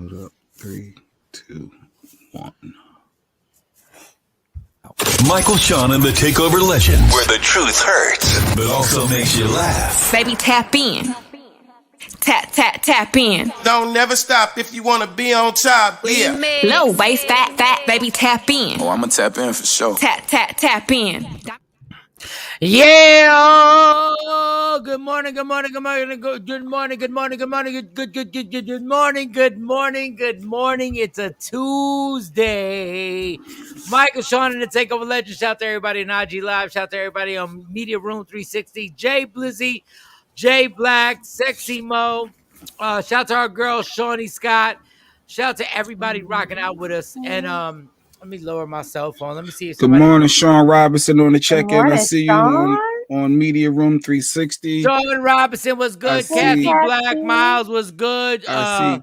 Hold up. 3, 2, 1. Michael, Shawn, and the Takeover Legends, where the truth hurts, but also makes you laugh. Baby, tap in. Tap in. Don't never stop if you want to be on top. Yeah. Low waist, fat, baby, tap in. Oh, I'm going to tap in for sure. Tap in. Yeah. Good morning. Good morning. It's a Tuesday. Michael, Shawn, and the Takeover Legends. Shout out to everybody in IG Live. Shout out to everybody on Media Room 360. Jay Blizzy, Jay Black, Sexy Mo. Shout out to our girl Shawnee Scott. Shout out to everybody rocking out with us. And let me lower my cell phone. Let me see if Good morning, Shawn Robinson on the check-in. I see you on Media Room 360. Shawn Robinson was good. Kathy Black Miles was good. I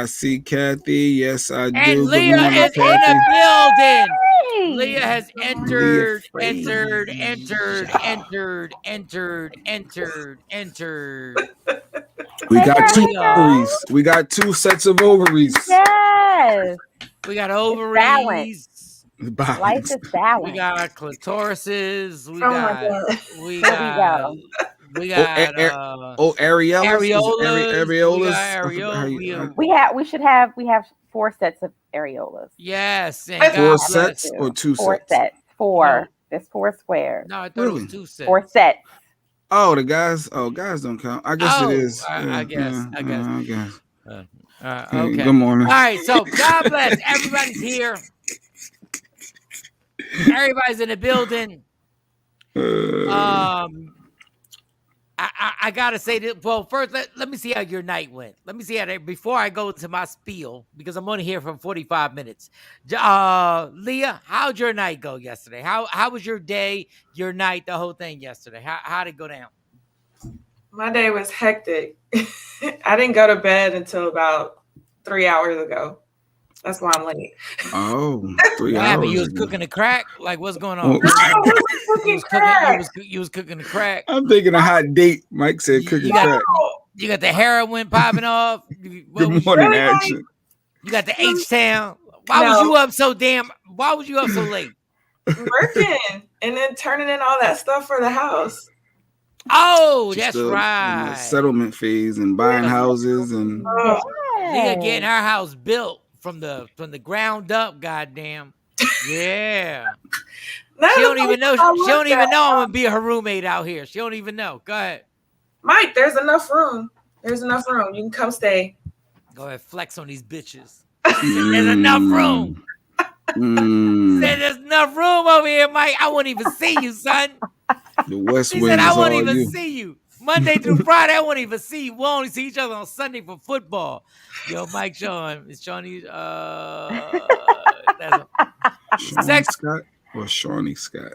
see Kathy. Yes, I do. And Leah morning, is Kathy. in the building. Leah has entered. We got two ovaries. We got 2 sets of ovaries. Yes. We got ovaries. Life is balanced. We got clitorises. We areolas. We have 4 sets of areolas. Yes. And 4 sets or 2 sets? 4 sets. 4. There's 4 squares. No, I thought it was 2 sets. 4 sets. Oh, the guys. Oh, guys don't count. I guess it is. I guess. Okay. Okay. Good morning. All right. So God bless. Everybody's here. Everybody's in the building. I gotta say that. Well, first, let me see how your night went. Let me see how before I go to my spiel, because I'm only here for 45 minutes. Leah, how'd your night go yesterday? How was your day, your night, the whole thing yesterday? How'd it go down? My day was hectic. I didn't go to bed until about 3 hours ago. That's why I'm late. Oh, 3 hours. You was cooking the crack? Like, what's going on? No, I wasn't cooking crack. You was cooking the crack. I'm thinking a hot date. Mike said cooking crack. You got the heroin popping off. Good morning, action. You got the H-Town. Why was you up so late? Working and then turning in all that stuff for the house. Oh, Just that's right. In the settlement phase and buying houses and Leah getting her house built from the ground up. Goddamn, yeah. She don't even know. She don't even know I'm gonna be her roommate out here. She don't even know. Go ahead, Mike. There's enough room. You can come stay. Go ahead, flex on these bitches. There's enough room. There's enough room over here, Mike. I won't even see you, son. The West He Wing said, I is won't all even you. see you. Monday through Friday, I won't even see you. We'll only see each other on Sunday for football. Yo, Mike, Shawn. Is Shawnee Scott or Shawnee Scott?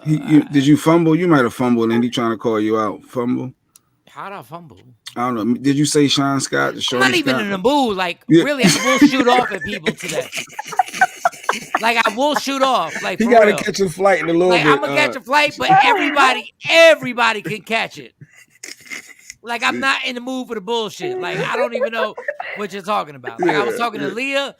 Did you fumble? You might have fumbled and he trying to call you out. Fumble? How'd I fumble? I don't know. Did you say Sean Scott? I'm not even in the mood. Like, really, I will shoot off at people today. Like, I will shoot off. Like, he for got to real. catch a flight in a little bit. I'm going to catch a flight, but everybody can catch it. Like, I'm not in the mood for the bullshit. Like, I don't even know what you're talking about. Like, I was talking to Leah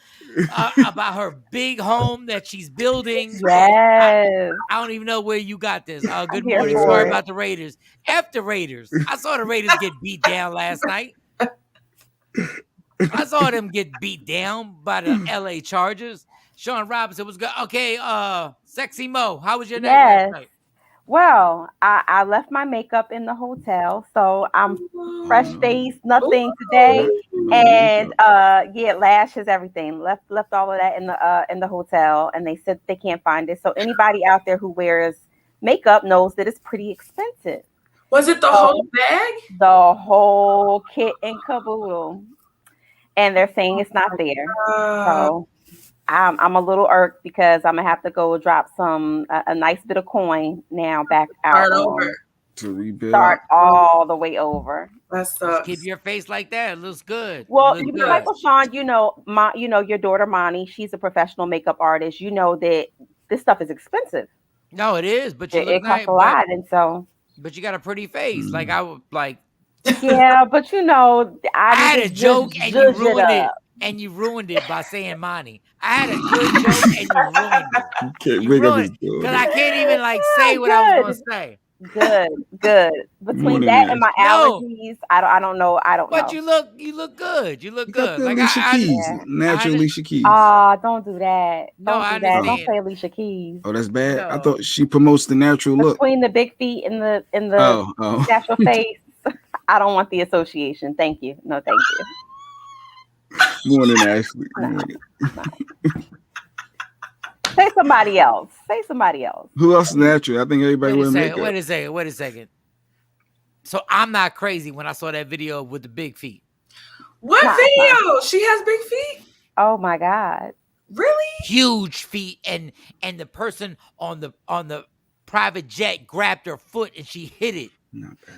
about her big home that she's building. Yes. I don't even know where you got this. Good morning. Sorry about the Raiders. F the Raiders. I saw the Raiders get beat down last night. I saw them get beat down by the LA Chargers. Shawn Robinson was good. Okay, Sexy Mo, how was your day last night? Well, I left my makeup in the hotel, so I'm fresh faced, nothing today, and lashes, everything. Left all of that in the hotel, and they said they can't find it. So anybody out there who wears makeup knows that it's pretty expensive. Was it the whole bag? The whole kit and caboodle, and they're saying it's not there. So I'm a little irked because I'm gonna have to go drop a nice bit of coin now back out. Start over. To rebuild. Start all the way over. That sucks. Keep your face like that. It looks good. Well, Michael, Shawn, your daughter Monty, she's a professional makeup artist. You know that this stuff is expensive. No, it is, but it costs a lot, and so. But you got a pretty face. Like I would like. Yeah, but you know, I had a joke and you ruined it. Up. And you ruined it by saying Monty. I had a good joke and you ruined it. You ruined it because I can't even like say what I was going to say. Good. Between that and my allergies, I don't know. But you look good. You look good. Like Alicia Keys, natural Alicia Keys. Don't do that. Don't do that. Don't say Alicia Keys. Oh, that's bad. No. I thought she promotes the natural look. Between the big feet and the natural face. I don't want the association. Thank you. No, thank you. Morning, Ashley. Morning. Say somebody else. Who else is natural? I think everybody wear makeup. Wait a second. So I'm not crazy when I saw that video with the big feet. What video? She has big feet? Oh my God. Really? Huge feet, and the person on the private jet grabbed her foot and she hit it.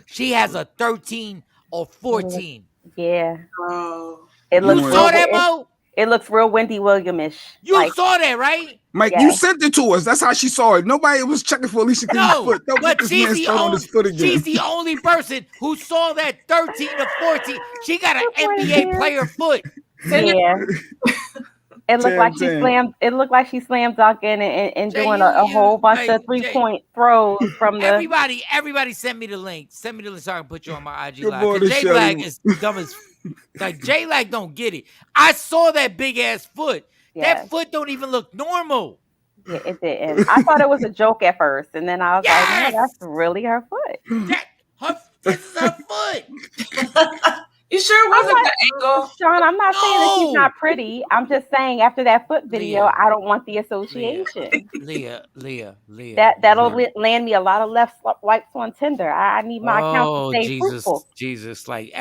She has a 13 or 14. Yeah. Oh. You saw that, Mo? It looks real Wendy Williams-ish. You saw that, right? Mike, you sent it to us. That's how she saw it. Nobody was checking for Alicia Keys' foot. Don't but get this man started on his foot again. She's the only person who saw that 13 to 14. She got an NBA player foot. Yeah. It looked like she slammed. It looked like she slammed dunking and doing a whole bunch of 3-point throws from the. Everybody, send me the link. Send me the link so I can put you on my IG live. J Black is dumb as like J Black don't get it. I saw that big ass foot. Yes. That foot don't even look normal. Yeah, it didn't. I thought it was a joke at first, and then I was like, no, that's really her foot. This is her foot. You sure it wasn't the angle? Shawn, I'm not saying that she's not pretty. I'm just saying after that foot video, I don't want the association. Leah. That'll land me a lot of left swipes on Tinder. I need my account to stay fruitful. Jesus, like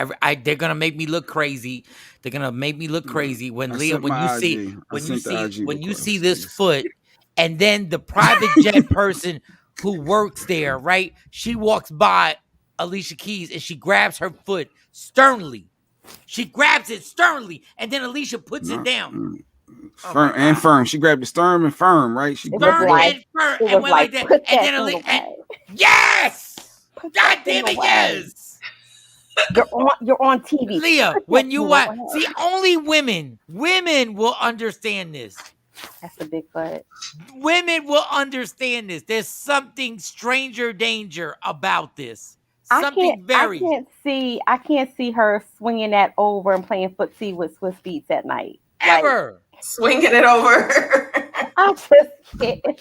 they're gonna make me look crazy. They're gonna make me look crazy when Leah, when you see this foot, and then the private jet person who works there, right? She walks by Alicia Keys and she grabs her foot sternly. She grabs it sternly, and then Alicia puts it down. Firm. She grabbed it stern and firm, right? She stern and firm, and went like that. And then Alicia, yes! God damn it, yes! You're on TV. Leah, when you watch, see, only women will understand this. That's a big foot. Women will understand this. There's something stranger danger about this. I can't see her swinging that over and playing footsie with Swiss Beats at night. Ever. Like, swinging it over. I just can't.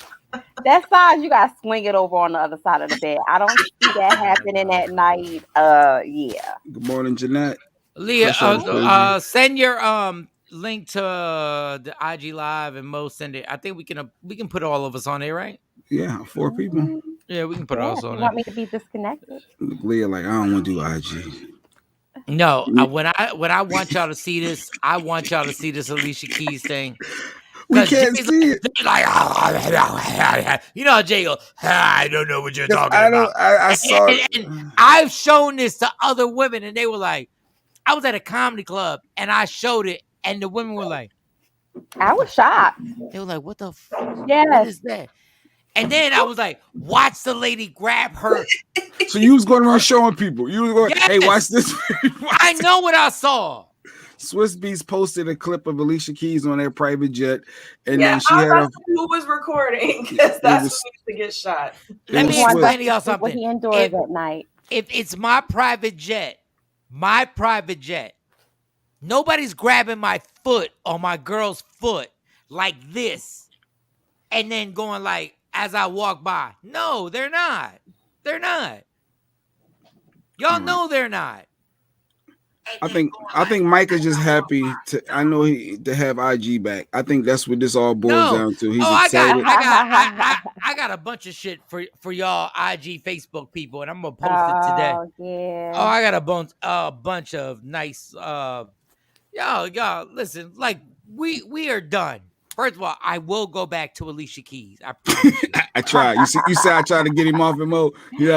That size, you gotta swing it over on the other side of the bed. I don't see that happening at night. Yeah. Good morning, Jeanette. Leah, send your link to the IG Live and Mo send it. I think we can put all of us on there, right? Yeah, 4 people. Yeah, we can put us on. You want me to be disconnected? Leah, like, I don't want to do IG. No, when I want y'all to see this, I want y'all to see this Alicia Keys thing. We can't see it. Like, you know, Jay goes, I don't know what you're talking about. I saw it. And I've shown this to other women, and they were like, I was at a comedy club, and I showed it, and the women were like, I was shocked. They were like, what the yes. What is that? And then I was like, watch the lady grab her. So you was going around showing people. You was going, hey, watch this. I know what I saw. Swiss Beats posted a clip of Alicia Keys on their private jet. And then she had who was recording, because that's who used to get shot. Let me explain to y'all something. What he endured that night. If it's my private jet, nobody's grabbing my foot or my girl's foot like this and then going like, as I walk by. No, they're not. They're not. Y'all know they're not. I think Mike is just happy to have IG back. I think that's what this all boils down to. He's excited. I got a bunch of shit for y'all IG Facebook people, and I'm gonna post it today. Yeah. Oh, I got a bunch of nice y'all listen, like we are done. First of all, I will go back to Alicia Keys. I promise you. I tried. You said I tried to get him off him. I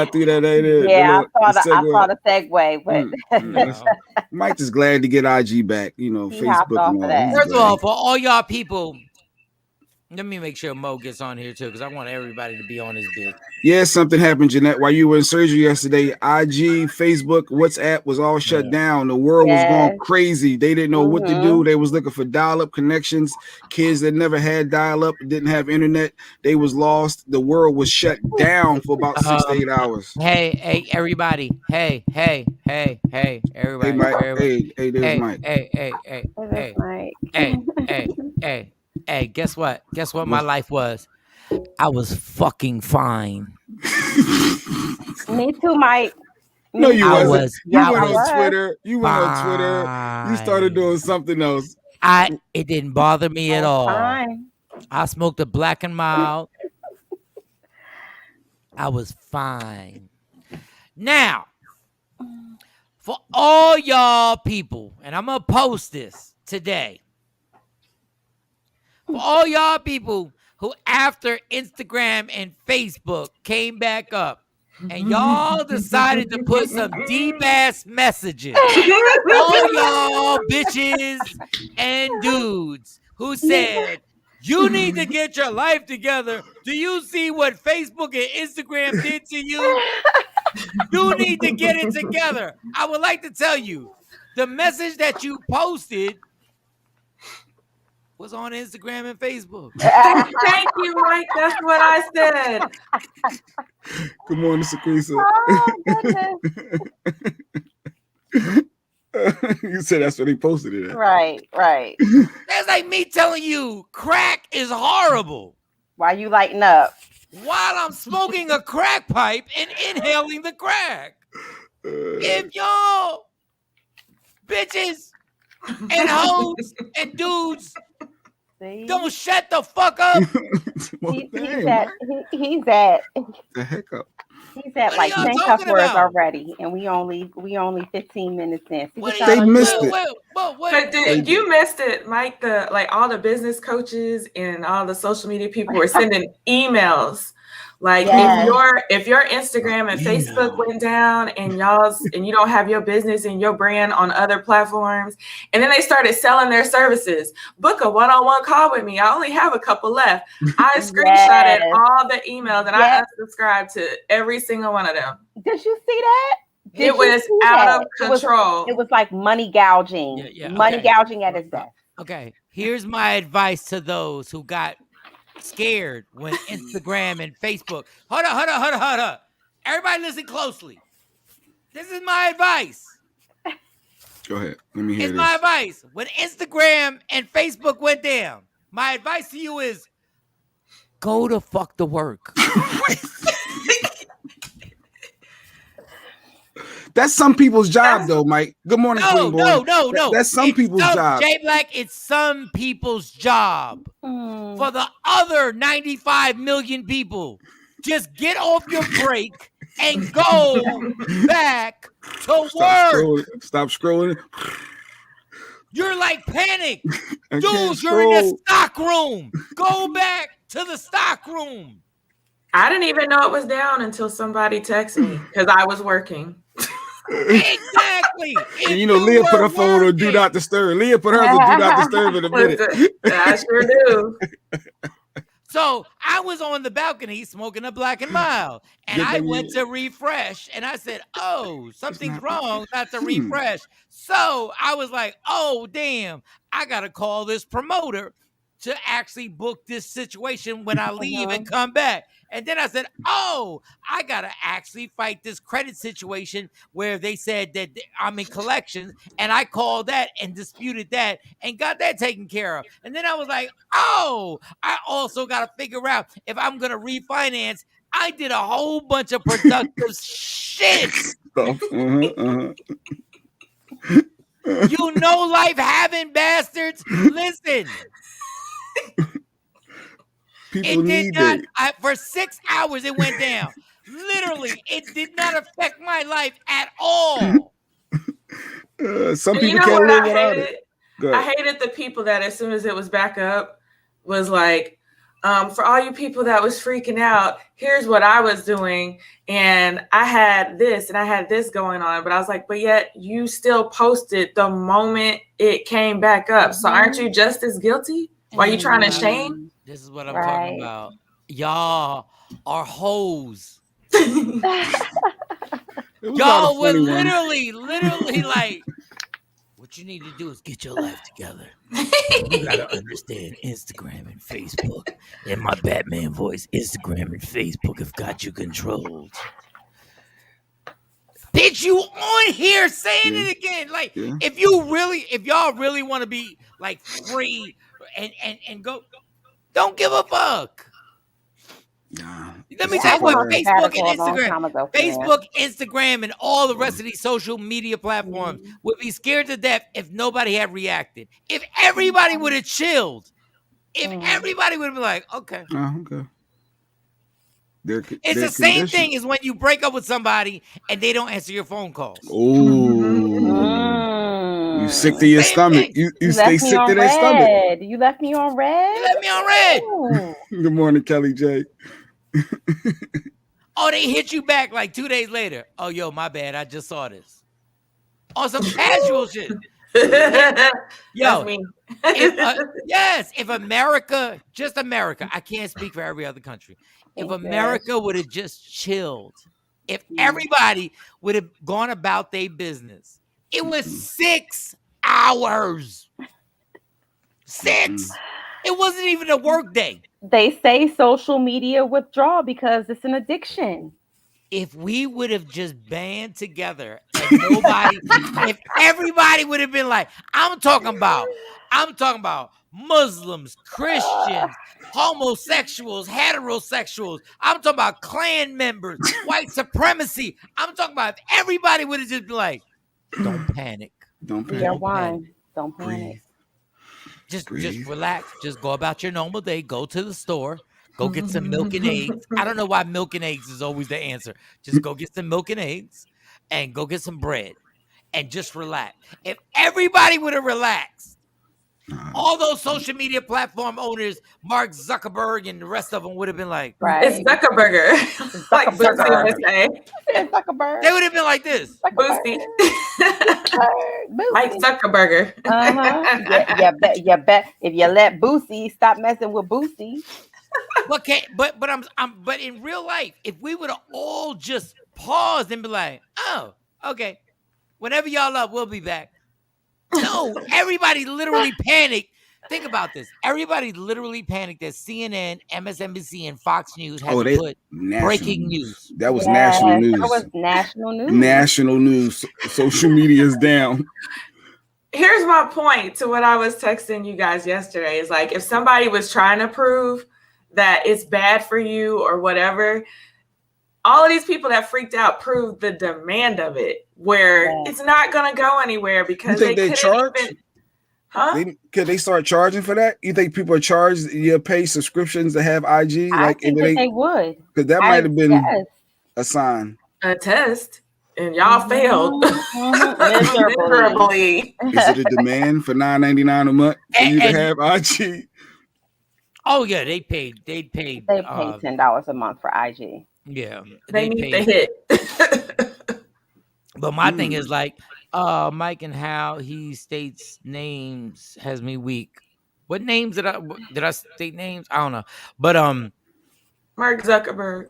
threw that in. Yeah, I saw the segue, but Mike is glad to get IG back. You know, Facebook and all that. First of all, for all y'all people Let me make sure Mo gets on here too, because I want everybody to be on his bitch. Yeah, something happened, Jeanette. While you were in surgery yesterday, IG, Facebook, WhatsApp was all shut down. The world was going crazy. They didn't know what to do. They was looking for dial-up connections. Kids that never had dial-up, didn't have internet, they was lost. The world was shut down for about 6 to 8 hours. Hey, everybody. Hey, everybody. Hey, Mike. Hey, there's Mike. Hey, guess what? Guess what my life was? I was fucking fine. Me too, Mike. No, you wasn't. You went on Twitter. You went on Twitter. You started doing something else. It didn't bother me at all. Fine. I smoked a Black and Mild. I was fine. Now, for all y'all people, and I'm going to post this today. For all y'all people who after Instagram and Facebook came back up and y'all decided to put some deep-ass messages, all y'all bitches and dudes who said, you need to get your life together. Do you see what Facebook and Instagram did to you? You need to get it together. I would like to tell you, the message that you posted was on Instagram and Facebook. Thank you, Mike. That's what I said. Good morning, Sakrisa. You said that's what he posted it at. Right. That's like me telling you crack is horrible. Why you lighting up? While I'm smoking a crack pipe and inhaling the crack. If y'all bitches and hoes and dudes don't shut the fuck up. He's at the heck up. He's at like 10 cuss words already, and we only 15 minutes in. They missed it. But you missed it, Mike. All the business coaches and all the social media people were sending emails. Like if your Instagram and Facebook went down and you don't have your business and your brand on other platforms, and then they started selling their services. Book a one-on-one call with me. I only have a couple left. I screenshotted all the emails and I unsubscribed to every single one of them. Did you see that? It was out of control. It was like money gouging. Money gouging at his best. Okay, here's my advice to those who got scared when Instagram and Facebook. Hold up. Everybody listen closely. This is my advice. Go ahead. Let me hear this. My advice. When Instagram and Facebook went down, my advice to you is go to fuck the work. That's some people's job, though, Mike. Good morning, Queen Boy. No. That's some people's job. Jay Black, it's some people's job. For the other 95 million people, just get off your break and go back to work. Stop scrolling. You're like panic. Dude, you're in the stock room. Go back to the stock room. I didn't even know it was down until somebody texted me because I was working. Exactly. And Leah put her phone on do not disturb. Leah put hers on do not disturb in a minute. I sure do. So I was on the balcony smoking a Black and Mild, and I went to refresh, and I said, "Oh, something's wrong, not to refresh." So I was like, "Oh, damn! I gotta call this promoter to actually book this situation when I leave and come back." And then I said, "Oh, I gotta actually fight this credit situation where they said that I'm in collections," and I called that and disputed that and got that taken care of. And then I was like, "Oh, I also gotta figure out if I'm gonna refinance." I did a whole bunch of productive shit. Life having bastards. Listen. For 6 hours it went down. Literally, it did not affect my life at all. Some people can't live without it. I hated the people that as soon as it was back up was like, for all you people that was freaking out, here's what I was doing. And I had this and I had this going on. But I was like, but yet you still posted the moment it came back up. So aren't you just as guilty? Why are you trying to shame? This is what I'm talking about. Y'all are hoes. Y'all would literally like, what you need to do is get your life together. You gotta understand Instagram and Facebook. In my Batman voice, Instagram and Facebook have got you controlled. Bitch, you on here saying it again. Like, if y'all really want to be like free and go, don't give a fuck. Let me tell you what Facebook and Instagram and all the rest of these social media platforms would be scared to death if nobody had reacted. If everybody would have chilled, if everybody would have been like, okay. It's the same thing as when you break up with somebody and they don't answer your phone calls. You sick to your stomach. You stay sick to their stomach. You left me on red. You left me on red. Good morning, Kelly J. Oh, they hit you back like 2 days later. Oh, yo, my bad. I just saw this. On some casual shit. Yo, if America, just America, I can't speak for every other country. If America would have just chilled, if everybody would have gone about their business, it was 6 hours. 6. It wasn't even a work day. They say social media withdrawal because it's an addiction. If we would have just band together and if everybody would have been like, I'm talking about Muslims, Christians, homosexuals, heterosexuals. I'm talking about Klan members, white supremacy. I'm talking about if everybody would have just been like, don't panic. Don't panic. Don't panic. Just relax. Just go about your normal day. Go to the store. Go get some milk and eggs. I don't know why milk and eggs is always the answer. Just go get some milk and eggs and go get some bread and just relax. If everybody would have relaxed, all those social media platform owners, Mark Zuckerberg and the rest of them would have been like, it's Zuckerberger. Like Zuckerberg. Zuckerberg. They would have been like this. Boosty. Mike Zuckerberger. You bet. If you let Boosie stop messing with Boosie. But in real life, if we would have all just paused and be like, oh, okay, whenever y'all up, we'll be back. No, everybody literally panicked. Think about this. Everybody literally panicked that CNN, MSNBC, and Fox News had to put breaking news. That was national news. That was national news. National news. Social media is down. Here's my point to what I was texting you guys yesterday. Is like, if somebody was trying to prove that it's bad for you or whatever, all of these people that freaked out proved the demand of it, where it's not going to go anywhere because they charge. Could they start charging for that? You think people are charged? You pay subscriptions to have IG? I think they would. Because that might have been a sign, a test, and y'all failed miserably. Is it a demand for $9.99 a month for you to have IG? Oh yeah, they paid $10 a month for IG. Yeah, they need the hit. But my thing is like, Mike and how he states names has me weak. What names did I state names? I don't know. But Mark Zuckerberg.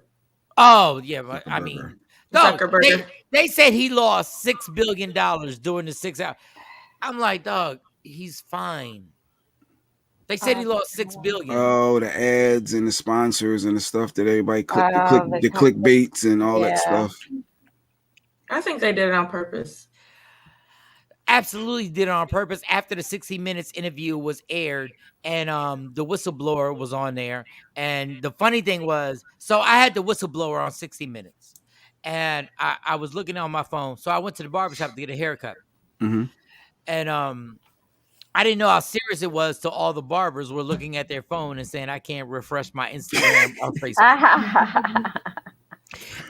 Oh yeah, but I mean, Zuckerberg. They said he lost $6 billion during the 6 hours. I'm like, dog, he's fine. They said he lost $6 billion. Oh, the ads and the sponsors and the stuff that everybody the clickbaits and all that stuff. I think they did it on purpose. Absolutely did it on purpose. After the 60 Minutes interview was aired and the whistleblower was on there. And the funny thing was, so I had the whistleblower on 60 Minutes. And I was looking on my phone. So I went to the barbershop to get a haircut. Mm-hmm. And I didn't know how serious it was till all the barbers were looking at their phone and saying, I can't refresh my Instagram or Facebook.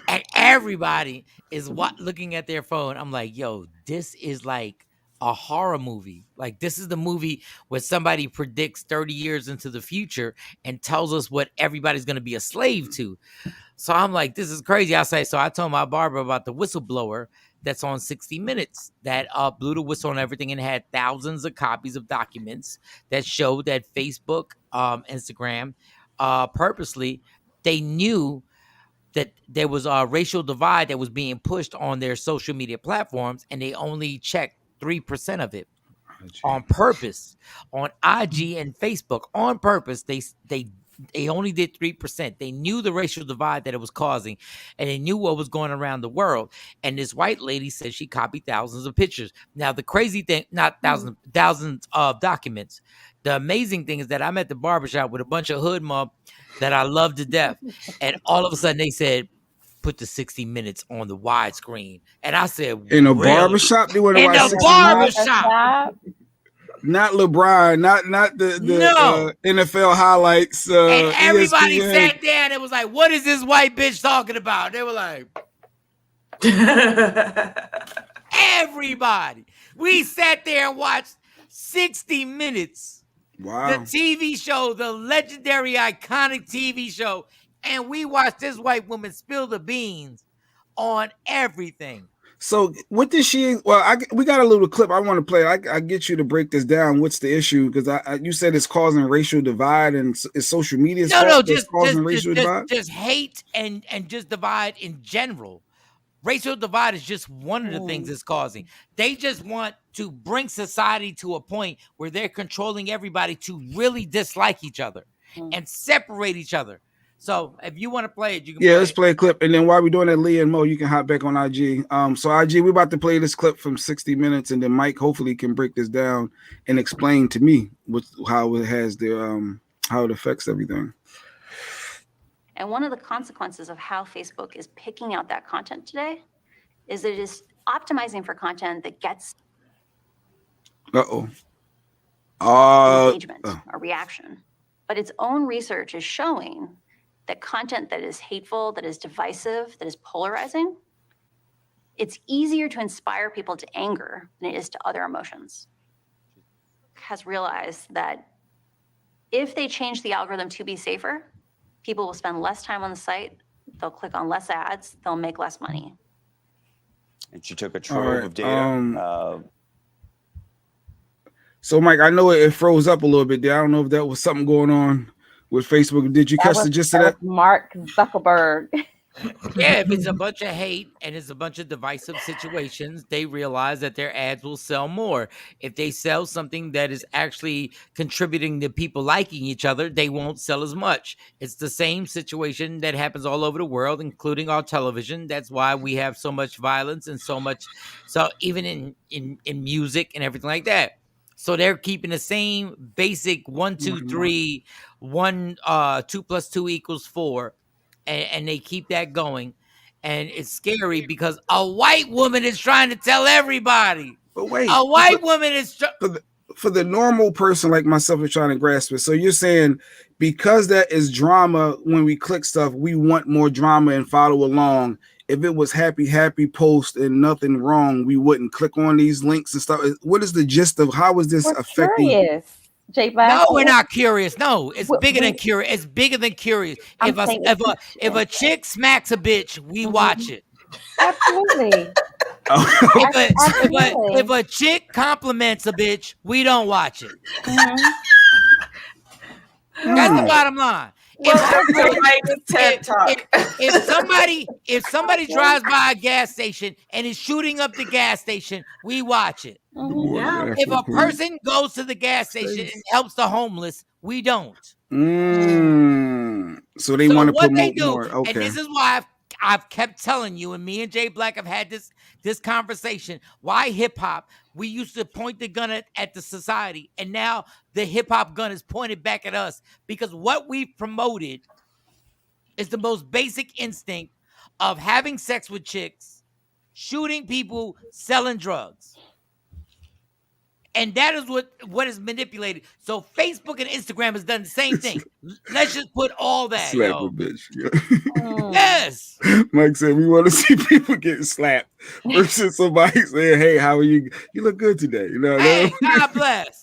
And everybody is looking at their phone. I'm like, yo, this is like a horror movie. Like, this is the movie where somebody predicts 30 years into the future and tells us what everybody's going to be a slave to. So I'm like, this is crazy. So I told my barber about the whistleblower that's on 60 Minutes that blew the whistle on everything and had thousands of copies of documents that showed that Facebook, Instagram, purposely, they knew that there was a racial divide that was being pushed on their social media platforms, and they only checked 3% of it on purpose on IG and Facebook on purpose. They only did 3%. They knew the racial divide that it was causing, and they knew what was going around the world. And this white lady said she copied thousands of pictures. Now, the crazy thing, not thousands of documents. The amazing thing is that I'm at the barbershop with a bunch of hood mob that I love to death. And all of a sudden they said, put the 60 Minutes on the widescreen. And I said, in a really? barbershop, they want to watch 60 barbershop. Not LeBron, not the no. NFL highlights. And everybody ESPN. sat there and it was like, what is this white bitch talking about? They were like, everybody. We sat there and watched 60 Minutes. Wow. The TV show, the legendary, iconic TV show. And we watched this white woman spill the beans on everything. So what did she? Well, we got a little clip I want to play. I get you to break this down. What's the issue? Because you said it's causing racial divide, and it's social media. Just hate and just divide in general. Racial divide is just one of the things it's causing. They just want to bring society to a point where they're controlling everybody to really dislike each other and separate each other. So if you want to play it, you can play let's play a clip. And then while we're doing that, Leah and Mo, you can hop back on IG. So IG, we're about to play this clip from 60 Minutes, and then Mike hopefully can break this down and explain to me how it has how it affects everything. And one of the consequences of how Facebook is picking out that content today is that it is optimizing for content that gets engagement or reaction. But its own research is showing that content that is hateful, that is divisive, that is polarizing, it's easier to inspire people to anger than it is to other emotions. Has realized that if they change the algorithm to be safer, people will spend less time on the site, they'll click on less ads, they'll make less money. And she took a trove of data. So, Mike, I know it froze up a little bit there. I don't know if that was something going on with Facebook. Did you catch the gist of that? Mark Zuckerberg. Yeah, if it's a bunch of hate and it's a bunch of divisive situations, they realize that their ads will sell more. If they sell something that is actually contributing to people liking each other, they won't sell as much. It's the same situation that happens all over the world, including our television. That's why we have so much violence and so even in music and everything like that. So they're keeping the same basic 1, 2, 3, 2 + 2 = 4. And they keep that going, and it's scary because a white woman is trying to tell everybody. But wait, a white woman is for the normal person like myself is trying to grasp it. So you're saying because that is drama, when we click stuff, we want more drama and follow along. If it was happy post and nothing wrong, we wouldn't click on these links and stuff. What is the gist of how is this affecting? Curious. J Black. No, we're not curious. No, it's bigger than curious. It's bigger than curious. If a chick smacks a bitch, we watch it. Absolutely. If a chick compliments a bitch, we don't watch it. That's the bottom line. If somebody drives by a gas station and is shooting up the gas station, we watch it. Yeah. If a person goes to the gas station and helps the homeless, we don't. So they want to promote more. Okay. And this is why I've kept telling you, and me and Jay Black have had this conversation. Why hip hop? We used to point the gun at the society, and now the hip hop gun is pointed back at us because what we've promoted is the most basic instinct of having sex with chicks, shooting people, selling drugs. And that is what is manipulated. So Facebook and Instagram has done the same thing. Let's just put all that. Slap a bitch. Yes. Mike said we want to see people getting slapped versus somebody saying, "Hey, how are you? You look good today." You know. Hey, God bless.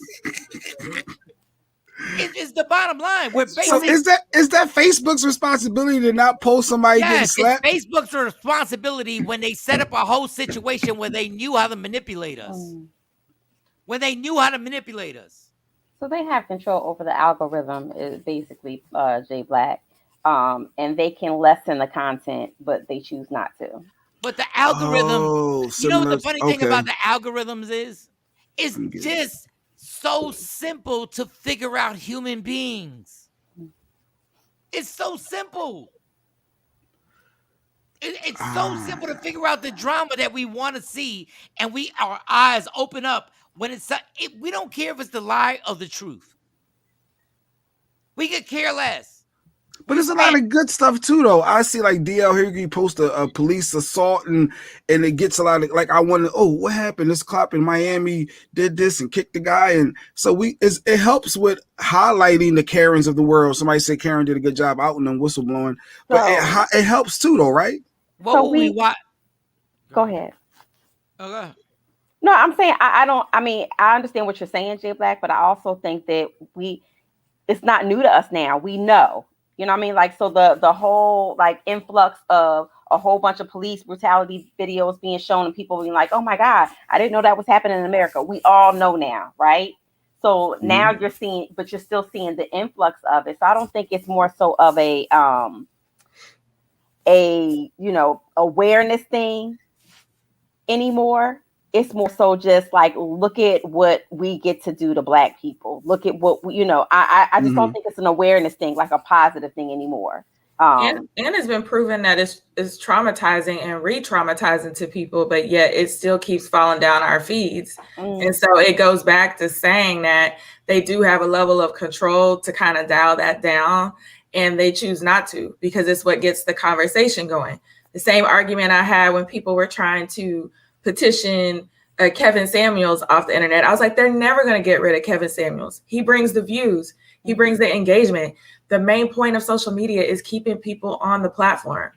It's the bottom line. We're basically, so is that Facebook's responsibility to not post somebody getting slapped? It's Facebook's responsibility when they set up a whole situation where they knew how to manipulate us. When they knew how to manipulate us. So they have control over the algorithm, is basically J Black. And they can lessen the content, but they choose not to. But the algorithm, you know what the funny thing about the algorithms is? It's just so simple to figure out human beings. It's so simple. It's so simple to figure out the drama that we want to see, and our eyes open up when we don't care if it's the lie or the truth. We could care less. But there's a lot of good stuff too, though. I see like DL here, he post a police assault and it gets a lot of like, I wonder, what happened? This cop in Miami did this and kicked the guy, and so it helps with highlighting the Karens of the world. Somebody said Karen did a good job outing them, whistleblowing, but it helps too, though, right? What will we watch? Go ahead. Okay. No, I'm saying I understand what you're saying, J Black, but I also think that it's not new to us now. We know. You know what I mean? Like, so the whole like influx of a whole bunch of police brutality videos being shown and people being like, oh my God, I didn't know that was happening in America. We all know now, right? So now you're seeing, but you're still seeing the influx of it. So I don't think it's more so of a awareness thing anymore. It's more so just like, look at what we get to do to Black people. Look at what I just don't think it's an awareness thing, like a positive thing anymore. And it's been proven that it's traumatizing and re-traumatizing to people, but yet it still keeps falling down our feeds. And so it goes back to saying that they do have a level of control to kind of dial that down, and they choose not to because it's what gets the conversation going. The same argument I had when people were trying to petition Kevin Samuels off the internet. I was like, they're never going to get rid of Kevin Samuels. He brings the views. He brings the engagement. The main point of social media is keeping people on the platform.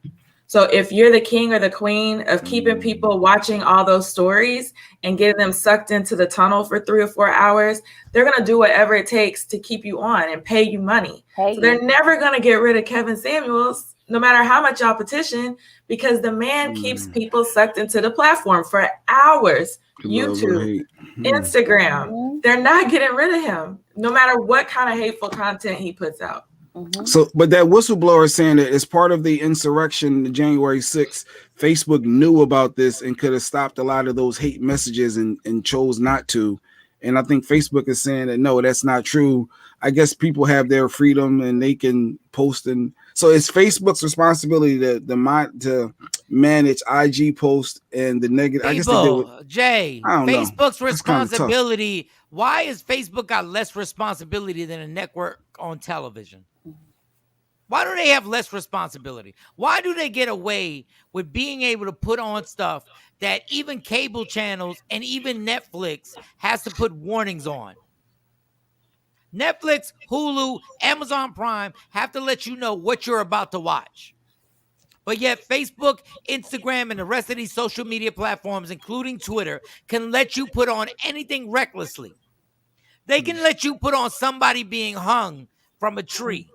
So if you're the king or the queen of keeping people watching all those stories and getting them sucked into the tunnel for 3 or 4 hours, they're going to do whatever it takes to keep you on and pay you money. So they're never going to get rid of Kevin Samuels, no matter how much y'all petition, because the man keeps people sucked into the platform for hours. YouTube, Instagram, they're not getting rid of him, no matter what kind of hateful content he puts out. So, but that whistleblower is saying that as part of the insurrection, January 6th, Facebook knew about this and could have stopped a lot of those hate messages and chose not to. And I think Facebook is saying that, no, that's not true. I guess people have their freedom and they can post. And so it's Facebook's responsibility to manage IG posts and the negative. I guess they did Jay, Facebook's responsibility. Why is Facebook got less responsibility than a network on television? Why do they have less responsibility? Why do they get away with being able to put on stuff that even cable channels and even Netflix has to put warnings on? Netflix, Hulu, Amazon Prime have to let you know what you're about to watch. But yet Facebook, Instagram, and the rest of these social media platforms, including Twitter, can let you put on anything recklessly. They can let you put on somebody being hung from a tree.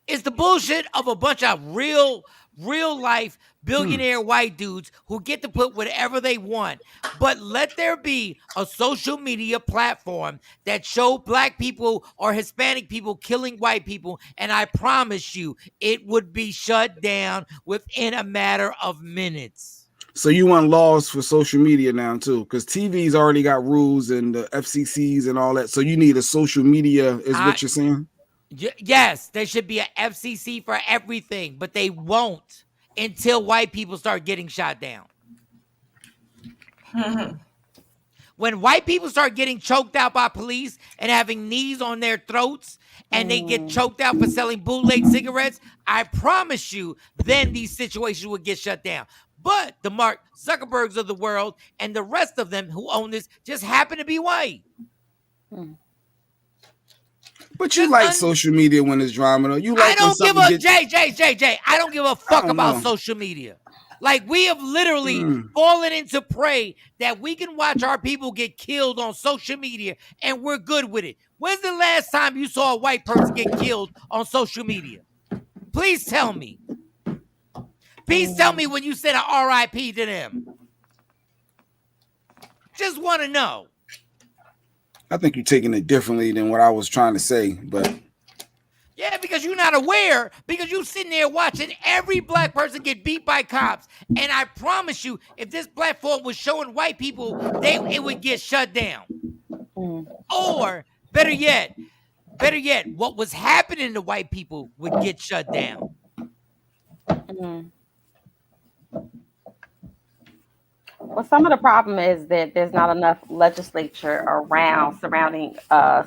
It's the bullshit of a bunch of real life billionaire white dudes who get to put whatever they want. But let there be a social media platform that show Black people or Hispanic people killing white people, and I promise you it would be shut down within a matter of minutes. So you want laws for social media now too, because TV's already got rules and the FCCs and all that. So you need a social media, is what you're saying? Yes, there should be an FCC for everything, but they won't until white people start getting shot down. When white people start getting choked out by police and having knees on their throats and they get choked out for selling bootleg cigarettes, I promise you, then these situations will get shut down. But the Mark Zuckerbergs of the world and the rest of them who own this just happen to be white. But you like social media when it's drama, though. You like I don't give a Jay. I don't give a fuck about social media. Like we have literally fallen into prey that we can watch our people get killed on social media and we're good with it. When's the last time you saw a white person get killed on social media? Please tell me. Please tell me when you said an RIP to them. Just want to know. I think you're taking it differently than what I was trying to say, but yeah, because you're not aware, because you're sitting there watching every black person get beat by cops. And I promise you, if this platform was showing white people, it would get shut down. Or better yet, what was happening to white people would get shut down. Well, some of the problem is that there's not enough legislature surrounding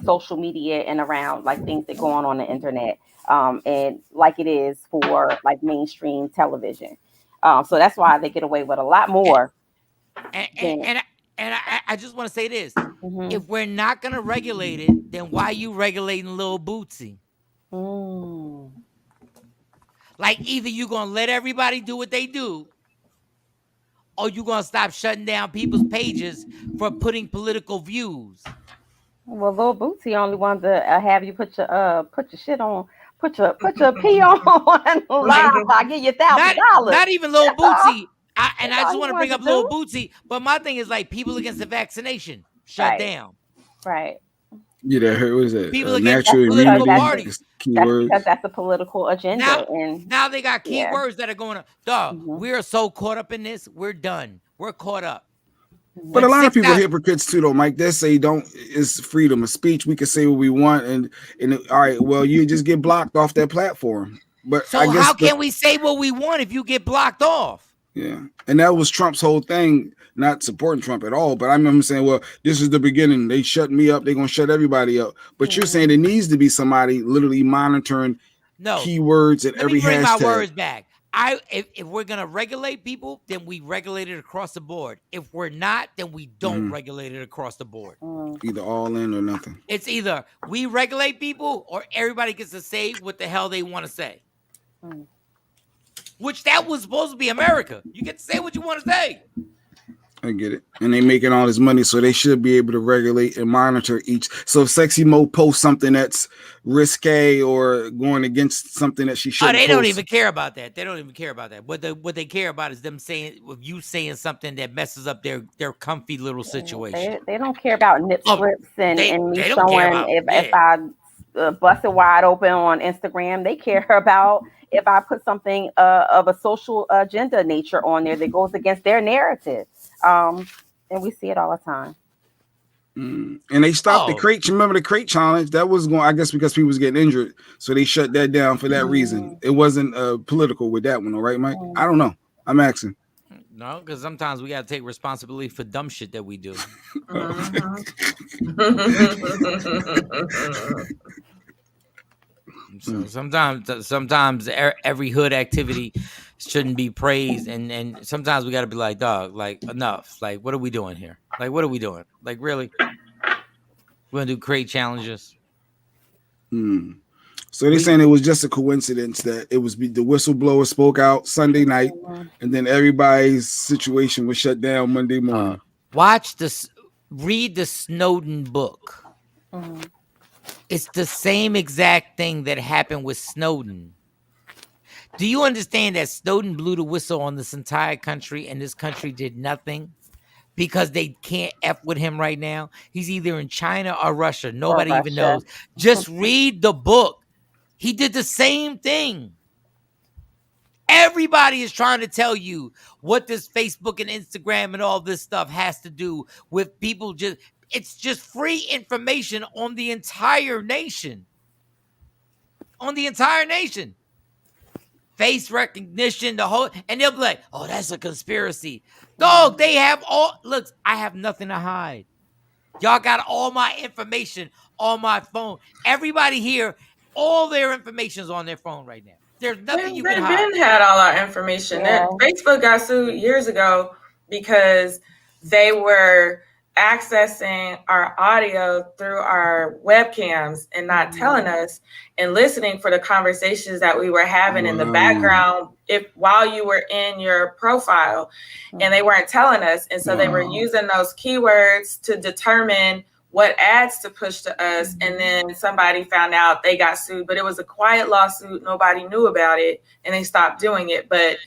social media and around like things that go on the internet, and like it is for like mainstream television. So that's why they get away with a lot more. And I just want to say this: if we're not gonna regulate it, then why are you regulating Lil Bootsy? Like either you're gonna let everybody do what they do, or you gonna stop shutting down people's pages for putting political views. Well, Lil Bootsy only wanted to have you put your shit on, put your pee on live. I give you $1,000. Not even Lil Bootsy. I just want to bring up Lil Bootsy, but my thing is like people against the vaccination shut down. Right. Yeah, what is it? People against political parties. Keywords. Because that's a political agenda. Now they got keywords that are going to, dog, we are so caught up in this, we're done. We're caught up. But a lot of people are hypocrites too, though, Mike. They say it's freedom of speech. We can say what we want, and all right, well, you just get blocked off that platform. But so how can we say what we want if you get blocked off? Yeah, and that was Trump's whole thing. Not supporting Trump at all, but I remember saying, well, this is the beginning. They shut me up. They're going to shut everybody up. But you're saying there needs to be somebody literally monitoring keywords at every hashtag. Let me bring my words back. If we're going to regulate people, then we regulate it across the board. If we're not, then we don't regulate it across the board. Either all in or nothing. It's either we regulate people or everybody gets to say what the hell they want to say. Which that was supposed to be America. You get to say what you want to say. I get it. And they making all this money, so they should be able to regulate and monitor each. So if Sexy Mo posts something that's risque or going against something that she shouldn't they don't even care about that. They don't even care about that. What they care about is them saying, you saying something that messes up their comfy little situation. They don't care about nip slips and me showing if I bust it wide open on Instagram. They care about if I put something of a social agenda nature on there that goes against their narrative. And we see it all the time. And they stopped the crate. Remember the crate challenge? That was going, I guess, because people was getting injured. So they shut that down for that reason. It wasn't political with that one, all right, Mike? I don't know. I'm asking. No, because sometimes we got to take responsibility for dumb shit that we do. So sometimes every hood activity shouldn't be praised, and sometimes we got to be like, dog, like enough. Like, what are we doing here? Like, what are we doing? Like, really? We're gonna do crate challenges? So they're saying it was just a coincidence that it was the whistleblower spoke out Sunday night, and then everybody's situation was shut down Monday morning. Read the Snowden book. It's the same exact thing that happened with Snowden. Do you understand that Snowden blew the whistle on this entire country and this country did nothing because they can't F with him right now? He's either in China or Russia. Nobody even knows. Just read the book. He did the same thing. Everybody is trying to tell you what this Facebook and Instagram and all this stuff has to do with people it's just free information on the entire nation. On the entire nation. Face recognition, and they'll be like, oh, that's a conspiracy. Dog, they have look, I have nothing to hide. Y'all got all my information on my phone. Everybody here, all their information is on their phone right now. There's nothing you can hide. They've had all our information. Yeah. Facebook got sued years ago because they were accessing our audio through our webcams and not telling us, and listening for the conversations that we were having in the background while you were in your profile, and they weren't telling us. And so they were using those keywords to determine what ads to push to us. And then somebody found out, they got sued, but it was a quiet lawsuit. Nobody knew about it and they stopped doing it. But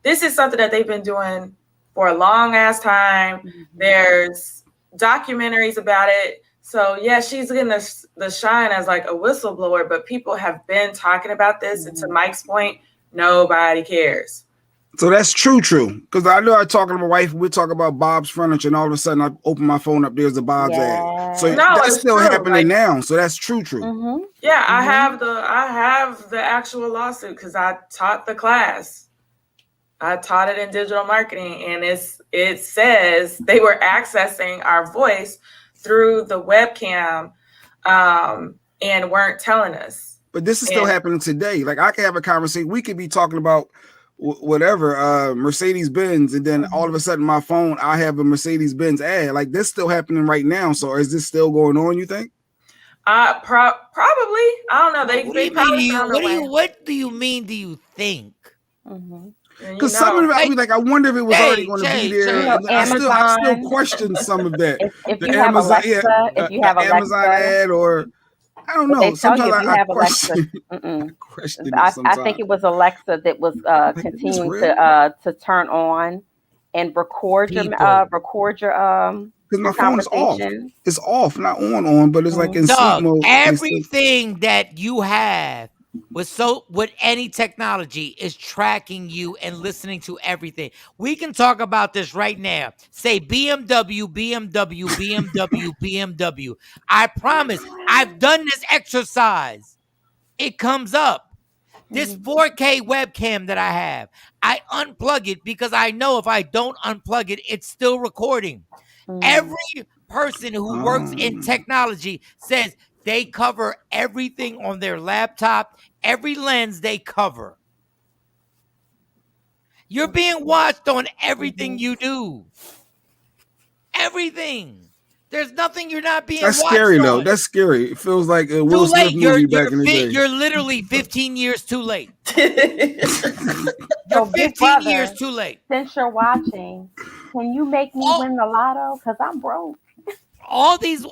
this is something that they've been doing for a long ass time. There's documentaries about it. So yeah, she's getting the shine as like a whistleblower, but people have been talking about this. And to Mike's point, nobody cares. So that's true. Because I know I talking to my wife, we're talking about Bob's Furniture, and all of a sudden I open my phone up, there's a Bob's ad. So that's still happening now. So that's true. Yeah, I have the actual lawsuit because I taught the class. I taught it in digital marketing, and it says they were accessing our voice through the webcam and weren't telling us. But this is still happening today. Like I can have a conversation. We could be talking about whatever, Mercedes-Benz, and then all of a sudden my phone, I have a Mercedes-Benz ad. Like this still happening right now. So is this still going on, you think? Probably. I don't know. They probably found a way. What do you mean? Do you think? Because some of it, I mean, like, I wonder if it was already going to be there. I still question some of that. If you have Alexa, if you have Alexa, Amazon ad, or I don't know. Sometimes I have question. I think it was Alexa that was continuing to turn on and record your because my phone is off. It's off, not on, but it's like in sleep mode. Everything that you have with any technology is tracking you and listening to everything. We can talk about this right now. Say BMW, BMW, BMW, BMW. I promise, I've done this exercise. It comes up. This 4K webcam that I have, I unplug it because I know if I don't unplug it, it's still recording. Every person who works in technology says they cover everything on their laptop, every lens they cover. You're being watched on everything you do. Everything. There's nothing you're not being watched on. That's scary, though. That's scary. It feels like a Will Smith movie back in the day. You're literally 15 years too late. You're 15 years too late. Since you're watching, can you make me win the lotto? Because I'm broke. All these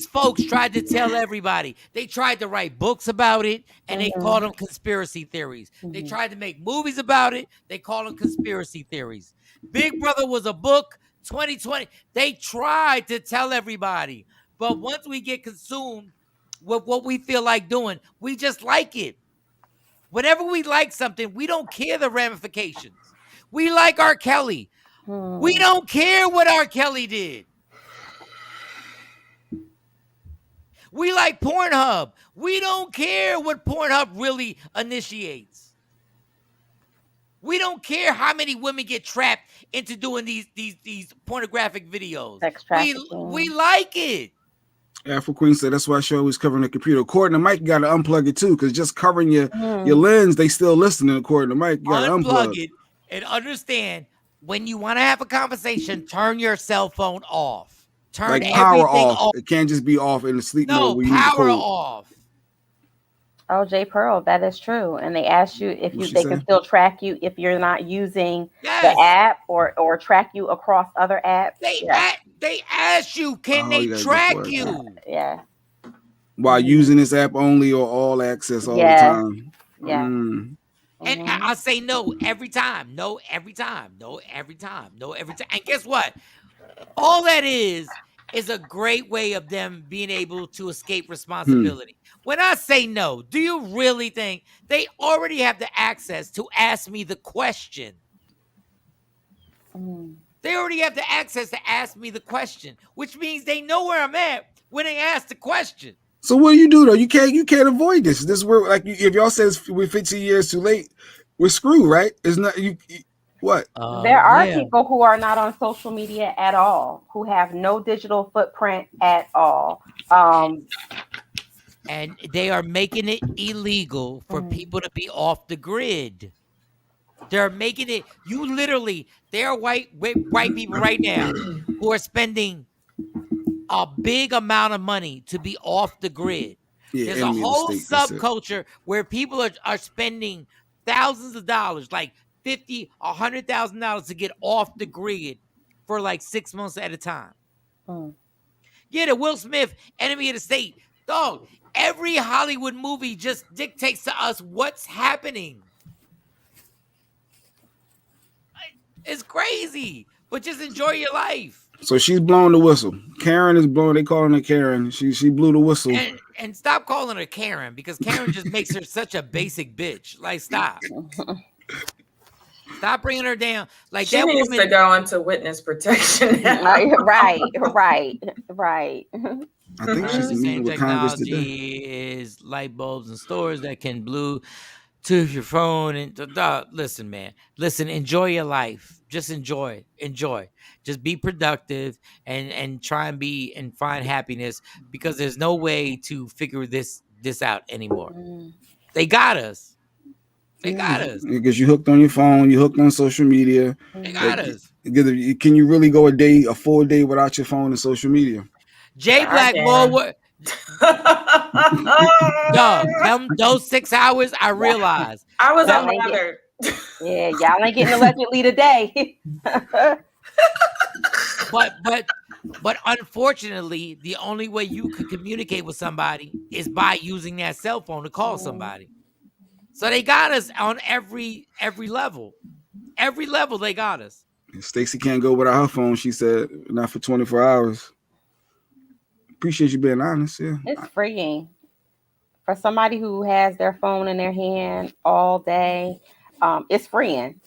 folks tried to tell everybody. They tried to write books about it, and they called them conspiracy theories. They tried to make movies about it. They called them conspiracy theories. Big Brother was a book. 2020. They tried to tell everybody, but once we get consumed with what we feel like doing, we just like it. Whenever we like something, we don't care the ramifications. We like R. Kelly. We don't care what R. Kelly did. We like Pornhub. We don't care what Pornhub really initiates. We don't care how many women get trapped into doing these pornographic videos. We like it. Afro Queen said that's why she always covering the computer. According to Mike, you got to unplug it too, because just covering your lens, they still listening. According to Mike, you got to unplug it and understand when you want to have a conversation, turn your cell phone off. Turn like power off. It can't just be off in the sleep mode. No, power off. Oh, J. Pearl, that is true. And they ask you if they can still track you if you're not using the app or track you across other apps. They ask you, can they track you? Yeah. While using this app only or all access all the time. Yeah. And I say no every time. No every time. No every time. No every time. And guess what? All that is a great way of them being able to escape responsibility. When I say no, do you really think they already have the access to ask me the question? They already have the access to ask me the question, which means they know where I'm at when they ask the question. So what do you do though? You can't avoid this. This where like if y'all says we're 15 years too late, we're screwed, right? It's not you. What? There are people who are not on social media at all, who have no digital footprint at all. And they are making it illegal for people to be off the grid. They're making it. You literally, there are white people right now who are spending a big amount of money to be off the grid. Yeah, There's a enemy of the whole state. That's it. subculture where people are spending thousands of dollars, like $50,000, $100,000 to get off the grid for like 6 months at a time. Yeah, the Will Smith, enemy of the state. Dog, every Hollywood movie just dictates to us what's happening. It's crazy, but just enjoy your life. So she's blowing the whistle. Karen is blowing. They calling her Karen. She blew the whistle. And stop calling her Karen, because Karen just makes her such a basic bitch. Like, stop. Stop bringing her down. Like, she that needs woman to go into witness protection. Right. I think she's the meeting same with Congress today. technology is light bulbs in stores that can blue to your phone. And listen, man. Listen, enjoy your life. Just enjoy. Just be productive and try and find happiness, because there's no way to figure this out anymore. They got us. Because you hooked on your phone, you hooked on social media. They got us. Can you really go a full day without your phone and social media? J Black more Dog, those 6 hours, I realized. I was unbothered. Yeah, y'all ain't getting allegedly today. But unfortunately, the only way you could communicate with somebody is by using that cell phone to call somebody. So they got us on every level. Every level they got us. Stacey can't go without her phone, she said, not for 24 hours. Appreciate you being honest. Yeah, it's freeing for somebody who has their phone in their hand all day. It's freeing.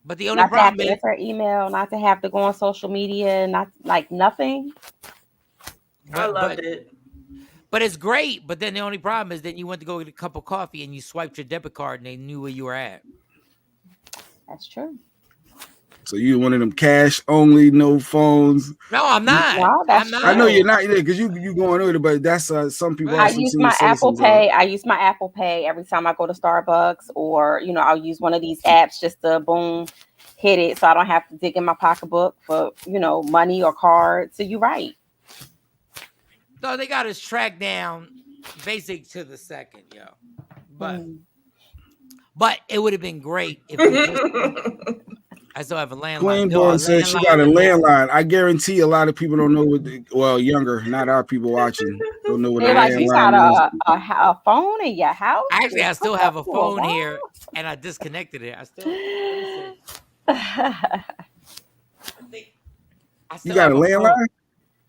But the only not problem to have to answer email, not to have to go on social media, not like nothing. I loved it. But it's great. But then the only problem is then you went to go get a cup of coffee and you swiped your debit card and they knew where you were at. That's true. So you one of them cash only, no phones? No, I'm not. No, that's true. I know you're not because you going over it, but that's some people. I use my Apple Pay. I use my Apple Pay every time I go to Starbucks, or I'll use one of these apps just to boom, hit it, so I don't have to dig in my pocketbook for money or cards. So you're right. So they got us tracked down, basic to the second, yo. But it would have been great if we just. I still have a landline. Queenborn said she got a landline. I guarantee a lot of people don't know what. Younger, not our people watching, don't know what a landline is. You got a phone in your house? Actually, I still have a phone here, and I disconnected it. You got a landline?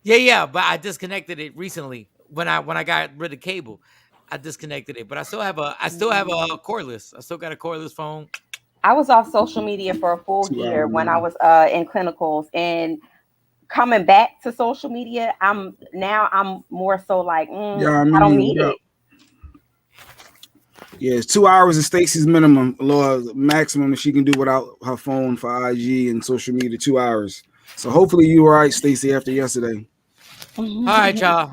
Yeah, but I disconnected it recently when I got rid of cable. I disconnected it, but I still have a cordless. I still got a cordless phone. I was off social media for a full year when I was in clinicals, and coming back to social media, I'm more so like, I don't need it. Yeah, it's 2 hours of Stacey's minimum, maximum that she can do without her phone for IG and social media. 2 hours. So hopefully you were all right, Stacey, after yesterday. All right, y'all.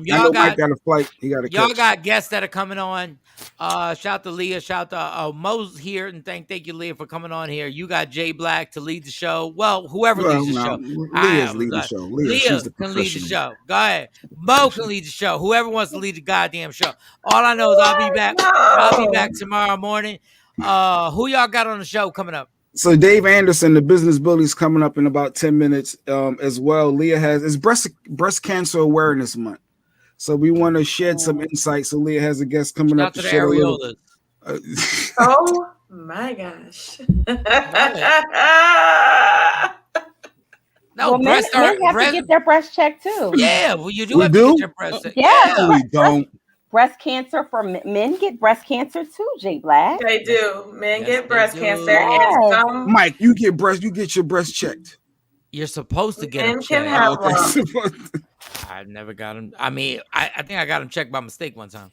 Y'all got a flight. He got y'all got guests that are coming on. Shout to Leah. Shout to Mo's here, and thank you, Leah, for coming on here. You got Jay Black to lead the show. Well, whoever leads the show. Leah's lead the show. Leah can lead the show. Go ahead. Mo can lead the show. Whoever wants to lead the goddamn show. All I know is I'll be back. I'll be back tomorrow morning. Who y'all got on the show coming up? So Dave Anderson, the business bully, is coming up in about 10 minutes as well. Leah it's breast cancer awareness month. So we want to shed some insight. So Leah has a guest coming up to shed a little. Oh my gosh! No, men have to get their breast checked too. Yeah, well, you do have to get your breast checked. Yeah, no, we don't. Breast cancer for men get breast cancer too, Jay Black. They do. Men get breast cancer, and some. Mike, you get your breast checked. You're supposed to get them checked. I never got them. I mean, I think I got them checked by mistake one time.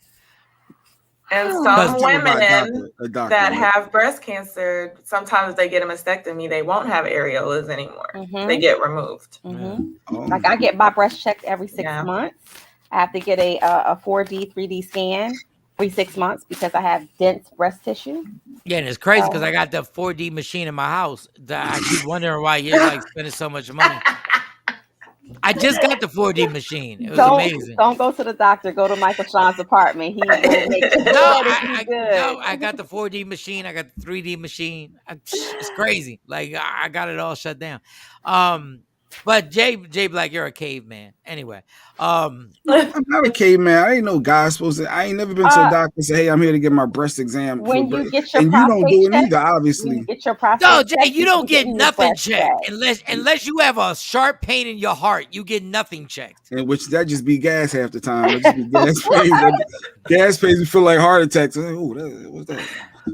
And some women that have breast cancer, sometimes they get a mastectomy. They won't have areolas anymore. Mm-hmm. They get removed. Mm-hmm. Like I get my breast checked every 6 months. I have to get a 4D, 3D scan every 6 months because I have dense breast tissue. Yeah, and it's crazy because I got the 4D machine in my house. I keep wondering why you're like spending so much money. I just got the 4D machine. It was amazing. Don't go to the doctor. Go to Michael Shawn's apartment. He will make sure I got the 4D machine. I got the 3D machine. It's crazy. Like I got it all shut down. But Jay Black, you're a caveman. Anyway, I'm not a caveman. I ain't no guy supposed to. I ain't never been to a doctor and say, "Hey, I'm here to get my breast exam." When you get your and you don't do it either, obviously. Get your prostate no, Jay, checked, you don't get nothing checked checked. unless you have a sharp pain in your heart. You get nothing checked. And which that just be gas half the time. It just be gas pains. Gas pains me feel like heart attacks. Like, what's that?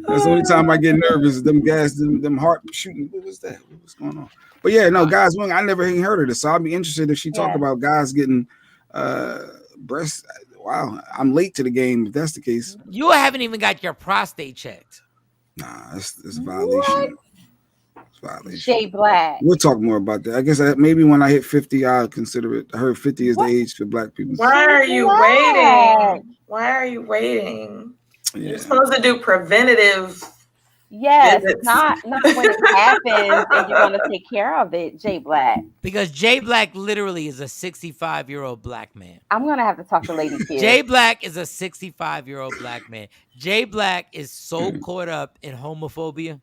That's the only time I get nervous. Them heart shooting. What's that? What's going on? But yeah, no, guys, I never even heard of this. So I'll be interested if she talk about guys getting breast. Wow, I'm late to the game if that's the case. You haven't even got your prostate checked. Nah, it's a violation. It's a violation. Jay Black. We'll talk more about that. I guess maybe when I hit 50, I'll consider it. I heard 50 is the age for Black people. Why are you waiting? Why are you waiting? Yeah. You're supposed to do preventative. Yes, not when it happens and you want to take care of it, Jay Black. Because Jay Black literally is a 65-year-old Black man. I'm gonna have to talk to Lady Q. Jay Black is a 65-year-old Black man. Jay Black is so caught up in homophobia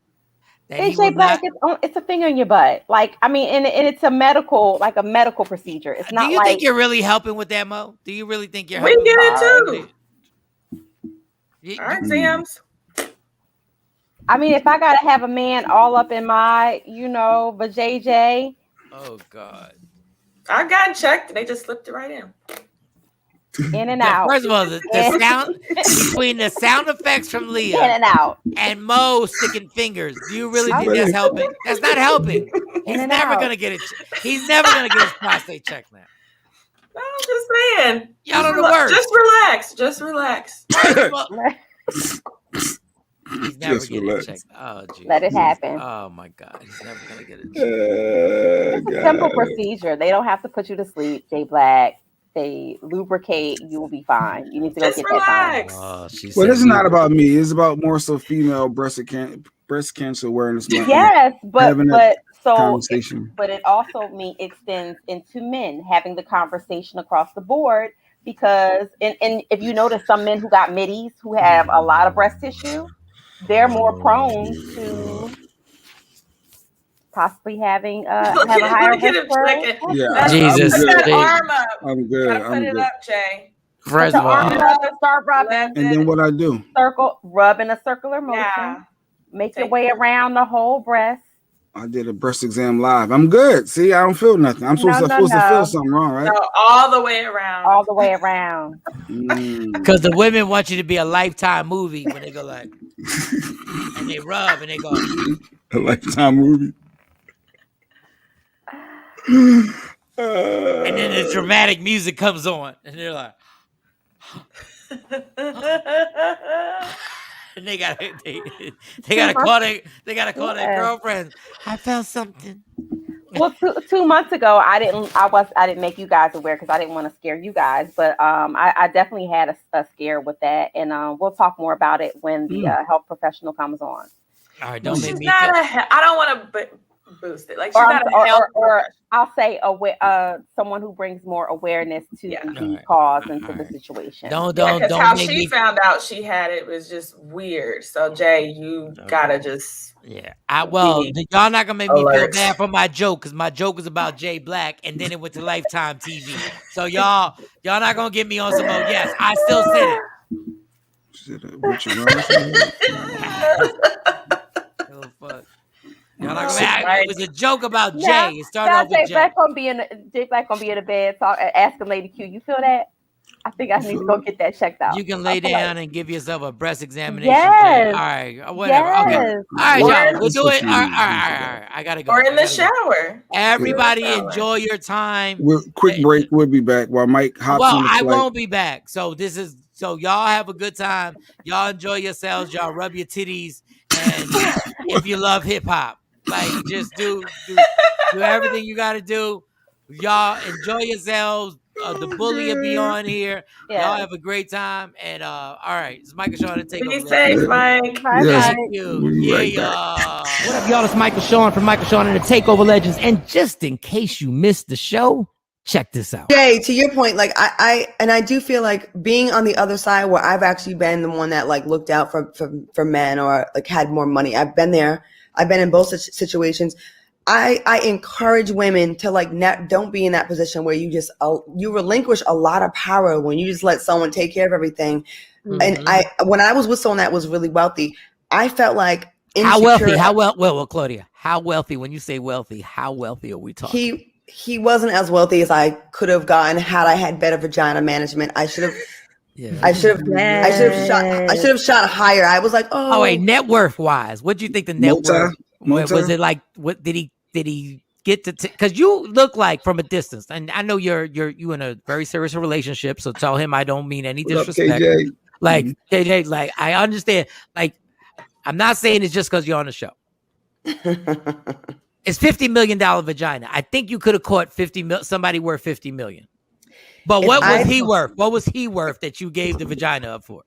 that hey, Jay Black, it's a finger in your butt. Like, I mean, and it's a medical procedure. It's not. Do you like, think you're really helping with that, Mo? Do you really think you're? We helping get it too. Our exams. I mean, if I gotta have a man all up in my, but JJ. Oh God. I got checked. They just slipped it right in. In and out. First of all, the sound between the sound effects from Leah in and out and Mo sticking fingers. Do you really think that's helping? That's not helping. He's never gonna get it. He's never gonna get his prostate checked now. I'm just saying. Y'all don't know the word. Just relax. He's never getting it checked. Oh, geez. Let it happen. Oh my God, he's never gonna get it checked. It's a simple procedure. They don't have to put you to sleep, Jay Black. They lubricate. You will be fine. You need to go get that done. Oh, well, this is not about me. It's about more so female breast cancer awareness month. Yes, but conversation. But it also extends into men having the conversation across the board. Because and if you notice, some men who got middies who have a lot of breast tissue, they're more prone to possibly having have a higher risk for. Yeah, Jesus, put that arm up. I'm good. Put it up, Jay. First of all, start rubbing, and then what I do? Rub in a circular motion. Yeah. Make your way around the whole breast. I did a breast exam live. I'm good. See, I don't feel nothing. I'm supposed to feel something wrong, right? No, all the way around. All the way around. Because the women want you to be a Lifetime movie when they go like, and they rub and they go. A Lifetime movie. And then the dramatic music comes on, and they're like, and they gotta call their girlfriends. I felt something. Well, 2 months ago, I didn't make you guys aware because I didn't want to scare you guys, but I definitely had a scare with that, and we'll talk more about it when the health professional comes on. All right, don't make me. I don't want to boost it. Like she's not a health or I'll say someone who brings more awareness to the cause and to the situation. Don't how she found out she had it was just weird. So Jay, you gotta just y'all not gonna make me feel bad for my joke because my joke is about Jay Black and then it went to Lifetime TV. So y'all not gonna get me on some more. Yes, I still said it. Oh fuck. It was a joke about Jay. It started off with Jay. Jay Black gonna be in the bed asking Lady Q, you feel that? I think I need to go get that checked out. You can lay down and give yourself a breast examination. Yes. All right, whatever. Yes. Okay. All right, y'all. We'll do it. All right. I gotta go. Or in the shower. Everybody enjoy your time. Quick break. We'll be back while Mike hops on the flight. I won't be back. So y'all have a good time. Y'all enjoy yourselves. Y'all rub your titties. And if you love hip hop, like just do everything you gotta do. Y'all enjoy yourselves. The bully will be on here. Yeah. Y'all have a great time. And all right, it's Michael Shawn and Takeover. Be safe, Mike. Bye, Yes. Thank you. We'll be Yeah, right y'all. What up, y'all? It's Michael Shawn from Michael Shawn and the Takeover Legends. And just in case you missed the show, check this out. Jay, to your point, like I do feel like being on the other side where I've actually been the one that like looked out for men or like had more money. I've been there. I've been in both situations. I encourage women to like don't be in that position where you just you relinquish a lot of power when you just let someone take care of everything. Mm-hmm. And when I was with someone that was really wealthy, I felt like insecure. How wealthy? Well, Claudia, how wealthy? When you say wealthy, how wealthy are we talking? He wasn't as wealthy as I could have gotten had I had better vagina management. I should have. Yeah. I should have shot higher. I was like, oh wait, net worth wise, what do you think the net worth? Was it like? What did he get to? Because you look like from a distance, and I know you're in a very serious relationship. So tell him I don't mean any disrespect. Up, KJ? Like KJ, like I understand. Like I'm not saying it's just because you're on the show. It's $50 million vagina. I think you could have caught somebody worth $50 million. But what was he worth? What was he worth that you gave the vagina up for?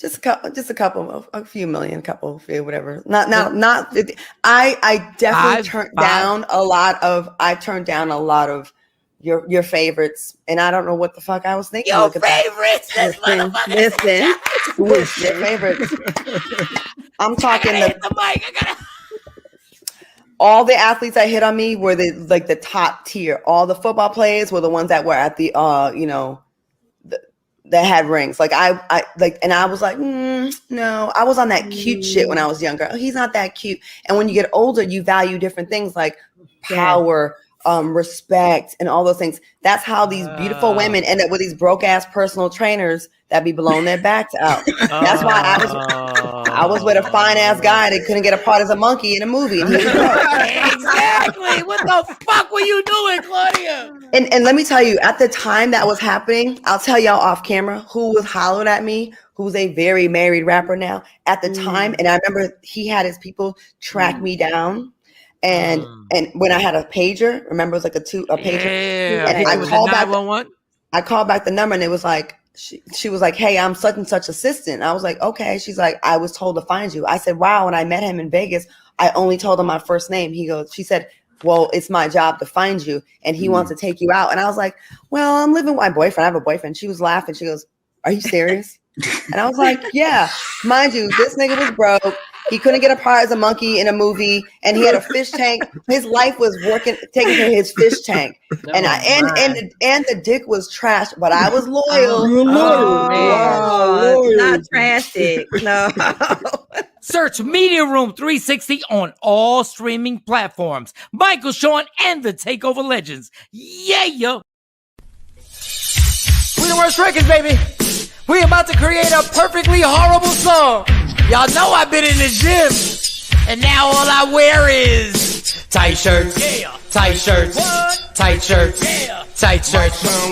Just a few million, whatever. Not. I definitely turned down a lot of your favorites, and I don't know what the fuck I was thinking. Your favorites, listen, your favorites. I'm talking the mic. All the athletes that hit on me were the top tier. All the football players were the ones that were at the that had rings. Like I was like, no, I was on that cute shit when I was younger. Oh, he's not that cute. And when you get older, you value different things like power, respect, and all those things. That's how these beautiful women end up with these broke ass personal trainers that be blowing their backs out. That's why I was with a fine ass guy that couldn't get a part as a monkey in a movie. And Exactly. What the fuck were you doing, Claudia? And let me tell you, at the time that was happening, I'll tell y'all off camera who was hollering at me, who's a very married rapper now. At the time, and I remember he had his people track me down. And when I had a pager, remember it was like a pager. Yeah. And I called back 911. I called back the number, and it was like she was like, "Hey, I'm such and such assistant." I was like, "Okay." She's like, "I was told to find you." I said, "Wow." When I met him in Vegas, I only told him my first name. She said, "Well, it's my job to find you, and he wants to take you out." And I was like, "Well, I'm living with my boyfriend. I have a boyfriend." She was laughing. She goes, "Are you serious?" And I was like, "Yeah." Mind you, this nigga was broke. He couldn't get a part as a monkey in a movie, and he had a fish tank. His life was taking care of his fish tank, and the dick was trash, but I was loyal. Not trash dick. No. Search Media Room 360 on all streaming platforms. Michael Shawn and the Takeover Legends. Yeah, yo. We the worst records, baby. We about to create a perfectly horrible song. Y'all know I've been in the gym, and now all I wear is tight shirts, tight shirts, tight shirts, tight shirts, tight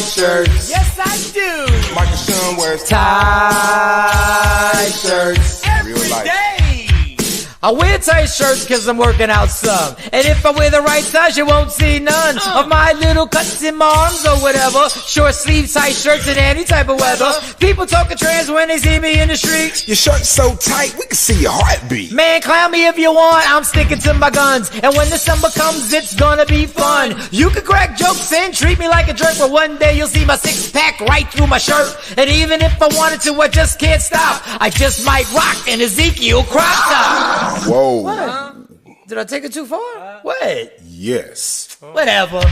shirts. Yes, I do. Michael Shawn wears Tight shirts every day. I wear tight shirts because I'm working out some. And if I wear the right size, you won't see none of my little cuts in my arms or whatever. Short sleeve tight shirts in any type of weather. People talking trans when they see me in the street. Your shirt's so tight, we can see your heartbeat. Man, clown me if you want, I'm sticking to my guns. And when the summer comes, it's gonna be fun. You can crack jokes and treat me like a jerk, but one day you'll see my six-pack right through my shirt. And even if I wanted to, I just can't stop. I just might rock an Ezekiel crop top. Whoa. What? Did I take it too far? What? Yes. Whatever.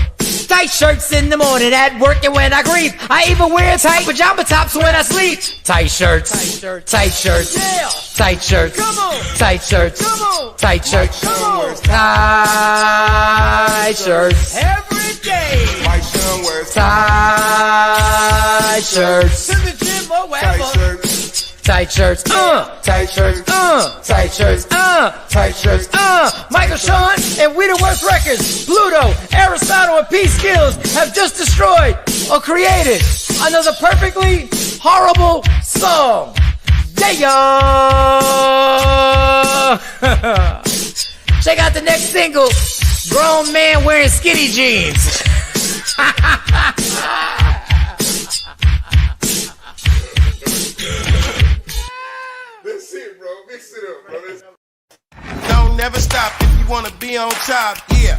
Tight shirts in the morning at work and when I grieve. I even wear tight pajama tops when I sleep. Tight shirts. Tight shirts. Tight shirts. Yeah. Tight shirts. Come on. Tight shirts. Come on. Tight shirts. Come on. Tight shirts. Every day. Mike Shawn wears tight shirts. To the gym or wherever. tight shirts. Tight shirts, tight shirts, tight shirts, tight shirts, Michael Shawn and We the Worst Records, Pluto, Aristotle, and P Skills have just destroyed or created another perfectly horrible song. Yeah! Check out the next single, Grown Man Wearing Skinny Jeans. job, yeah.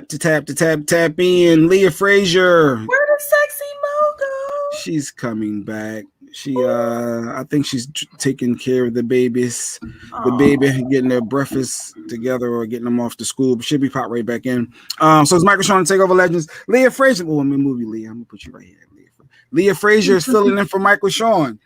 Tap in. Tap in. Leah Frazier. Where did Sexy Mo go? She's coming back. I think she's taking care of the babies. The baby getting their breakfast together or getting them off to school. But she'll be popped right back in. So it's Michael Shawn, Takeover Legends. Leah Frazier. Oh, let me move you, Leah. I'm gonna put you right here. Leah Frazier is filling in for Michael Shawn.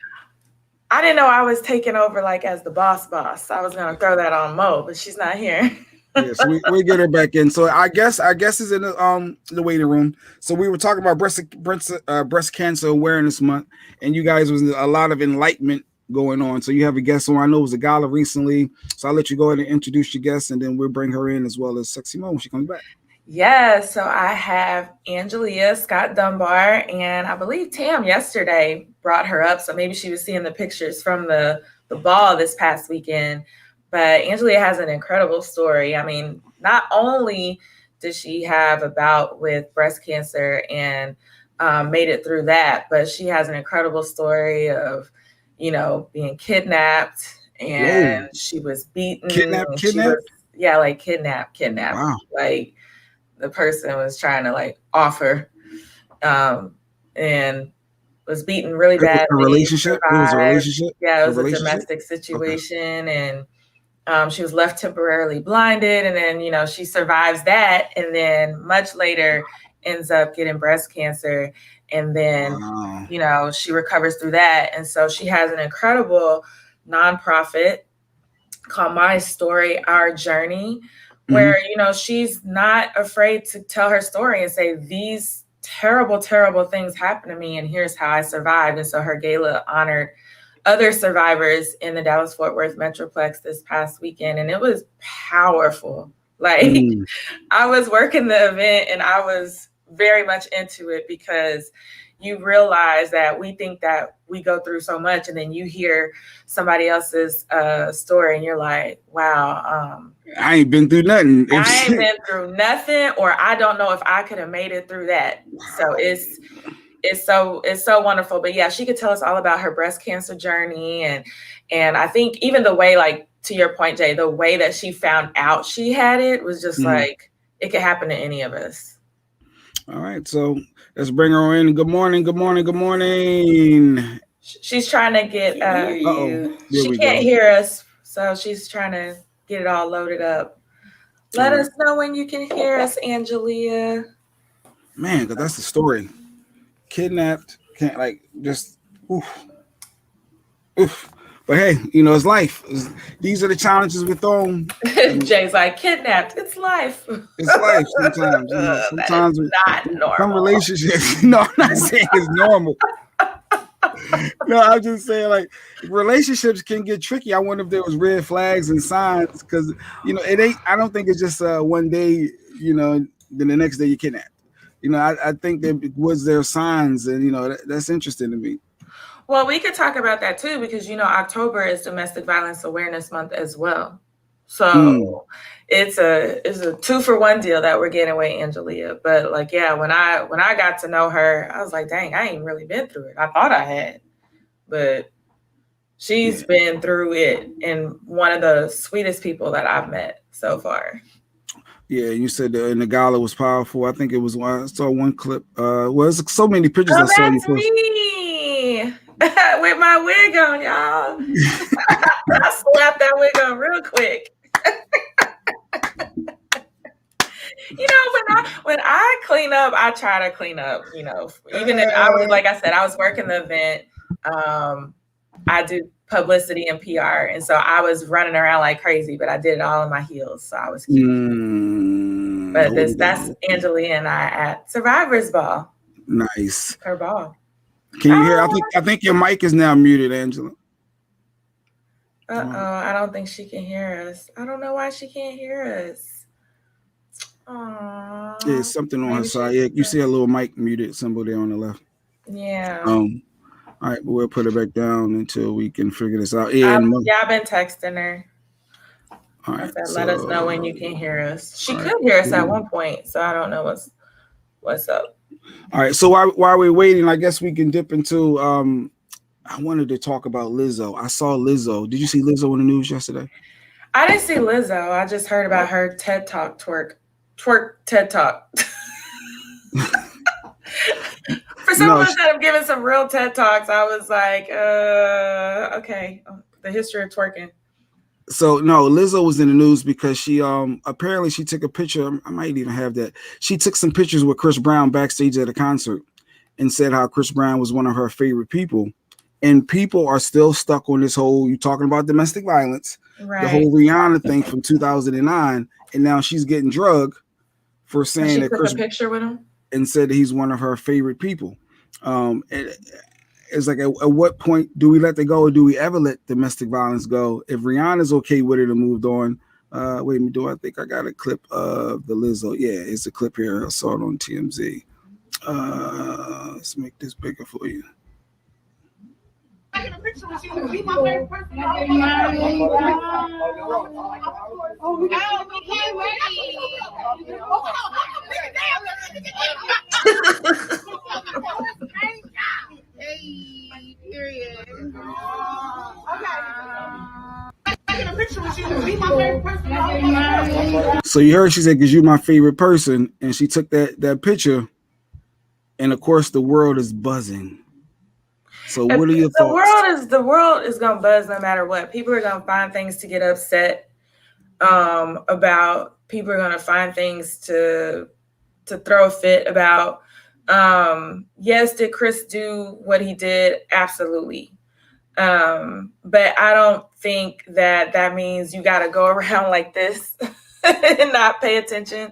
I didn't know I was taking over like as the boss. I was gonna throw that on Mo, but she's not here. Yeah, so we get her back in. So I guess is in the waiting room. So we were talking about breast cancer awareness month, and you guys was a lot of enlightenment going on. So you have a guest on. I know it was a gala recently. So I'll let you go ahead and introduce your guest, and then we'll bring her in as well as Sexy Mo when she comes back. Yeah, so I have Angelia Scott Dunbar, and I believe Tam yesterday brought her up. So maybe she was seeing the pictures from the ball this past weekend. But Angelia has an incredible story. I mean, not only did she have a bout with breast cancer and made it through that, but she has an incredible story of, being kidnapped, and she was beaten. Kidnapped? Kidnapped. Wow. Like the person was trying to like offer and was beaten really bad. A relationship? It was a relationship? Yeah, it was a domestic situation. Okay. And she was left temporarily blinded. And then, she survives that. And then much later ends up getting breast cancer. And then, she recovers through that. And so she has an incredible nonprofit called My Story, Our Journey, where, she's not afraid to tell her story and say, these terrible, terrible things happened to me, and here's how I survived. And so her gala honored other survivors in the Dallas-Fort Worth Metroplex this past weekend, and it was powerful. Like, I was working the event, and I was very much into it because you realize that we think that we go through so much, and then you hear somebody else's story, and you're like, wow. I ain't been through nothing. I ain't been through nothing, or I don't know if I could have made it through that. So it's so wonderful. But yeah, she could tell us all about her breast cancer journey. And I think even the way, like, to your point, Jay, the way that she found out she had it was just like, it could happen to any of us. All right. So let's bring her in. Good morning. Good morning. Good morning. She's trying to get, she can't hear us. So she's trying to get it all loaded up. Let us know when you can hear us, Angelia. Man, because that's the story. Kidnapped, can't oof. But hey, it's life. These are the challenges we're thrown. Jay's like, kidnapped. It's life. It's life sometimes. Sometimes not normal. Some relationships. No, I'm not saying it's normal. No, I'm just saying, like, relationships can get tricky. I wonder if there was red flags and signs, because it ain't. I don't think it's just one day. Then the next day you kidnapped. I think there was there signs, and that's interesting to me. Well, we could talk about that too, because October is Domestic Violence Awareness Month as well. So it's a 2-for-1 deal that we're getting with Angelia. But like, yeah, when I got to know her, I was like, dang, I ain't really been through it. I thought I had, but she's been through it, and one of the sweetest people that I've met so far. Yeah, you said the gala was powerful. I think it was one. I saw one clip. There's so many pictures I saw you post. Me with my wig on, y'all. I slapped that wig on real quick. When I clean up, I try to clean up. Even if I was, like I said, I was working the event. I do publicity and PR, and so I was running around like crazy, but I did it all in my heels, so I was cute. But that's Angelia and I at Survivor's Ball. Nice. Her ball. Can you hear? I think your mic is now muted, Angela. I don't think she can hear us. I don't know why she can't hear us. Aww. Yeah, something on her side. Yeah, you see a little mic muted symbol there on the left. Yeah. All right, but we'll put her back down until we can figure this out. I've been texting her. All right, I said, let us know when you can hear us. She could hear us at one point, so I don't know what's up. All right, so while we're waiting, I guess we can dip into I wanted to talk about Lizzo. I saw Lizzo. Did you see Lizzo in the news yesterday? I didn't see Lizzo. I just heard about her TED Talk twerk TED Talk. For someone that have given some real TED Talks, I was like, okay, the history of twerking. So no, Lizzo was in the news because she apparently she took a picture. I might even have that. She took some pictures with Chris Brown backstage at a concert and said how Chris Brown was one of her favorite people. And people are still stuck on this whole, you talking about domestic violence, right. The whole Rihanna thing from 2009, and now she's getting drugged for saying that Chris took a picture with him and said that he's one of her favorite people. It's like, at what point do we let that go, or do we ever let domestic violence go? If Rihanna's okay with it and moved on, wait a minute, do I think I got a clip of the Lizzo? Yeah, it's a clip here. I saw it on TMZ. Let's make this bigger for you. Be my favorite person. So you heard she said, "Cause you're my favorite person," and she took that picture, and of course the world is buzzing. So what are your thoughts? The world is gonna buzz no matter what. People are gonna find things to get upset about. People are gonna find things to throw a fit about. Yes, did Chris do what he did? Absolutely. But I don't think that means you got to go around like this and not pay attention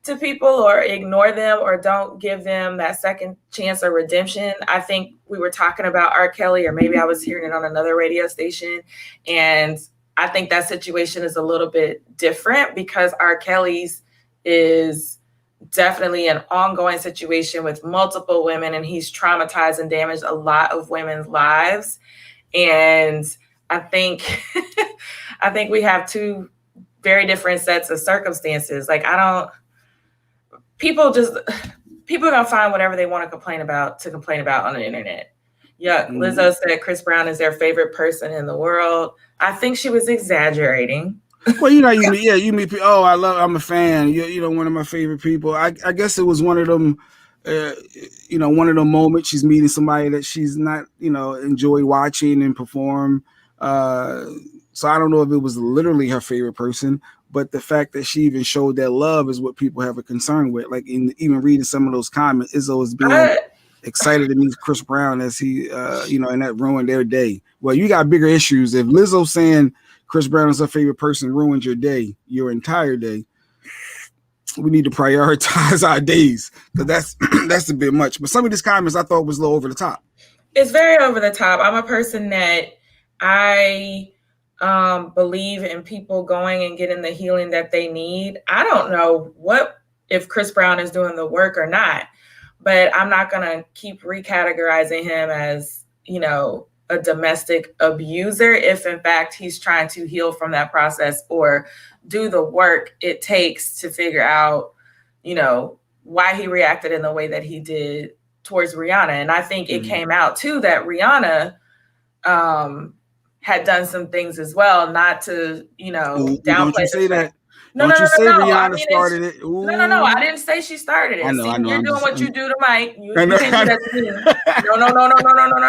to people or ignore them or don't give them that second chance or redemption. I think we were talking about R. Kelly, or maybe I was hearing it on another radio station. And I think that situation is a little bit different because R. Kelly's is definitely an ongoing situation with multiple women, and he's traumatized and damaged a lot of women's lives. And I think we have two very different sets of circumstances. Like, people are gonna find whatever they want to complain about on the internet. Yeah, Lizzo said Chris Brown is their favorite person in the world. I think she was exaggerating. Well, you meet people. Oh, I'm a fan. You're one of my favorite people. I guess it was one of them. One of the moments she's meeting somebody that she's not, enjoy watching and perform. So I don't know if it was literally her favorite person, but the fact that she even showed that love is what people have a concern with. Like, even reading some of those comments, Izzo is being excited to meet Chris Brown as he, and that ruined their day. Well, you got bigger issues. If Lizzo saying Chris Brown is her favorite person ruined your day, your entire day, we need to prioritize our days, because that's a bit much. But some of these comments I thought was a little over the top. It's very over the top. I'm a person that I believe in people going and getting the healing that they need. I don't know if Chris Brown is doing the work or not, but I'm not going to keep recategorizing him as, a domestic abuser if in fact he's trying to heal from that process or do the work it takes to figure out, why he reacted in the way that he did towards Rihanna. And I think it came out too that Rihanna had done some things as well, not to, downplay. Don't you say that. No. Rihanna started it. Ooh. No. I didn't say she started it. I know, you're doing what you do to Mike. You can't do that to me.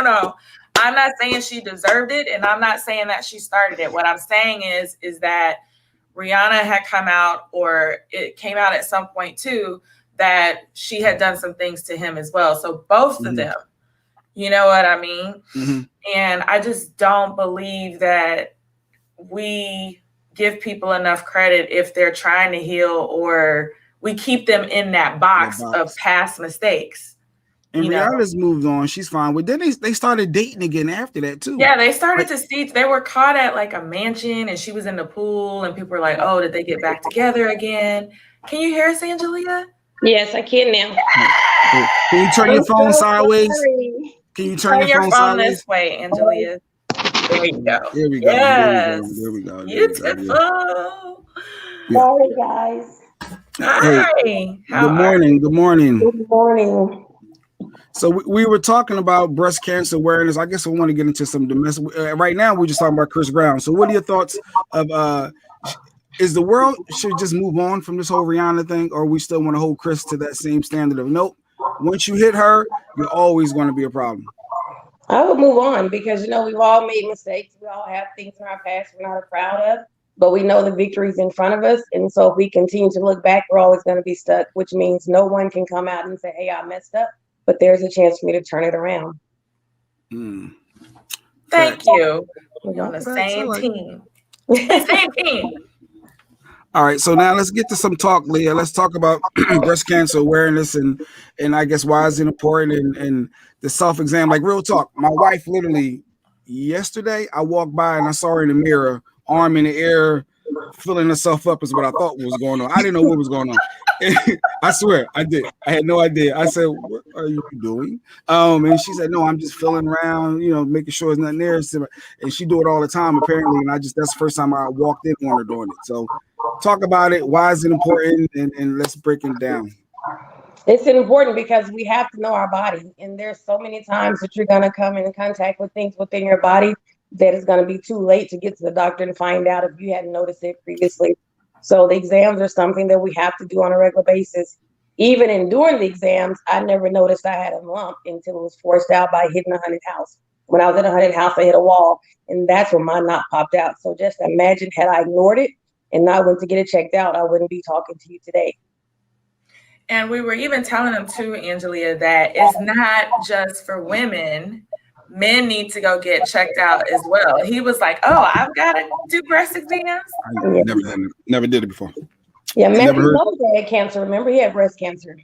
No. I'm not saying she deserved it, and I'm not saying that she started it. What I'm saying is that Rihanna had come out, or it came out at some point too, that she had done some things to him as well. So both of them, you know what I mean? Mm-hmm. And I just don't believe that we give people enough credit if they're trying to heal, or we keep them in that box of past mistakes. And Rihanna's moved on. She's fine. But then they started dating again after that too. Yeah, they started to see. They were caught at like a mansion, and she was in the pool, and people were like, "Oh, did they get back together again?" Can you hear us, Angelia? Yes, I can now. Can you turn your phone sideways? Can you turn your phone sideways? This way, Angelia? There you go. There we go. Yes. There we go. Beautiful. Sorry, guys. Hi. Good morning. Good morning. So we were talking about breast cancer awareness. I guess I want to get into some domestic. Right now, we're just talking about Chris Brown. So, what are your thoughts of? Is the world should just move on from this whole Rihanna thing, or we still want to hold Chris to that same standard of nope? Once you hit her, you're always going to be a problem. I would move on because we've all made mistakes. We all have things in our past we're not proud of, but we know the victory's in front of us. And so if we continue to look back, we're always going to be stuck, which means no one can come out and say, hey, I messed up, but there's a chance for me to turn it around. Thank you. We're on the same team. Same team. All right, so now let's get to some talk, Leah. Let's talk about breast cancer awareness and I guess why is it important and the self-exam. Like real talk, my wife literally yesterday I walked by and I saw her in the mirror, arm in the air, filling herself up is what I thought was going on. I didn't know what was going on. I swear I did. I had no idea. I said, "What are you doing?" And she said, "No, I'm just feeling around, making sure there's nothing there." And she do it all the time apparently. And that's the first time I walked in on her doing it. So talk about it. Why is it important? And let's break it down. It's important because we have to know our body. And there's so many times that you're going to come in contact with things within your body that it's going to be too late to get to the doctor to find out if you hadn't noticed it previously. So the exams are something that we have to do on a regular basis. Even in during the exams, I never noticed I had a lump until it was forced out by hitting a haunted house. When I was in a haunted house, I hit a wall, and that's when my knot popped out. So just imagine had I ignored it and not went to get it checked out, I wouldn't be talking to you today. And we were even telling them too, Angelia, that it's not just for women. Men need to go get checked out as well. He was like, "Oh, I've got to do breast exams." I never did it before. Yeah, Matthew Knowles had cancer. Remember, he had breast cancer.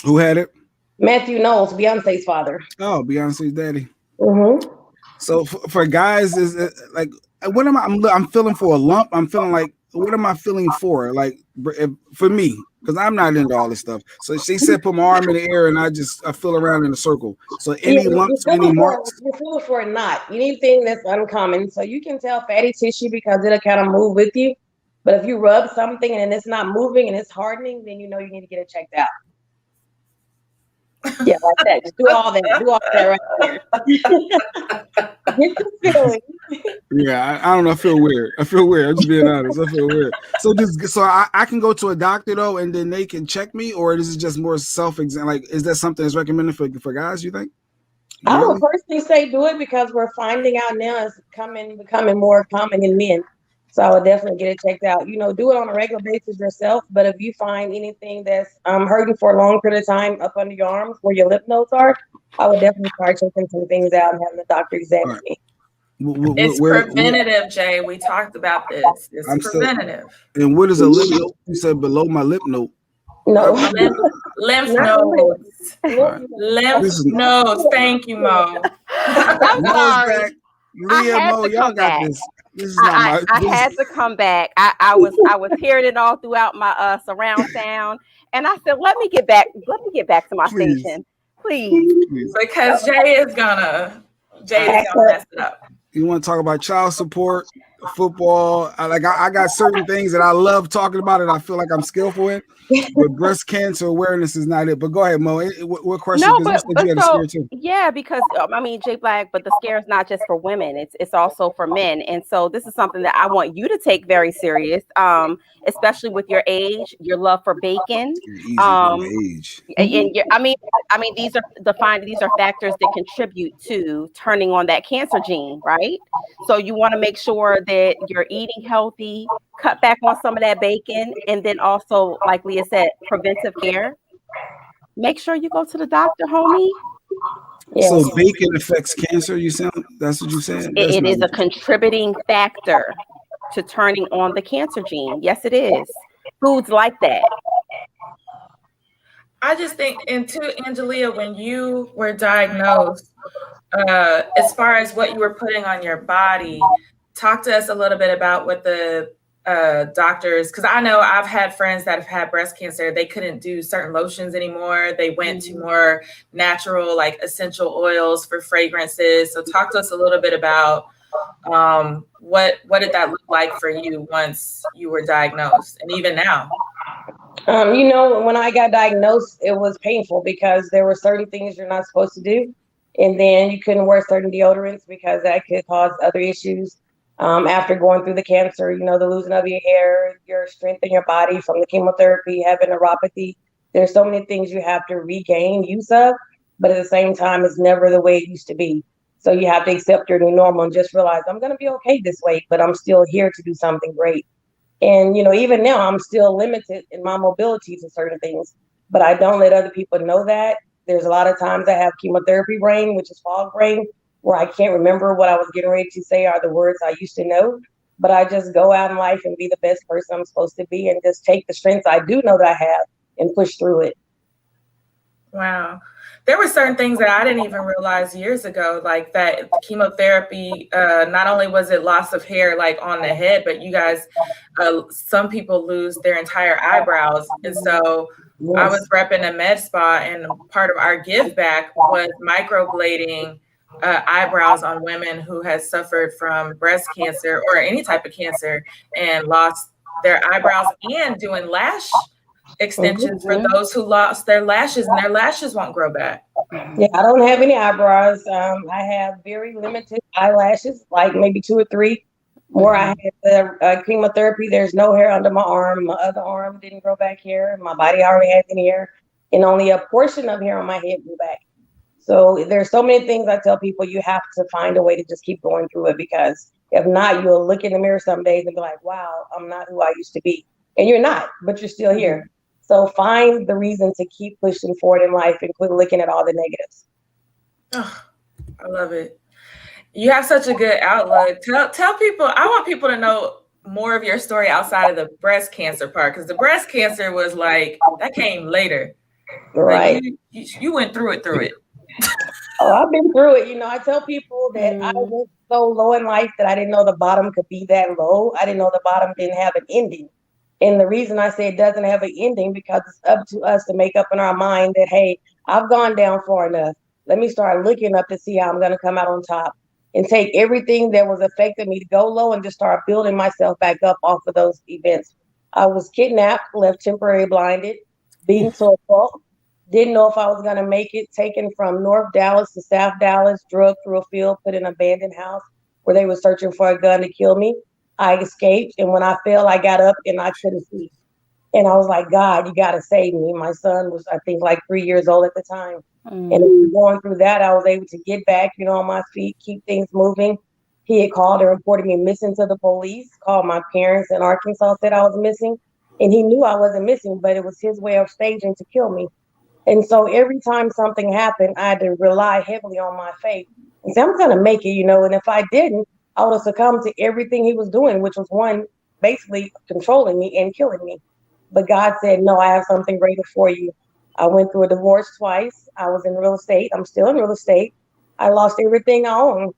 Who had it? Matthew Knowles, Beyonce's father. Oh, Beyonce's daddy. Mm-hmm. So for guys, is it like what am I? I'm feeling for a lump. I'm feeling like what am I feeling for? Like for me. Because I'm not into all this stuff. So she said, put my arm in the air and I feel around in a circle. So any lumps, any marks? You're feeling for a knot. Anything that's uncommon. So you can tell fatty tissue because it'll kind of move with you. But if you rub something and it's not moving and it's hardening, then you know you need to get it checked out. Yeah, like that. Just do all that. Do all that right there. Get the feeling. Yeah, I don't know. I feel weird. I'm just being honest. I feel weird. So I can go to a doctor though, and then they can check me, or is it just more self-exam? Like, is that something that's recommended for guys? You think? I would personally say do it because we're finding out now it's becoming more common in men. So I would definitely get it checked out. Do it on a regular basis yourself. But if you find anything that's hurting for a long period of time up under your arms where your lymph nodes are, I would definitely start checking some things out and having the doctor examine me. It's preventative, Jay. We talked about this. It's preventative. And what is a lymph node? You said below my lymph node. No. Lymph nodes. Lymph nodes. Thank you, Mo. I'm sorry. Leah, Mo, y'all got this. This is not I had to come back. I was hearing it all throughout my surround sound, and I said, "Let me get back to my station, please." Because Jay is gonna mess it up. You want to talk about child support, football? I got certain things that I love talking about, and I feel like I'm skillful in. But breast cancer awareness is not it. But go ahead, Mo. What question? No, but so, yeah, because Jay Black, but the scare is not just for women; it's also for men. And so this is something that I want you to take very serious, especially with your age, your love for bacon. Age. And these are factors that contribute to turning on that cancer gene, right? So you want to make sure that you're eating healthy, cut back on some of that bacon, and then also, like Leah said, preventive care. Make sure you go to the doctor, homie. Yes. So bacon affects cancer, you sound? That's what you said? It is a contributing factor to turning on the cancer gene. Yes, it is. Foods like that. I just think, and to Angelia, when you were diagnosed, as far as what you were putting on your body, talk to us a little bit about what the doctors, because I know I've had friends that have had breast cancer. They couldn't do certain lotions anymore. They went to more natural, like essential oils for fragrances. So talk to us a little bit about what did that look like for you once you were diagnosed, and even now? When I got diagnosed, it was painful because there were certain things you're not supposed to do. And then you couldn't wear certain deodorants because that could cause other issues. After going through the cancer, the losing of your hair, your strength in your body from the chemotherapy, having neuropathy. There's so many things you have to regain use of, but at the same time, it's never the way it used to be. So you have to accept your new normal and just realize I'm going to be okay this way, but I'm still here to do something great. And, even now I'm still limited in my mobility to certain things, but I don't let other people know that. There's a lot of times I have chemotherapy brain, which is fog brain, where I can't remember what I was getting ready to say or the words I used to know. But I just go out in life and be the best person I'm supposed to be and just take the strengths I do know that I have and push through it. Wow. There were certain things that I didn't even realize years ago, like that chemotherapy, not only was it loss of hair like on the head, but you guys, some people lose their entire eyebrows. And so I was repping a med spa, and part of our give back was microblading eyebrows on women who had suffered from breast cancer or any type of cancer and lost their eyebrows, and doing lash extensions for those who lost their lashes and their lashes won't grow back. Yeah, I don't have any eyebrows. I have very limited eyelashes, like maybe 2 or 3. Where I had the chemotherapy, there's no hair under my arm. My other arm didn't grow back hair. My body already has any hair, and only a portion of hair on my head grew back. So there's so many things I tell people, you have to find a way to just keep going through it, because if not, you'll look in the mirror some days and be like, wow, I'm not who I used to be. And you're not, but you're still here. So find the reason to keep pushing forward in life and quit looking at all the negatives. Oh, I love it. You have such a good outlook. Tell people, I want people to know more of your story outside of the breast cancer part, because the breast cancer was like, that came later. Right. Like you went through it. Oh, I've been through it. I tell people that I went so low in life that I didn't know the bottom could be that low. I didn't know the bottom didn't have an ending. And the reason I say it doesn't have an ending, because it's up to us to make up in our mind that, hey, I've gone down far enough. Let me start looking up to see how I'm going to come out on top, and take everything that was affecting me to go low and just start building myself back up off of those events. I was kidnapped, left temporarily blinded, beaten to a pulp. Didn't know if I was going to make it, taken from North Dallas to South Dallas, drugged through a field, put in an abandoned house where they were searching for a gun to kill me. I escaped, and when I fell, I got up and I couldn't see. And I was like, God, you got to save me. My son was, I think, like 3 years old at the time. And going through that, I was able to get back, on my feet, keep things moving. He had called and reported me missing to the police, called my parents in Arkansas, said I was missing. And he knew I wasn't missing, but it was his way of staging to kill me. And so every time something happened, I had to rely heavily on my faith and say, I'm going to make it, and if I didn't, I would have succumbed to everything he was doing, which was one, basically controlling me and killing me. But God said, no, I have something greater for you. I went through a divorce twice. I was in real estate. I'm still in real estate. I lost everything I own.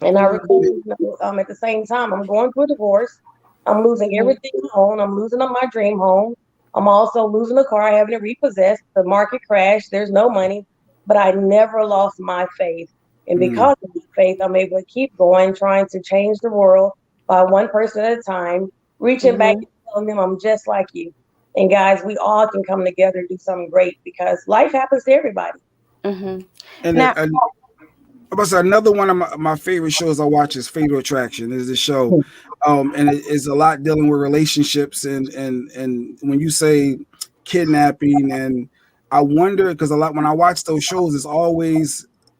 And I recorded, at the same time, I'm going through a divorce. I'm losing everything I own. I'm losing my dream home. I'm also losing a car, having it repossessed. The market crashed. There's no money. But I never lost my faith. And because of my faith, I'm able to keep going, trying to change the world by one person at a time, reaching back and telling them I'm just like you. And guys, we all can come together and do something great, because life happens to everybody. And another one of my favorite shows I watch is Fatal Attraction. Is the show, and it is a lot dealing with relationships and when you say kidnapping, and I wonder, because a lot when I watch those shows,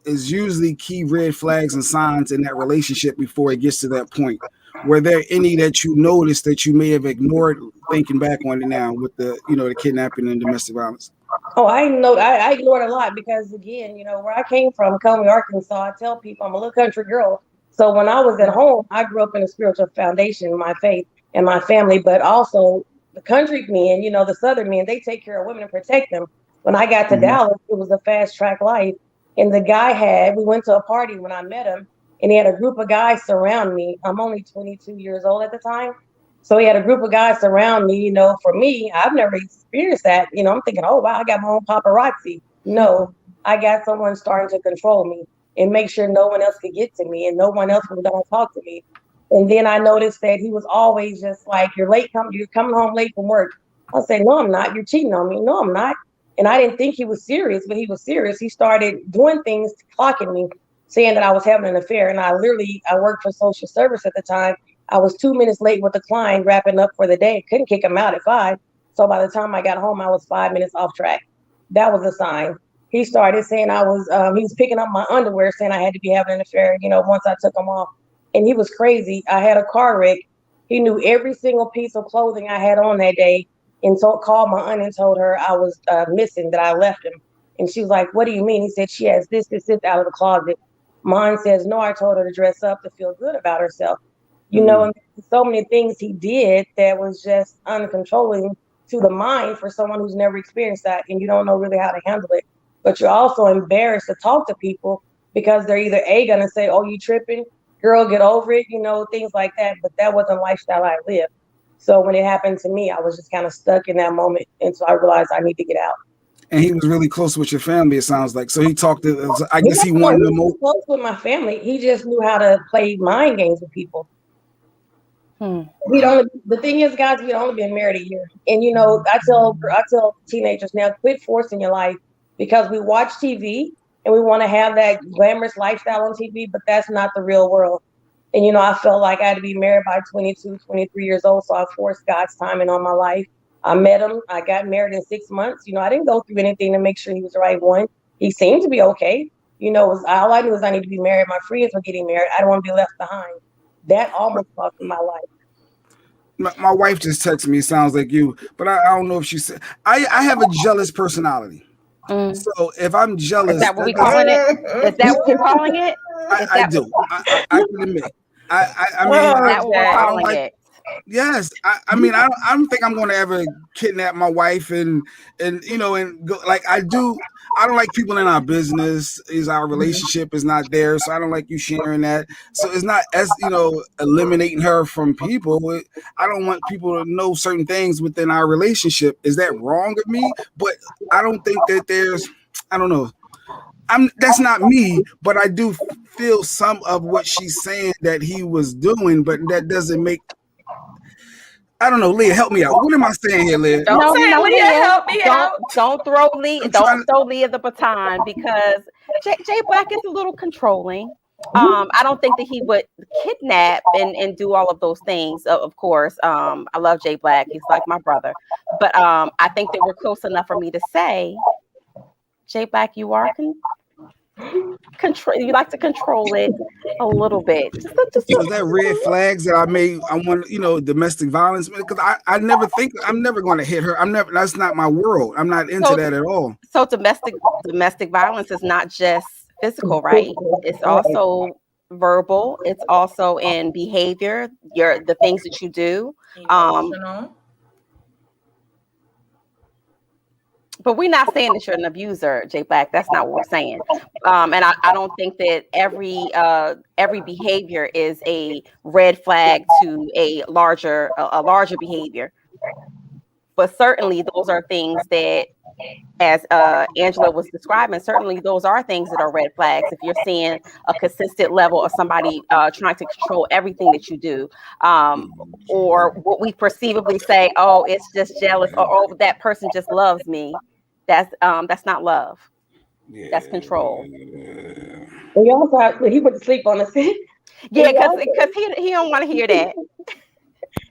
is usually key red flags and signs in that relationship before it gets to that point. Were there any that you noticed that you may have ignored, thinking back on it now, with the the kidnapping and domestic violence? Oh, I know. I ignored a lot because, again, where I came from, Conway, Arkansas, I tell people I'm a little country girl. So when I was at home, I grew up in a spiritual foundation, my faith and my family, but also the country men, the Southern men, they take care of women and protect them. When I got to Dallas, it was a fast track life. And the guy we went to a party when I met him, and he had a group of guys surround me. I'm only 22 years old at the time. So he had a group of guys surround me. For me, I've never experienced that. I'm thinking, oh, wow, I got my own paparazzi. No, I got someone starting to control me and make sure no one else could get to me and no one else was going to talk to me. And then I noticed that he was always just like, you're coming home late from work. I'll say, no, I'm not. You're cheating on me. No, I'm not. And I didn't think he was serious, but he was serious. He started doing things, clocking me, saying that I was having an affair. And I worked for social service at the time. I was 2 minutes late with the client wrapping up for the day. Couldn't kick him out at 5. So by the time I got home, I was 5 minutes off track. That was a sign. He started saying he was picking up my underwear, saying I had to be having an affair, once I took them off. And he was crazy. I had a car wreck. He knew every single piece of clothing I had on that day, and called my aunt and told her I was missing, that I left him. And she was like, what do you mean? He said she has this out of the closet. My aunt says, no, I told her to dress up to feel good about herself. And so many things he did that was just uncontrolling to the mind for someone who's never experienced that, and you don't know really how to handle it. But you're also embarrassed to talk to people because they're either going to say, oh, you tripping, girl, get over it, things like that. But that wasn't a lifestyle I lived. So when it happened to me, I was just kind of stuck in that moment. And so I realized I need to get out. And he was really close with your family, it sounds like. So he talked to, I guess he wanted to know. Close with my family. He just knew how to play mind games with people. The thing is, guys, we'd only been married a year. And, I tell teenagers now, quit forcing your life, because we watch TV and we want to have that glamorous lifestyle on TV, but that's not the real world. And, I felt like I had to be married by 22, 23 years old. So I forced God's timing on my life. I met him. I got married in 6 months. I didn't go through anything to make sure he was the right one. He seemed to be okay. All I knew was I need to be married. My friends were getting married. I don't want to be left behind. That almost cost me my life. My wife just texted me. It sounds like you, but I don't know if she said. I have a jealous personality. So if I'm jealous, is that what we calling it? Is that what we're calling it? I do. I can admit. I mean, that what we're calling it. Yes, I mean, I don't think I'm going to ever kidnap my wife and go like I do. I don't like people in our business. Our relationship is not there, so I don't like you sharing that. So it's not as eliminating her from people. I don't want people to know certain things within our relationship. Is that wrong of me? But I don't think that there's. I don't know. That's not me, but I do feel some of what she's saying that he was doing, but that doesn't make. I don't know, Leah, help me out. What am I saying here, Leah? Don't say Leah, help me out. Don't throw Leah. Don't throw Leah the baton, because Jay Black is a little controlling. I don't think that he would kidnap and do all of those things. Of course, I love Jay Black. He's like my brother. But I think that we're close enough for me to say, Jay Black, you are control. You like to control it a little bit. So is that red flags that I want, domestic violence? Because I'm never going to hit her. That's not my world. I'm not into that at all. So domestic violence is not just physical, right? It's also verbal. It's also in behavior, the things that you do. But we're not saying that you're an abuser, Jay Black. That's not what we're saying. And I don't think that every behavior is a red flag to a larger behavior. But certainly those are things that, as Angela was describing, certainly those are things that are red flags. If you're seeing a consistent level of somebody trying to control everything that you do, or what we perceivably say, oh, it's just jealous, or oh, that person just loves me. That's not love. That's control. And you also he went to sleep on the seat. Yeah, because he don't want to hear that.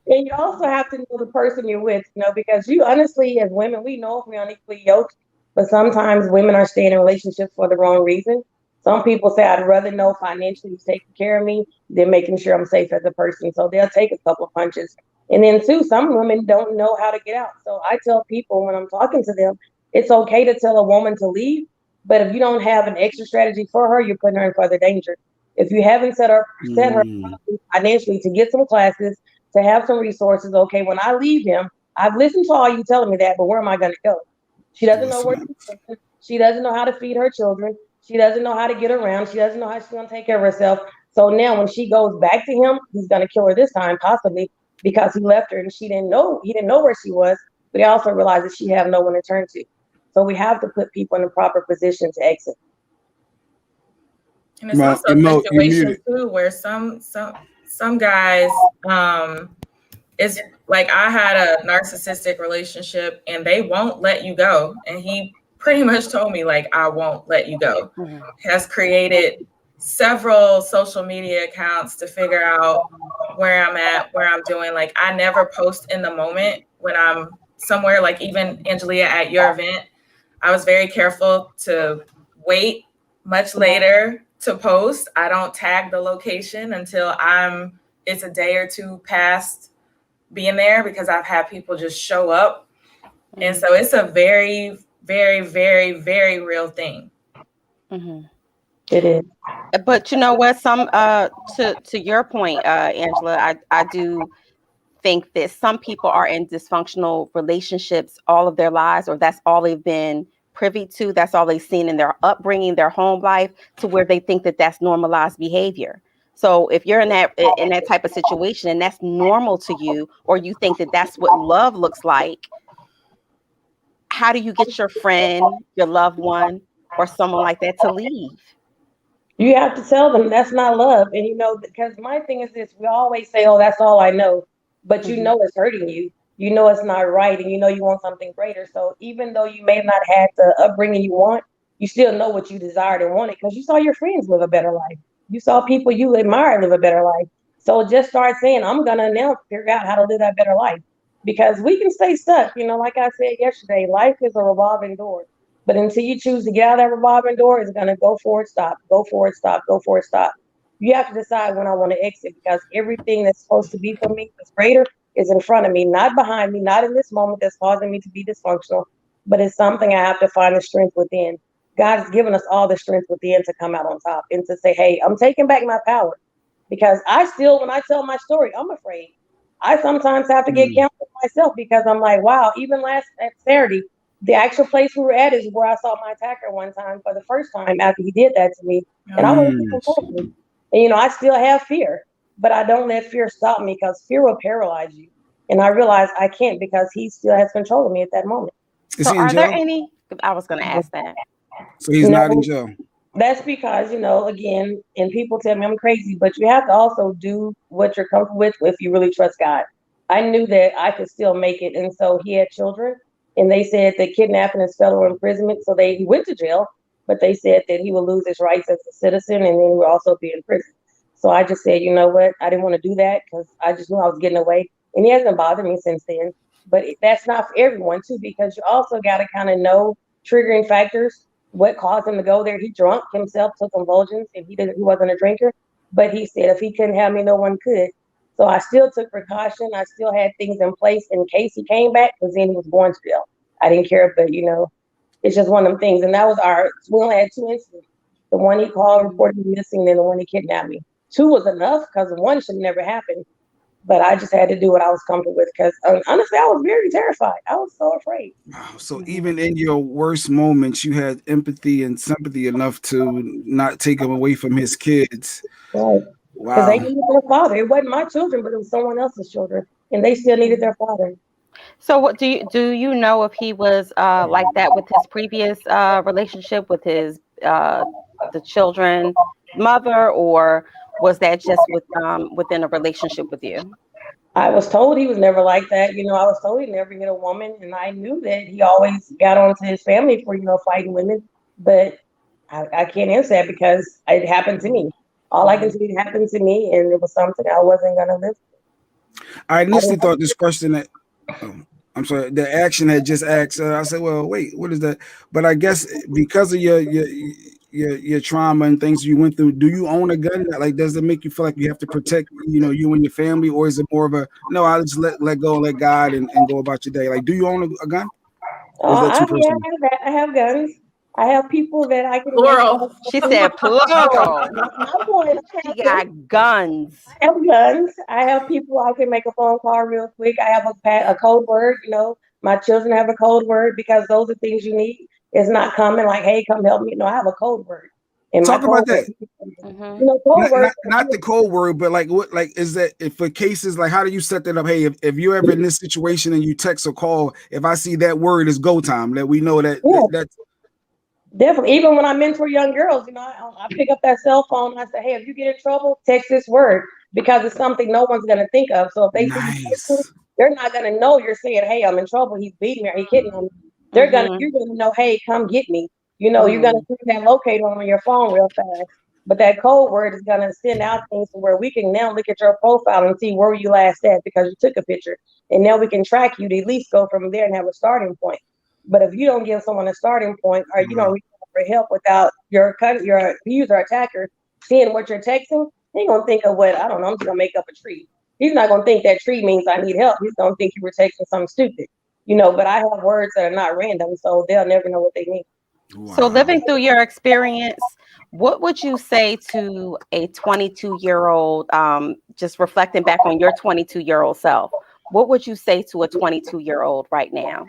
And you also have to know the person you're with, because you honestly, as women, we know if we're unequally yoked, but sometimes women are staying in relationships for the wrong reason. Some people say, I'd rather know financially who's taking care of me than making sure I'm safe as a person. So they'll take a couple of punches. And then too, some women don't know how to get out. So I tell people when I'm talking to them, it's okay to tell a woman to leave, but if you don't have an extra strategy for her, you're putting her in further danger. If you haven't set her financially to get some classes, to have some resources, okay, when I leave him, I've listened to all you telling me that, but where am I going to go? She doesn't know where she's going. She doesn't know how to feed her children. She doesn't know how to get around. She doesn't know how she's going to take care of herself. So now when she goes back to him, he's going to kill her this time, possibly because he left her and he didn't know where she was, but he also realized that she have no one to turn to. So we have to put people in the proper position to exit. And it's also a situation too where some guys, it's like I had a narcissistic relationship and they won't let you go. And he pretty much told me, like, I won't let you go. Has created several social media accounts to figure out where I'm at, where I'm doing. Like, I never post in the moment when I'm somewhere, like even Angelia at your event, I was very careful to wait much later to post. I don't tag the location until it's a day or two past being there, because I've had people just show up. And so it's a very, very, very, very real thing. It is. But you know what? To your point, Angela, I do think that some people are in dysfunctional relationships all of their lives, or that's all they've been privy to. That's all they've seen in their upbringing, their home life, to where they think that that's normalized behavior. So if you're in that type of situation and that's normal to you, or you think that that's what love looks like, how do you get your friend, your loved one, or someone like that to leave? You have to tell them that's not love. And you know, because my thing is this, we always say, oh, that's all I know. But you know it's hurting you. You know it's not right, and you know you want something greater. So even though you may have not had the upbringing you want, you still know what you desired and wanted, because you saw your friends live a better life. You saw people you admire live a better life. So just start saying, I'm gonna now figure out how to live that better life. Because we can stay stuck. You know, like I said yesterday, life is a revolving door. But until you choose to get out of that revolving door, it's gonna go forward, stop, go forward, stop, go forward, stop. You have to decide when I want to exit, because everything that's supposed to be for me that's greater is in front of me, not behind me, not in this moment that's causing me to be dysfunctional, but it's something I have to find the strength within. God has given us all the strength within to come out on top and to say, hey, I'm taking back my power. Because I still, when I tell my story, I'm afraid. I sometimes have to get counseled myself, because I'm like, wow, even last Saturday, the actual place we were at is where I saw my attacker one time for the first time after he did that to me. And I wasn't even focused. And, you know, I still have fear, but I don't let fear stop me, because fear will paralyze you. And I realize I can't, because he still has control of me at that moment. So are there any, I was going to ask that. So he's not in jail. That's because, you know, again, and people tell me I'm crazy, but you have to also do what you're comfortable with if you really trust God. I knew that I could still make it. And so he had children, and they said that kidnapping is federal imprisonment. So he went to jail, but they said that he would lose his rights as a citizen, and then he would also be in prison. So I just said, you know what? I didn't want to do that, because I just knew I was getting away. And he hasn't bothered me since then. But that's not for everyone, too, because you also got to kind of know triggering factors. What caused him to go there? He drunk himself, took convulsions, and he wasn't a drinker. But he said if he couldn't have me, no one could. So I still took precaution. I still had things in place in case he came back, because then he was going to jail. I didn't care, but you know, it's just one of them things. And that was we only had 2 incidents. The one he called, reported me missing, and the one he kidnapped me. 2 was enough, because the one should never happen. But I just had to do what I was comfortable with, because honestly, I was very terrified. I was so afraid. Wow. So even in your worst moments, you had empathy and sympathy enough to not take him away from his kids. Right. Because they needed their father. It wasn't my children, but it was someone else's children, and they still needed their father. So what do you know if he was like that with his previous relationship with his the children's mother, or was that just within a relationship with you? I was told he was never like that. You know, I was told he never hit a woman, and I knew that he always got onto his family for, you know, fighting women. But I can't answer that, because it happened to me. All I can say, it happened to me, and it was something I wasn't gonna live with. I initially thought this question that I'm sorry, the action had just asked. I said, well, wait, what is that? But I guess because of your trauma and things you went through, do you own a gun? Like, does it make you feel like you have to protect, you know, you and your family, or is it more of a no? I'll just let go, let God, and go about your day. Like, do you own a gun? Or is that too personal? I have guns. I have people that I can. Plural. She said plural. She got guns. I have guns. I have people I can make a phone call real quick. I have a code word. You know, my children have a code word, because those are things you need. It's not coming like, hey, come help me. No, I have a code word. And talk about that. You know, code word. Not the code word, but like what? Like, is that if for cases like, how do you set that up? Hey, if you're ever in this situation and you text or call, if I see that word is go time, that we know that that's. Definitely. Even when I mentor young girls, you know, I pick up that cell phone and I say, hey, if you get in trouble, text this word. because it's something no one's going to think of. So if they see you, they're not going to know you're saying, hey, I'm in trouble. He's beating me or he's hitting me. You're going to know, hey, come get me. You know, you're going to put that locator on your phone real fast. But that code word is going to send out things to where we can now look at your profile and see where you last at because you took a picture. And now we can track you to at least go from there and have a starting point. But if you don't give someone a starting point or you don't reach out for help without your user attacker seeing what you're texting, he gonna think of what, I don't know, I'm just gonna make up a tree. He's not gonna think that tree means I need help. He's gonna think you were texting something stupid. You know, but I have words that are not random, so they'll never know what they mean. Wow. So living through your experience, what would you say to a 22-year-old, just reflecting back on your 22-year-old self, what would you say to a 22-year-old right now?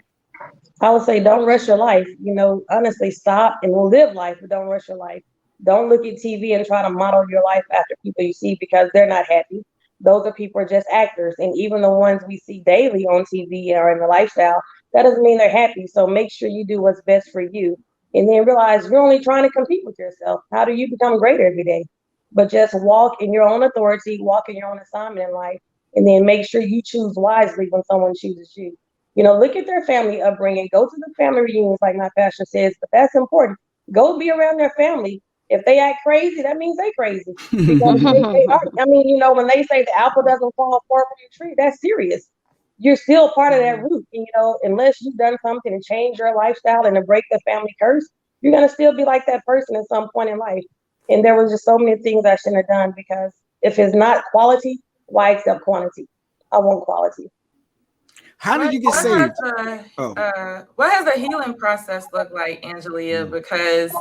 I would say don't rush your life. You know, honestly, stop and live life, but don't rush your life. Don't look at TV and try to model your life after people you see because they're not happy. Those are people are just actors. And even the ones we see daily on TV or in the lifestyle, that doesn't mean they're happy. So make sure you do what's best for you. And then realize you're only trying to compete with yourself. How do you become greater every day? But just walk in your own authority, walk in your own assignment in life, and then make sure you choose wisely when someone chooses you. You know, look at their family upbringing. Go to the family reunions, like my pastor says, but that's important. Go be around their family. If they act crazy, that means they crazy. Because they are, I mean, you know, when they say the apple doesn't fall far from the tree, that's serious. You're still part of that root. And, you know, unless you've done something to change your lifestyle and to break the family curse, you're going to still be like that person at some point in life. And there was just so many things I shouldn't have done because if it's not quality, why accept quantity? I want quality. How did you get saved? What has the healing process looked like, Angelia? Because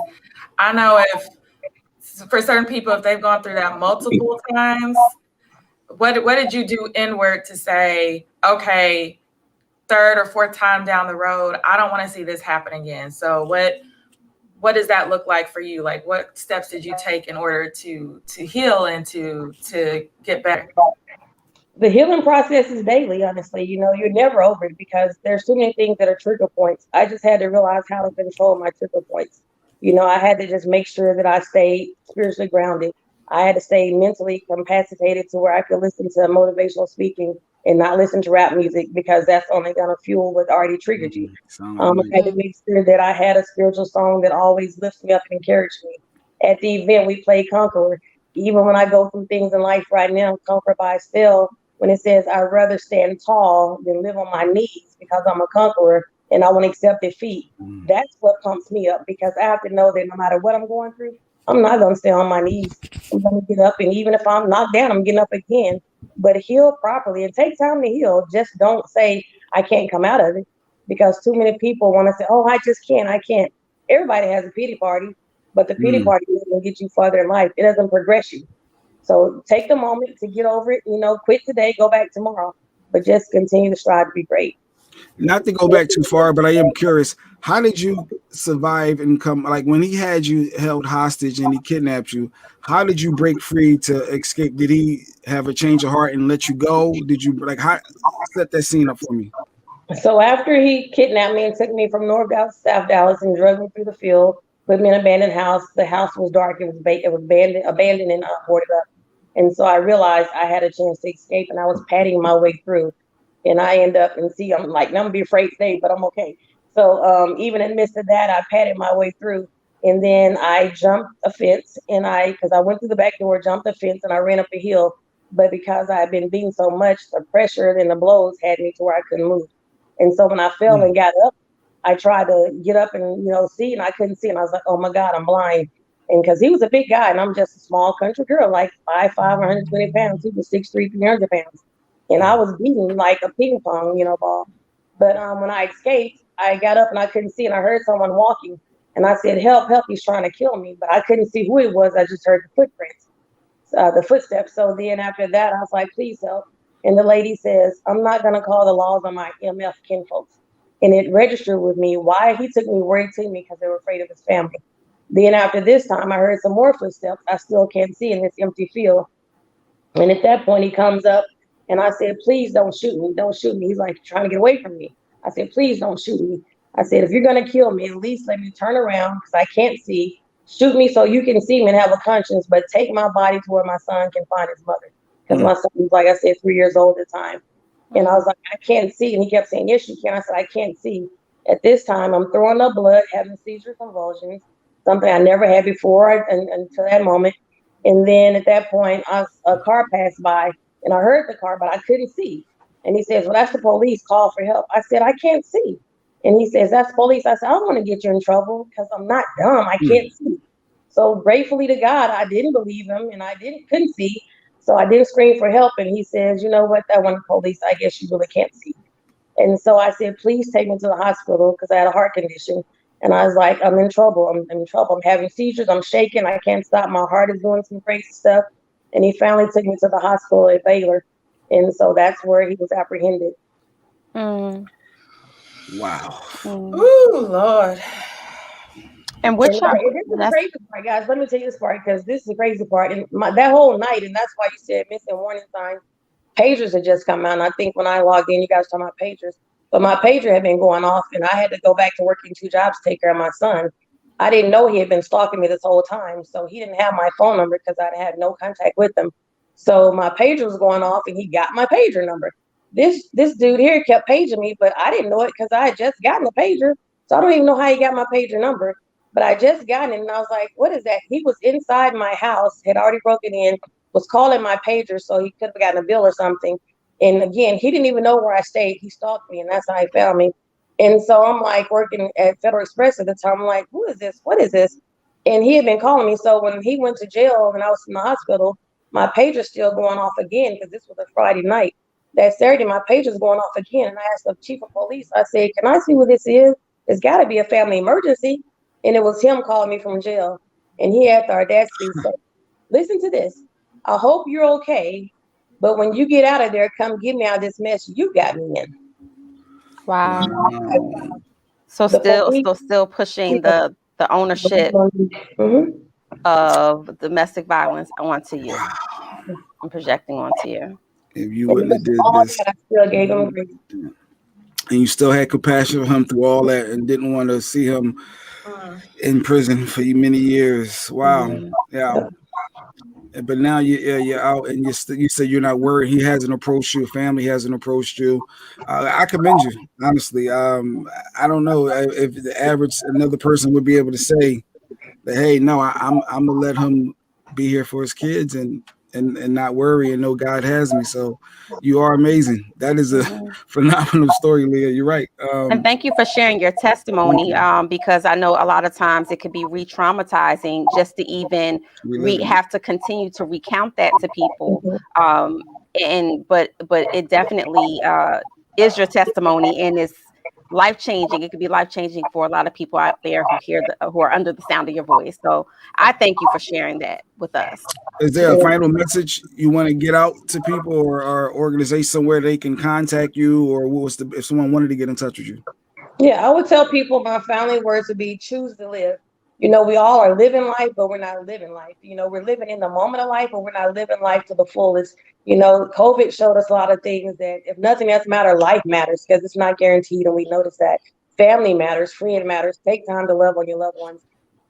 I know if for certain people, if they've gone through that multiple times, what did you do inward to say, okay, third or fourth time down the road, I don't want to see this happen again. So what does that look like for you? Like what steps did you take in order to heal and to get better? The healing process is daily, honestly. You know, you're never over it because there's too many things that are trigger points. I just had to realize how to control my trigger points. You know, I had to just make sure that I stayed spiritually grounded. I had to stay mentally capacitated to where I could listen to motivational speaking and not listen to rap music because that's only going to fuel what already triggered you. I had to make sure that I had a spiritual song that always lifts me up and encouraged me. At the event, we played Conqueror. Even when I go through things in life right now, Conquer by Spell, when it says I'd rather stand tall than live on my knees because I'm a conqueror and I want to accept defeat. That's what pumps me up because I have to know that no matter what I'm going through, I'm not going to stay on my knees. I'm going to get up, and even if I'm knocked down, I'm getting up again. But heal properly. It takes time to heal. Just don't say I can't come out of it because too many people want to say, oh, I just can't. I can't. Everybody has a pity party, but the pity party doesn't get you further in life. It doesn't progress you. So take the moment to get over it, you know, quit today, go back tomorrow, but just continue to strive to be great. Not to go back too far, but I am curious, how did you survive and come, like when he had you held hostage and he kidnapped you, how did you break free to escape? Did he have a change of heart and let you go? Did you, like, how, set that scene up for me? So after he kidnapped me and took me from North Dallas to South Dallas and drug me through the field, put me in an abandoned house. The house was dark. It was abandoned and boarded up. And so I realized I had a chance to escape, and I was padding my way through. And I end up and see, I'm like, I'm gonna be afraid today, but I'm okay. So even in the midst of that, I padded my way through. And then I jumped a fence, and because I went through the back door, jumped the fence, and I ran up a hill. But because I had been beaten so much, the pressure and the blows had me to where I couldn't move. And so when I fell and got up, I tried to get up and, you know, see, and I couldn't see. And I was like, oh my God, I'm blind. And because he was a big guy and I'm just a small country girl, like 5'5", 120 pounds. He was 6'3", 300 pounds. And I was beaten like a ping pong, you know, ball. But when I escaped, I got up and I couldn't see, and I heard someone walking. And I said, help, help, he's trying to kill me. But I couldn't see who it was. I just heard the footprints, the footsteps. So then after that, I was like, please help. And the lady says, I'm not going to call the laws on my MF kinfolks. And it registered with me why he took me where he took me, because they were afraid of his family. Then after this time, I heard some more footsteps. I still can't see in this empty field. And at that point, he comes up and I said, please don't shoot me. Don't shoot me. He's like trying to get away from me. I said, please don't shoot me. I said, if you're going to kill me, at least let me turn around because I can't see. Shoot me so you can see me and have a conscience, but take my body to where my son can find his mother. because my son was, like I said, 3 years old at the time. And I was like, I can't see. And he kept saying, yes, you can. I said, I can't see. At this time, I'm throwing up blood, having seizure convulsions, something I never had before until that moment. And then at that point, a car passed by, and I heard the car, but I couldn't see. And he says, well, that's the police. Call for help. I said, I can't see. And he says, that's police. I said, I don't want to get you in trouble because I'm not dumb. I can't see. So gratefully to God, I didn't believe him, and I couldn't see. So I didn't scream for help. And he says, you know what? That one police, I guess you really can't see. And so I said, please take me to the hospital because I had a heart condition. And I was like, I'm in trouble. I'm in trouble. I'm having seizures. I'm shaking. I can't stop. My heart is doing some crazy stuff. And he finally took me to the hospital at Baylor. And so that's where he was apprehended. Wow. Ooh, Lord. And which this is the crazy part, guys. Let me tell you this part because this is the crazy part. And that whole night, and that's why you said missing warning signs. Pagers had just come out. And I think when I logged in, you guys talking about pagers. But my pager had been going off, and I had to go back to working 2 jobs to take care of my son. I didn't know he had been stalking me this whole time. So he didn't have my phone number because I had no contact with him. So my pager was going off, and he got my pager number. This dude here kept paging me, but I didn't know it because I had just gotten the pager. So I don't even know how he got my pager number. But I just got it, and I was like, what is that? He was inside my house, had already broken in, was calling my pager, so he could have gotten a bill or something. And again, he didn't even know where I stayed. He stalked me, and that's how he found me. And so I'm like working at Federal Express at the time. I'm like, who is this? What is this? And he had been calling me. So when he went to jail and I was in the hospital, my pager's still going off again because this was a Friday night. That Saturday, my pager's going off again. And I asked the chief of police, I said, can I see what this is? It's got to be a family emergency. And it was him calling me from jail. And he had the audacity to say, listen to this. I hope you're okay. But when you get out of there, come get me out of this mess you got me in. Wow. So still pushing the ownership of domestic violence onto you and projecting onto you. If you wouldn't have did this, I still gave him grace. And you still had compassion for him through all that and didn't want to see him in prison for many years. Wow. Yeah. But now you're out and you say you're not worried. He hasn't approached you. Family hasn't approached you. I commend you, honestly. I don't know if the average another person would be able to say that, hey, no, I'm gonna let him be here for his kids and not worry and know God has me. So you are amazing. That is a phenomenal story, Leah. You're right. And thank you for sharing your testimony, because I know a lot of times it could be re-traumatizing just to even have to continue to recount that to people. But it definitely is your testimony and is life-changing. It could be life-changing for a lot of people out there who are under the sound of your voice. So I thank you for sharing that with us. Is there a final message you want to get out to people or organization somewhere they can contact you, or if someone wanted to get in touch with you? Yeah, I would tell people my family words would be choose to live. We all are living life, but we're not living life. We're living in the moment of life, but we're not living life to the fullest. COVID showed us a lot of things that if nothing else matters, life matters because it's not guaranteed. And we notice that family matters, friend matters. Take time to love on your loved ones.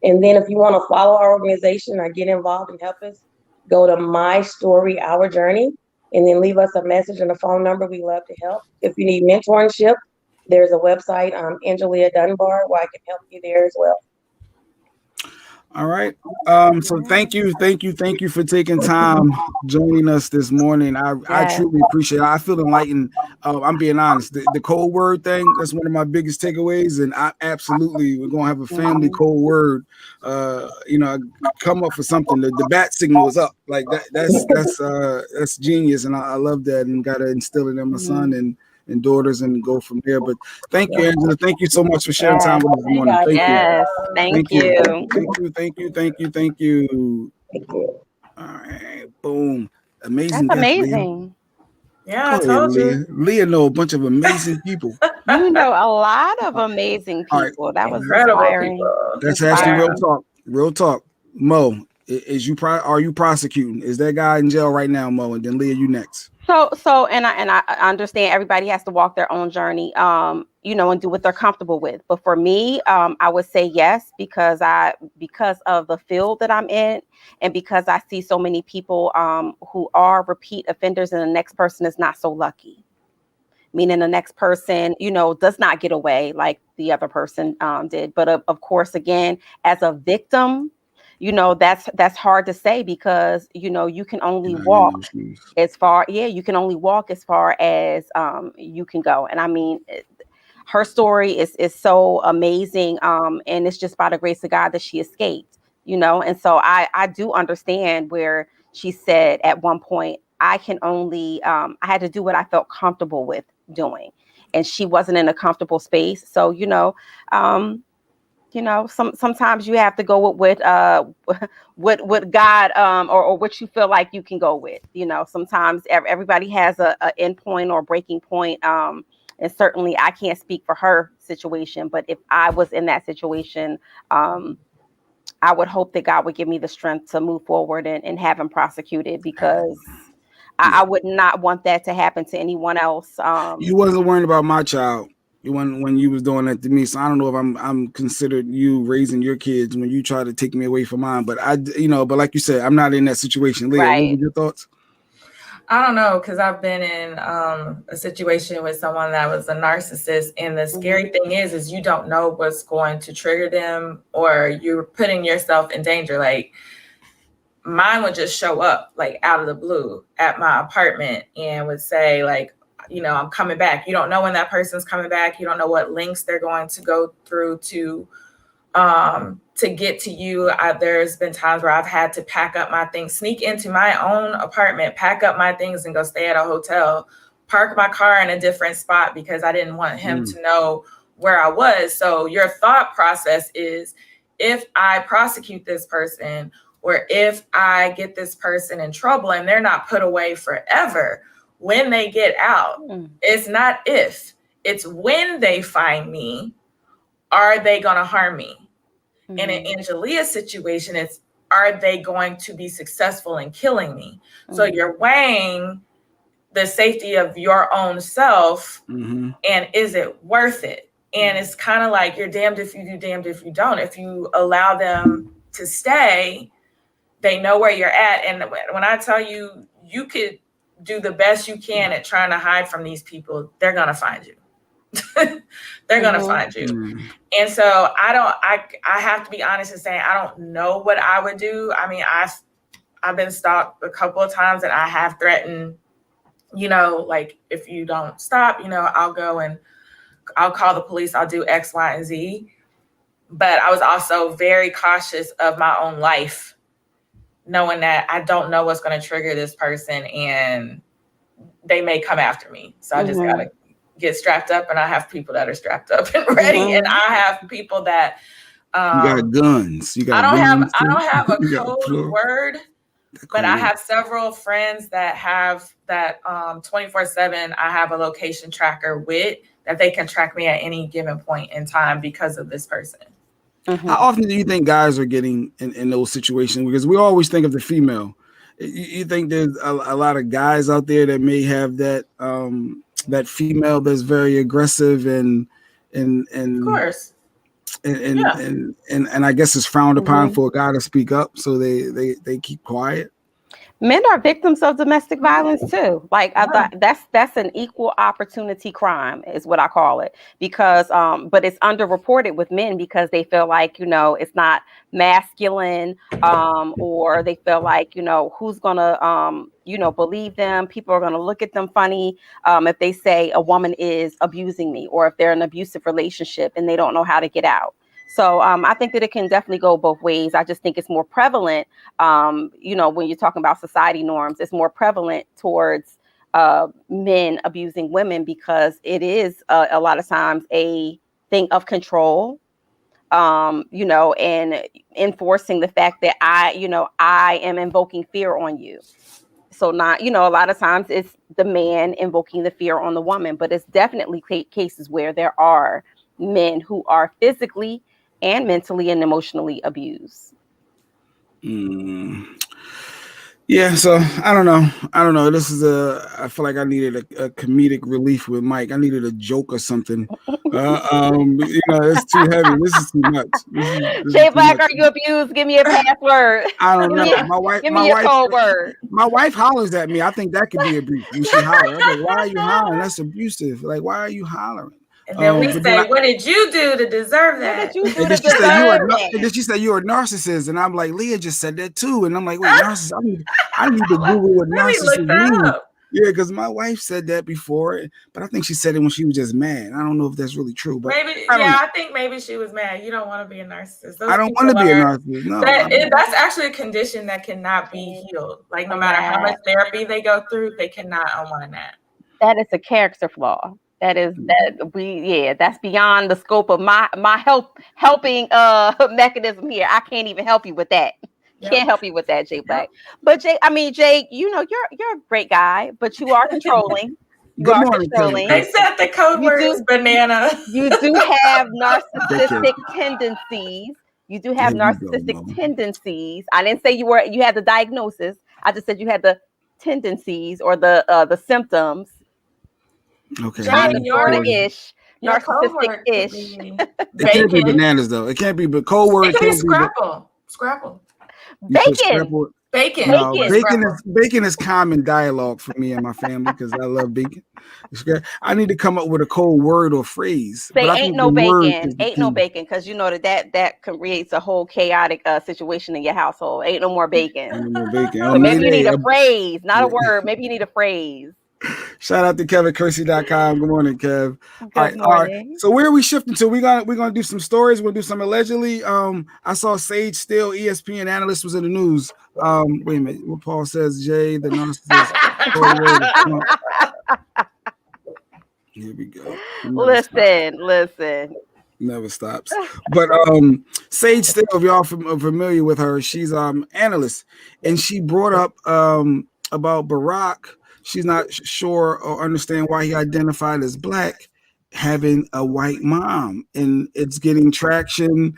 And then if you want to follow our organization or get involved and help us, go to My Story, Our Journey, and then leave us a message and a phone number. We love to help. If you need mentorship, there's a website, Angelia Dunbar, where I can help you there as well. All right. So thank you for taking time joining us this morning. I truly appreciate it. I feel enlightened. I'm being honest. The code word thing, that's one of my biggest takeaways. And we're gonna have a family code word. Come up for something. The bat signal is up. Like that's genius, and I love that, and gotta instill it in my son and daughters and go from there. But thank you, Angela. Thank you so much for sharing time with us this morning. Thank you. Thank you. All right, boom. Amazing. That's amazing. Yeah, I told you. Leah know a bunch of amazing people. You know a lot of amazing people. Right. That was inspiring. Let's ask you real talk. Mo, are you prosecuting? Is that guy in jail right now, Mo? And then Leah, you next. And I understand everybody has to walk their own journey, you know, and do what they're comfortable with. But for me, I would say yes, because of the field that I'm in, and because I see so many people who are repeat offenders, and the next person is not so lucky. Meaning the next person, you know, does not get away like the other person did. But of course, again, as a victim, you know, that's hard to say, because, you know, you can only walk as far, you can only walk as far as you can go. And I mean, her story is so amazing, and it's just by the grace of God that she escaped, you know. And so I do understand where she said at one point, I can only I had to do what I felt comfortable with doing, and she wasn't in a comfortable space. So sometimes you have to go with what God or what you feel like you can go with. You know, sometimes everybody has a end point or breaking point. And certainly I can't speak for her situation, but if I was in that situation, I would hope that God would give me the strength to move forward and have him prosecuted, because I would not want that to happen to anyone else. You wasn't worrying about my child when you was doing that to me. So I don't know if I'm considered you raising your kids when you try to take me away from mine. But but like you said, I'm not in that situation. Leah, what were your thoughts? I don't know, because I've been in a situation with someone that was a narcissist, and the scary thing is you don't know what's going to trigger them, or you're putting yourself in danger. Like, mine would just show up like out of the blue at my apartment and would say, like, you know, I'm coming back. You don't know when that person's coming back. You don't know what links they're going to go through to get to you. There's been times where I've had to pack up my things, sneak into my own apartment, pack up my things and go stay at a hotel, park my car in a different spot because I didn't want him to know where I was. So your thought process is, if I prosecute this person, or if I get this person in trouble and they're not put away forever, when they get out, it's not if, it's when they find me, are they going to harm me? And in Angelia's situation, it's, are they going to be successful in killing me? So you're weighing the safety of your own self, and is it worth it? And it's kind of like, you're damned if you do, damned if you don't. If you allow them to stay, they know where you're at. And when I tell you, you could do the best you can at trying to hide from these people, they're going to find you. They're going to find you. And so I have to be honest and say, I don't know what I would do. I mean, I've been stalked a couple of times, and I have threatened, you know, like, if you don't stop, you know, I'll go and I'll call the police. I'll do X, Y, and Z. But I was also very cautious of my own life, knowing that I don't know what's going to trigger this person, and they may come after me. So I just got to get strapped up, and I have people that are strapped up and ready. And I have people that you got guns. You got I don't guns have a code word, but I have several friends that have that 24/7. I have a location tracker with that they can track me at any given point in time because of this person. How often do you think guys are getting in those situations? Because we always think of the female. You think there's a lot of guys out there that may have that that female that's very aggressive and of course, and I guess it's frowned upon for a guy to speak up, so they keep quiet. Men are victims of domestic violence too. Like that's an equal opportunity crime is what I call it, because but it's underreported with men because they feel like, you know, it's not masculine, or they feel like, you know, who's gonna you know, believe them. People are gonna look at them funny if they say a woman is abusing me, or if they're in an abusive relationship and they don't know how to get out. So I think that it can definitely go both ways. I just think it's more prevalent, you know, when you're talking about society norms, it's more prevalent towards men abusing women, because it is a lot of times a thing of control, you know, and enforcing the fact that I am invoking fear on you. So not, you know, a lot of times it's the man invoking the fear on the woman, but it's definitely cases where there are men who are physically and mentally and emotionally abused. Yeah, Yeah, so I don't know. I feel like I needed a comedic relief with Mike. I needed a joke or something. It's too heavy. This is too much. This is Jay too Black, much. are you abused? Give me a password. I don't give know. Me give me your code word. My wife hollers at me. I think that could be abuse when she hollers. I'm like, why are you hollering? That's abusive. Like, why are you hollering? And then we say, what did you do to deserve that? What did you do and to deserve that? And then she said you're a narcissist, and I'm like, Leah just said that too, and I'm like, wait, narcissist? I need to Google what narcissist means. Yeah, because my wife said that before, but I think she said it when she was just mad. I don't know if that's really true, but I think maybe she was mad. You don't want to be a narcissist. I don't want to be a narcissist. No, that's actually a condition that cannot be healed. Like no matter how much therapy they go through, they cannot unwind that. That is a character flaw. That's beyond the scope of my helping mechanism here. I can't even help you with that. Yep. Can't help you with that, Jay Black. Yep. But Jay, you're a great guy, but you are controlling. Good morning, controlling. They said the code word is banana. You do have narcissistic tendencies. You do have narcissistic tendencies. I didn't say you had the diagnosis. I just said you had the tendencies or the symptoms. Okay. Ish, narcissistic-ish. It can't be bananas though. It can't be, but cold word can't be Scrapple. Bacon. No, bacon is common dialogue for me and my family because I love bacon. I need to come up with a cold word or phrase. Say ain't no bacon. Ain't no bacon because you know that creates a whole chaotic situation in your household. Ain't no more bacon. Ain't no more bacon. So maybe you need a phrase, not a word. Maybe you need a phrase. Shout out to KevinKersey.com. Good morning, Kev. All right. So where are we shifting to? We're gonna do some stories. We'll do some allegedly. I saw Sage Steele, ESPN analyst, was in the news. Wait a minute. What Paul says, Jay, the narcissist. Here we go. Listen. Never stops. But Sage Steele, if y'all familiar with her, she's analyst, and she brought up about Barack. She's not sure or understand why he identified as black, having a white mom, and it's getting traction.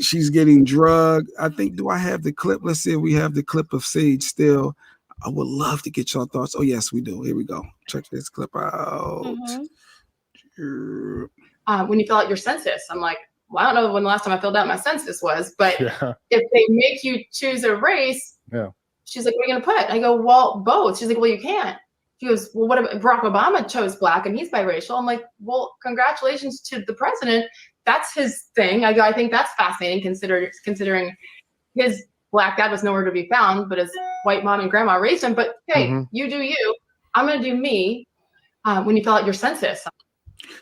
She's getting drugged. I think, do I have the clip? Let's see if we have the clip of Sage Steele. I would love to get your thoughts. Oh, yes, we do. Here we go. Check this clip out. When you fill out your census, I'm like, well, I don't know when the last time I filled out my census was, but if they make you choose a race, she's like, what are you going to put? I go, well, both. She's like, well, you can't. She goes, well, what if Barack Obama chose black and he's biracial? I'm like, well, congratulations to the president. That's his thing. I go, I think that's fascinating considering his black dad was nowhere to be found, but his white mom and grandma raised him. But hey, you do you. I'm going to do me when you fill out your census.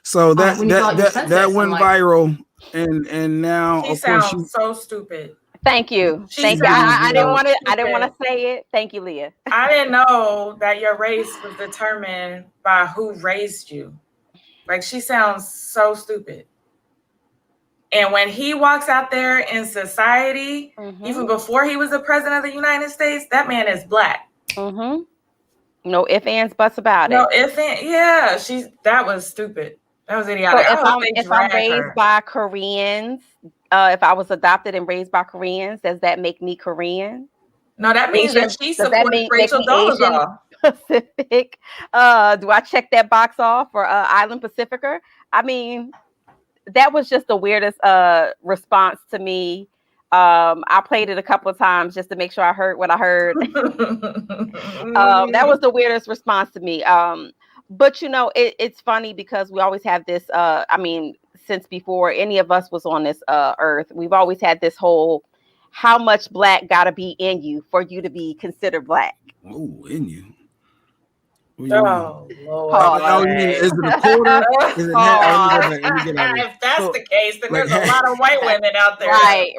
So that went viral. And now she sounds so stupid. Thank you. Thank you. I didn't want to say it. Thank you, Leah. I didn't know that your race was determined by who raised you. Like, she sounds so stupid. And when he walks out there in society, even before he was the president of the United States, that man is black. No ifs, ands, buts about it. No ifs, ands. That was stupid. That was idiotic. So if I'm raised by Koreans, if I was adopted and raised by Koreans, does that make me Korean? No, that means that she supports Rachel Dolezal. Pacific. Do I check that box off for Island Pacificer? I mean, that was just the weirdest response to me. I played it a couple of times just to make sure I heard what I heard. That was the weirdest response to me. But it's funny because we always have this. Since before any of us was on this earth, we've always had this whole how much black gotta be in you for you to be considered black. Oh, in you. Oh, Lord. Is it a quarter? Is it half? If that's the case, then there's a lot of white women out there. Right.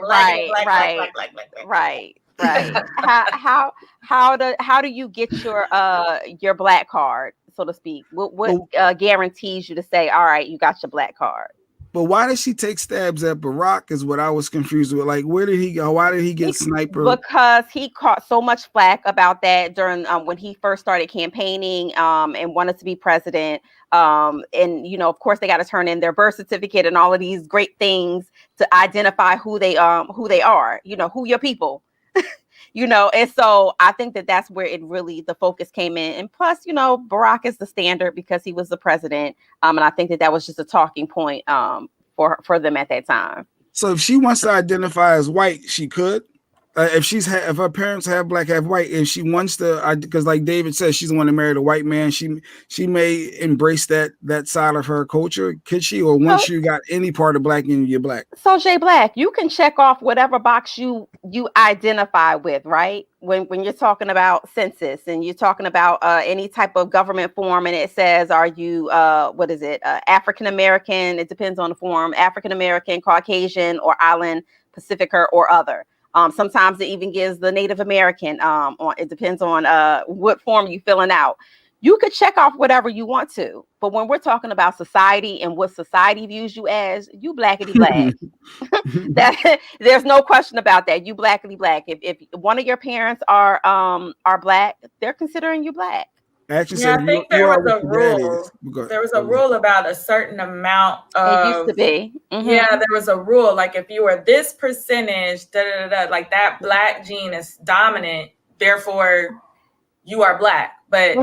How do you get your black card, so to speak? What guarantees you to say, all right, you got your black card? But why did she take stabs at Barack is what I was confused with. Like, where did he go? Why did he get sniped? Because he caught so much flack about that during when he first started campaigning and wanted to be president. And, of course, they got to turn in their birth certificate and all of these great things to identify who they are, who your people. And so I think that that's where the focus came in. And plus, Barack is the standard because he was the president. And I think that was just a talking point for them at that time. So if she wants to identify as white, she could. If her parents have black, have white, and she wants to, because like David says, she's the one that married a white man. She may embrace that side of her culture. Could she, or once you got any part of black in you're black? So Jay Black, you can check off whatever box you identify with, right? When you're talking about census and you're talking about any type of government form, and it says, are you African American? It depends on the form, African American, Caucasian, or Island Pacificer, or other. Sometimes it even gives the Native American. It depends on what form you're filling out. You could check off whatever you want to, but when we're talking about society and what society views you as, you blackity black. There's no question about that. You blackity black. If one of your parents are black, they're considering you black. Actually, I think there was a rule. There was a rule about a certain amount of. It used to be. Mm-hmm. Yeah, there was a rule. Like if you were this percentage, like that black gene is dominant, therefore you are black. But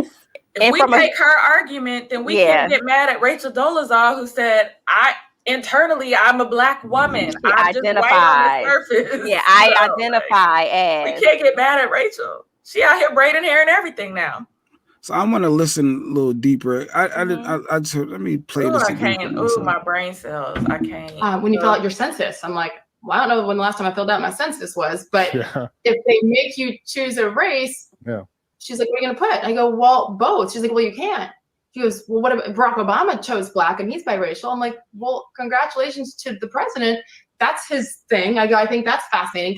if we take her argument, then we can't get mad at Rachel Dolezal, who said, I'm a black woman. I'm just white on the surface. Yeah, I identify as. We can't get mad at Rachel. She out here braiding hair and everything now. So I want to listen a little deeper. I just let me play this again. My brain cells. I can't. When you fill out your census, I'm like, well, I don't know when the last time I filled out my census was, but if they make you choose a race, she's like, what are you going to put? I go, well, both. She's like, well, you can't. She goes, well, what if Barack Obama chose black and he's biracial? I'm like, well, congratulations to the president. That's his thing. I go, I think that's fascinating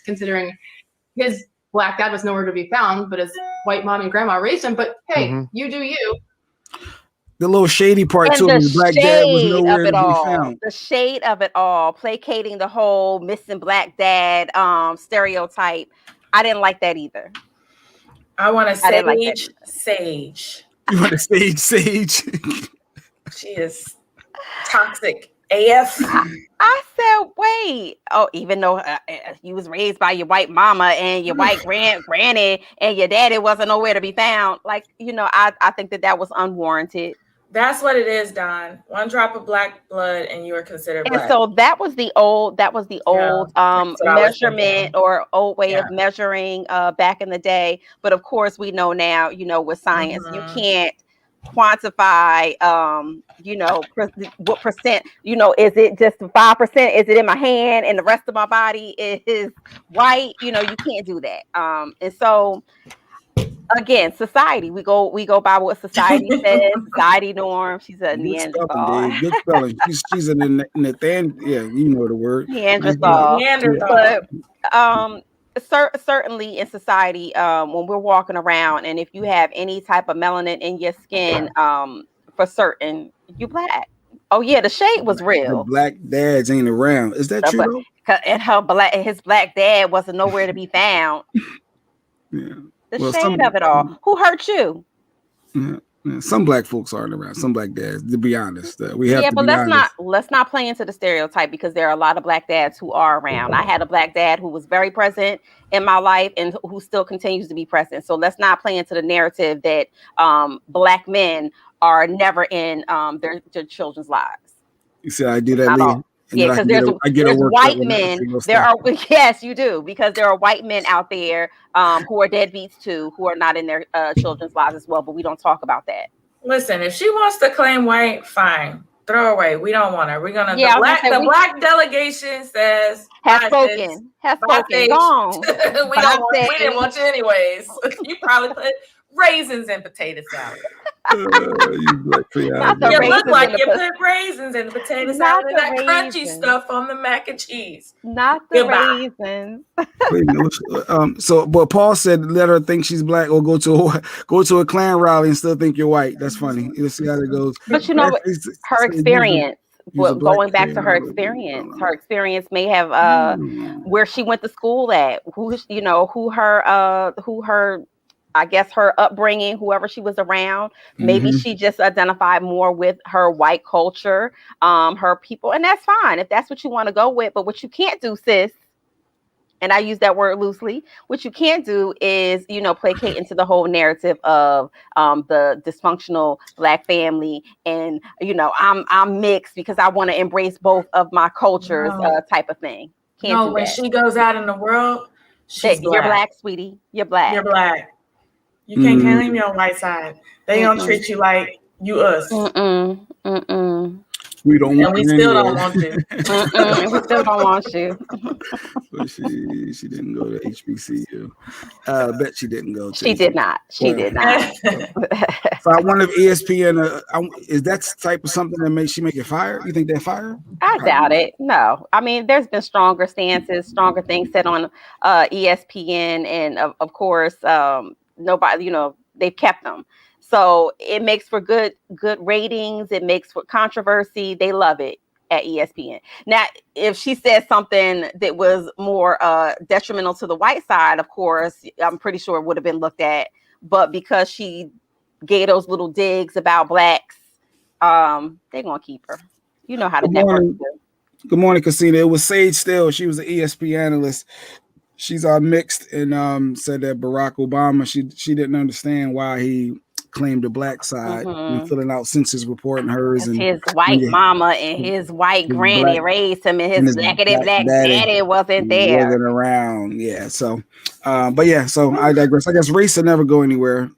considering his black dad was nowhere to be found, but his white mom and grandma raised him. But hey, you do you. The little shady part too, his black dad was nowhere to be found. The shade of it all, placating the whole missing black dad stereotype. I didn't like that either. I want to Sage. You want to Sage? She is toxic AF. I said, wait. Oh, even though you was raised by your white mama and your white granny and your daddy wasn't nowhere to be found. Like, I think that was unwarranted. That's what it is, Don. One drop of black blood and you are considered black. And so that was the old measurement or old way of measuring back in the day. But of course we know now, with science, you can't quantify what percent, is it just 5%? Is it in my hand and the rest of my body is white? You can't do that. And so again, society, we go by what society says, society norm. She's a Neanderthal. Good spelling. She's a Nathan. Yeah, you know the word. Neanderthal. But certainly in society, when we're walking around, and if you have any type of melanin in your skin, for certain, you black. Oh yeah, the shade was real. The black dads ain't around. Is that true? And his black dad wasn't nowhere to be found. Yeah. The shade of it all. Who hurt you? Yeah. Some black folks aren't around. Some black dads, to be honest. We have to but be honest. let's not play into the stereotype, because there are a lot of black dads who are around. I had a black dad who was very present in my life and who still continues to be present. So let's not play into the narrative that black men are never in their children's lives. You see, I do that. Yeah, because there's white men. Yes, you do, because there are white men out there who are deadbeats too, who are not in their children's lives as well. But we don't talk about that. Listen, if she wants to claim white, fine, throw her away. We don't want her. We're gonna. The black delegation has spoken. Gone. We didn't want you anyways. You probably put raisins in potato salad. You look like you put raisins in the potato salad and that crunchy stuff on the mac and cheese. Not the raisins. But Paul said, let her think she's black, or go to a Klan rally and still think you're white. That's funny. You'll see how it goes. But her experience. Going back to her experience may have where she went to school at, who her I guess her upbringing, whoever she was around, maybe she just identified more with her white culture, her people, and that's fine if that's what you want to go with. But what you can't do, sis, and I use that word loosely. What you can't do is, you know, placate into the whole narrative of the dysfunctional Black family, and you know, I'm mixed because I want to embrace both of my cultures, type of thing. Can't do when that. she goes out in the world, she's You're Black, sweetie. You're Black. You're Black. You can't claim your white side. They don't treat you like you us. We don't want we you still anyway. don't want you. We still don't want you. But she didn't go to HBCU. Bet she didn't go to. She did not. She did not. So I wonder if ESPN is that type of something that makes it fire? You think they're fire? I doubt it. No, I mean, there's been stronger stances, stronger things said on ESPN, and of course, nobody, you know, they've kept them. So it makes for good ratings. It makes for controversy. They love it at ESPN. Now, if she said something that was more detrimental to the white side, of course, I'm pretty sure it would have been looked at. But because she gave those little digs about Blacks, they're gonna keep her. You know how the network do. Good morning, Casina. It was Sage Still. She was an ESPN analyst. She's mixed and said that Barack Obama, she didn't understand why he claimed the Black side when filling out census report and hers, and his white mama and his white granny raised him, and his black daddy wasn't there. Wasn't around. Yeah. So but yeah, so I digress. I guess race will never go anywhere.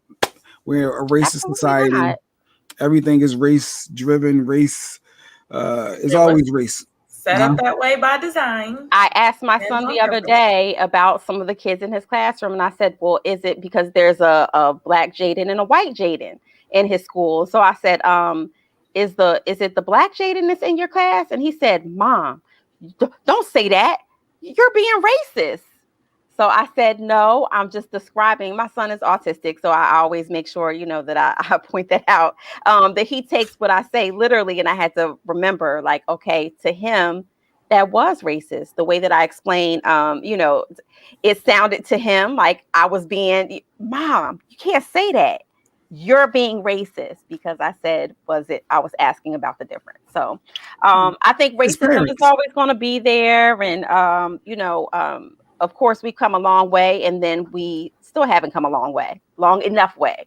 We're a racist society. Not. Everything is race driven. Race is always race. Set up that way by design. I asked my son the other day about some of the kids in his classroom, and I said, well, is it because there's a Black Jaden and a white Jaden in his school? So I said, is it the Black Jaden that's in your class? And he said, Mom, don't say that. You're being racist. So I said, no, I'm just describing. My son is autistic, so I always make sure, you know, that I point that out, that he takes what I say literally. And I had to remember, like, okay, to him, that was racist. The way that I explained, you know, it sounded to him like I was being, Mom, you can't say that. You're being racist, because I said, I was asking about the difference. So I think racism is always going to be there. And, you know, of course, we've come a long way, and then we still haven't come a long enough way.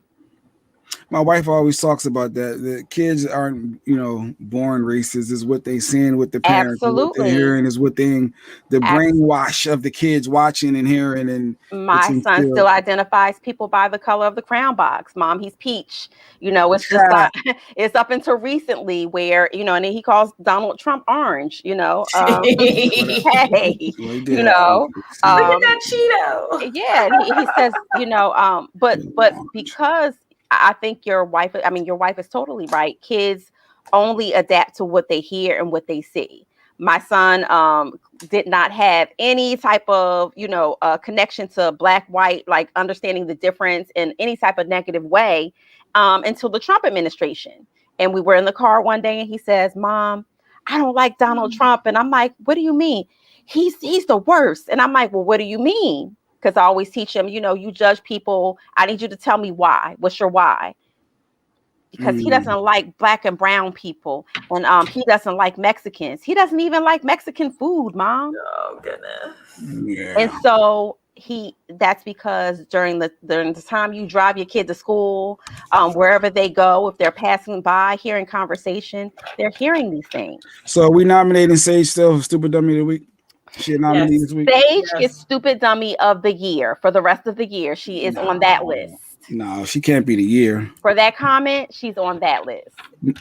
My wife always talks about that. The kids aren't, you know, born racist. Is what they seeing with the parents. Absolutely. What they're hearing is what the brainwash of the kids watching and hearing. And my son still identifies people by the color of the crown box. Mom, he's peach. You know, it's just like, it's up until recently where, you know, and then he calls Donald Trump orange. You know, hey, you know, look at that Cheeto. Yeah, he says, you know, but because I think your wife is totally right. Kids only adapt to what they hear and what they see. My son did not have any type of, you know, connection to Black, white, like understanding the difference in any type of negative way until the Trump administration. And we were in the car one day and he says, Mom, I don't like Donald Trump. And I'm like, what do you mean? He's the worst. And I'm like, well, what do you mean? Because I always teach him, you know, you judge people. I need you to tell me why. What's your why? Because he doesn't like Black and brown people. And he doesn't like Mexicans. He doesn't even like Mexican food, Mom. Oh, goodness. Yeah. And so that's because during the time you drive your kid to school, wherever they go, if they're passing by, hearing conversation, they're hearing these things. So are we nominating Sage Still Stupid Dummy of the Week? She nominated this week. Sage is Stupid Dummy of the Year for the rest of the year. She is on that list. No, she can't be the year. For that comment, she's on that list.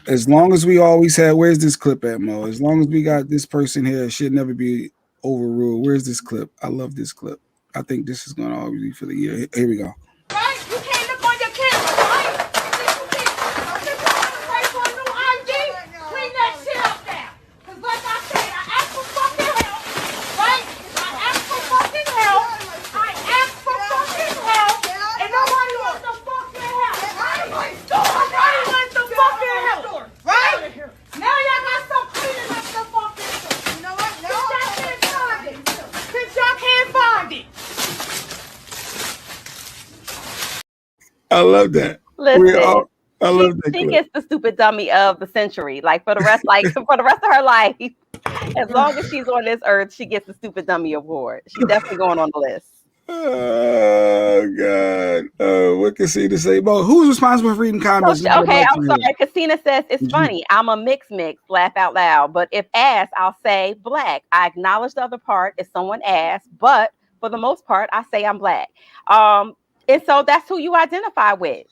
As long as we always have, where's this clip at, Mo? As long as we got this person here, it should never be overruled. Where's this clip? I love this clip. I think this is going to always be for the year. Here we go. Right? You can't look on your camera, right? Clean that shit up there. Because like I said, I asked for fucking help, right? I asked for fucking help. And nobody wants no fucking help. Nobody wants the fucking help. Right? Now y'all got some cleaning up the fucking store. You know what? No. Since y'all can't find it. I love that. Listen, I love that. She gets the Stupid Dummy of the century. Like for the rest, of her life, As long as she's on this earth, she gets the Stupid Dummy Award. She's definitely going on the list. Oh God! What can Cena say? Well, who's responsible for reading comments? Okay, I'm sorry. Casina says it's funny. I'm a mix, laugh out loud. But if asked, I'll say black. I acknowledge the other part if someone asks, but for the most part, I say I'm black. And so that's who you identify with.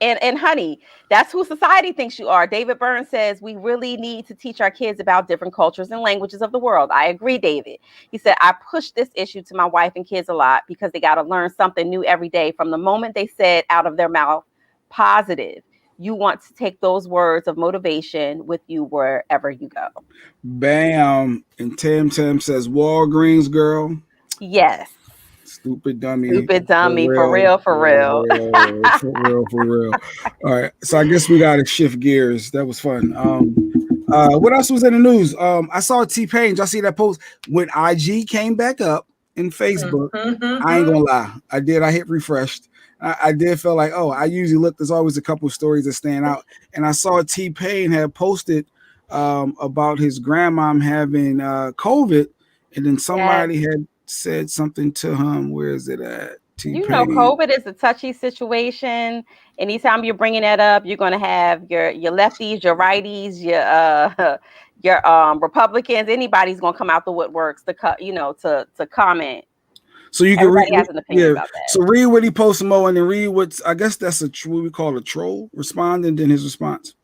And honey, that's who society thinks you are. David Burns says we really need to teach our kids about different cultures and languages of the world. I agree, David. He said, I push this issue to my wife and kids a lot because they got to learn something new every day from the moment they said out of their mouth, positive. You want to take those words of motivation with you wherever you go. Bam. And Tam says, Walgreens girl. Yes. Stupid dummy. Stupid dummy. For real. For real. All right. So I guess we got to shift gears. That was fun. What else was in the news? I saw T-Pain. Y'all see that post? When IG came back up in Facebook, I ain't gonna lie. I hit refreshed. I did feel like, I usually look, there's always a couple of stories that stand out. And I saw T-Pain had posted about his grandmom having COVID. And then somebody had said something to him. Where is it at? T-Pain. You know, COVID is a touchy situation. Anytime you're bringing that up, you're going to have your lefties, your righties, your Republicans. Anybody's going to come out the woodworks to comment. So you can read. Has an opinion about that. So read what he posted, Mo, and then read what's. I guess that's what we call a troll respond, and then his response.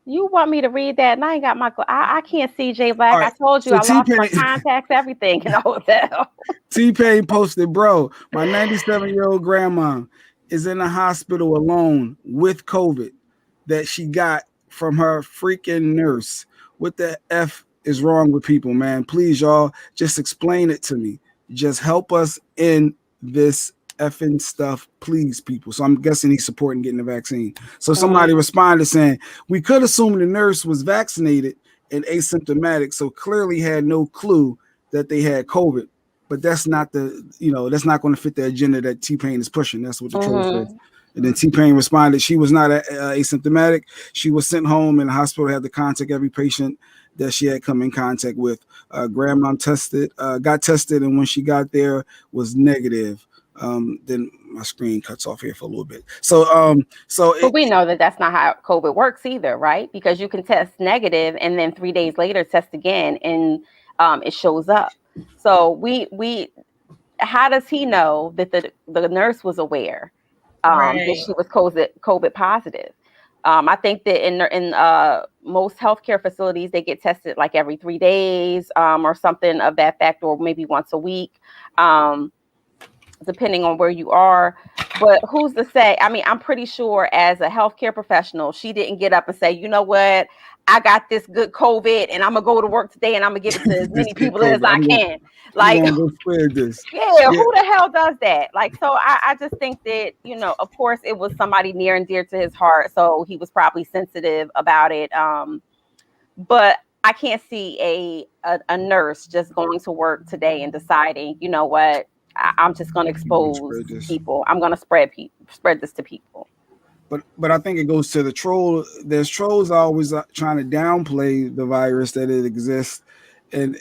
You want me to read that? And I ain't got my. I can't see J Black. Right. I told you So I lost my contacts, everything in the hotel. T-Pain posted, bro, my 97-year-old grandma is in the hospital alone with COVID that she got from her freaking nurse. What the F is wrong with people, man? Please, y'all, just explain it to me. Just help us in this effing stuff, please, people. So I'm guessing he's supporting getting the vaccine. So somebody responded saying, we could assume the nurse was vaccinated and asymptomatic, so clearly had no clue that they had COVID. But that's not that's not going to fit the agenda that T-Pain is pushing. That's what the troll said. And then T-Pain responded, she was not asymptomatic. She was sent home, and the hospital had to contact every patient that she had come in contact with. Grandma got tested, and when she got there was negative. Then my screen cuts off here for a little bit. But we know that that's not how COVID works either, right? Because you can test negative and then 3 days later test again, and it shows up. So how does he know that the nurse was aware that she was COVID positive? I think that in most healthcare facilities, they get tested like every 3 days or something of that fact, or maybe once a week, depending on where you are. But who's to say? I mean, I'm pretty sure as a healthcare professional, she didn't get up and say, you know what? I got this good COVID and I'm going to go to work today and I'm going to give it to as many people as I can. Like, go spread this. Yeah, who the hell does that? Like, so I just think that, of course it was somebody near and dear to his heart. So he was probably sensitive about it. But I can't see a nurse just going to work today and deciding, you know what, I'm just going to expose people. I'm going to spread this to people. But I think it goes to the troll. There's trolls always trying to downplay the virus that it exists, and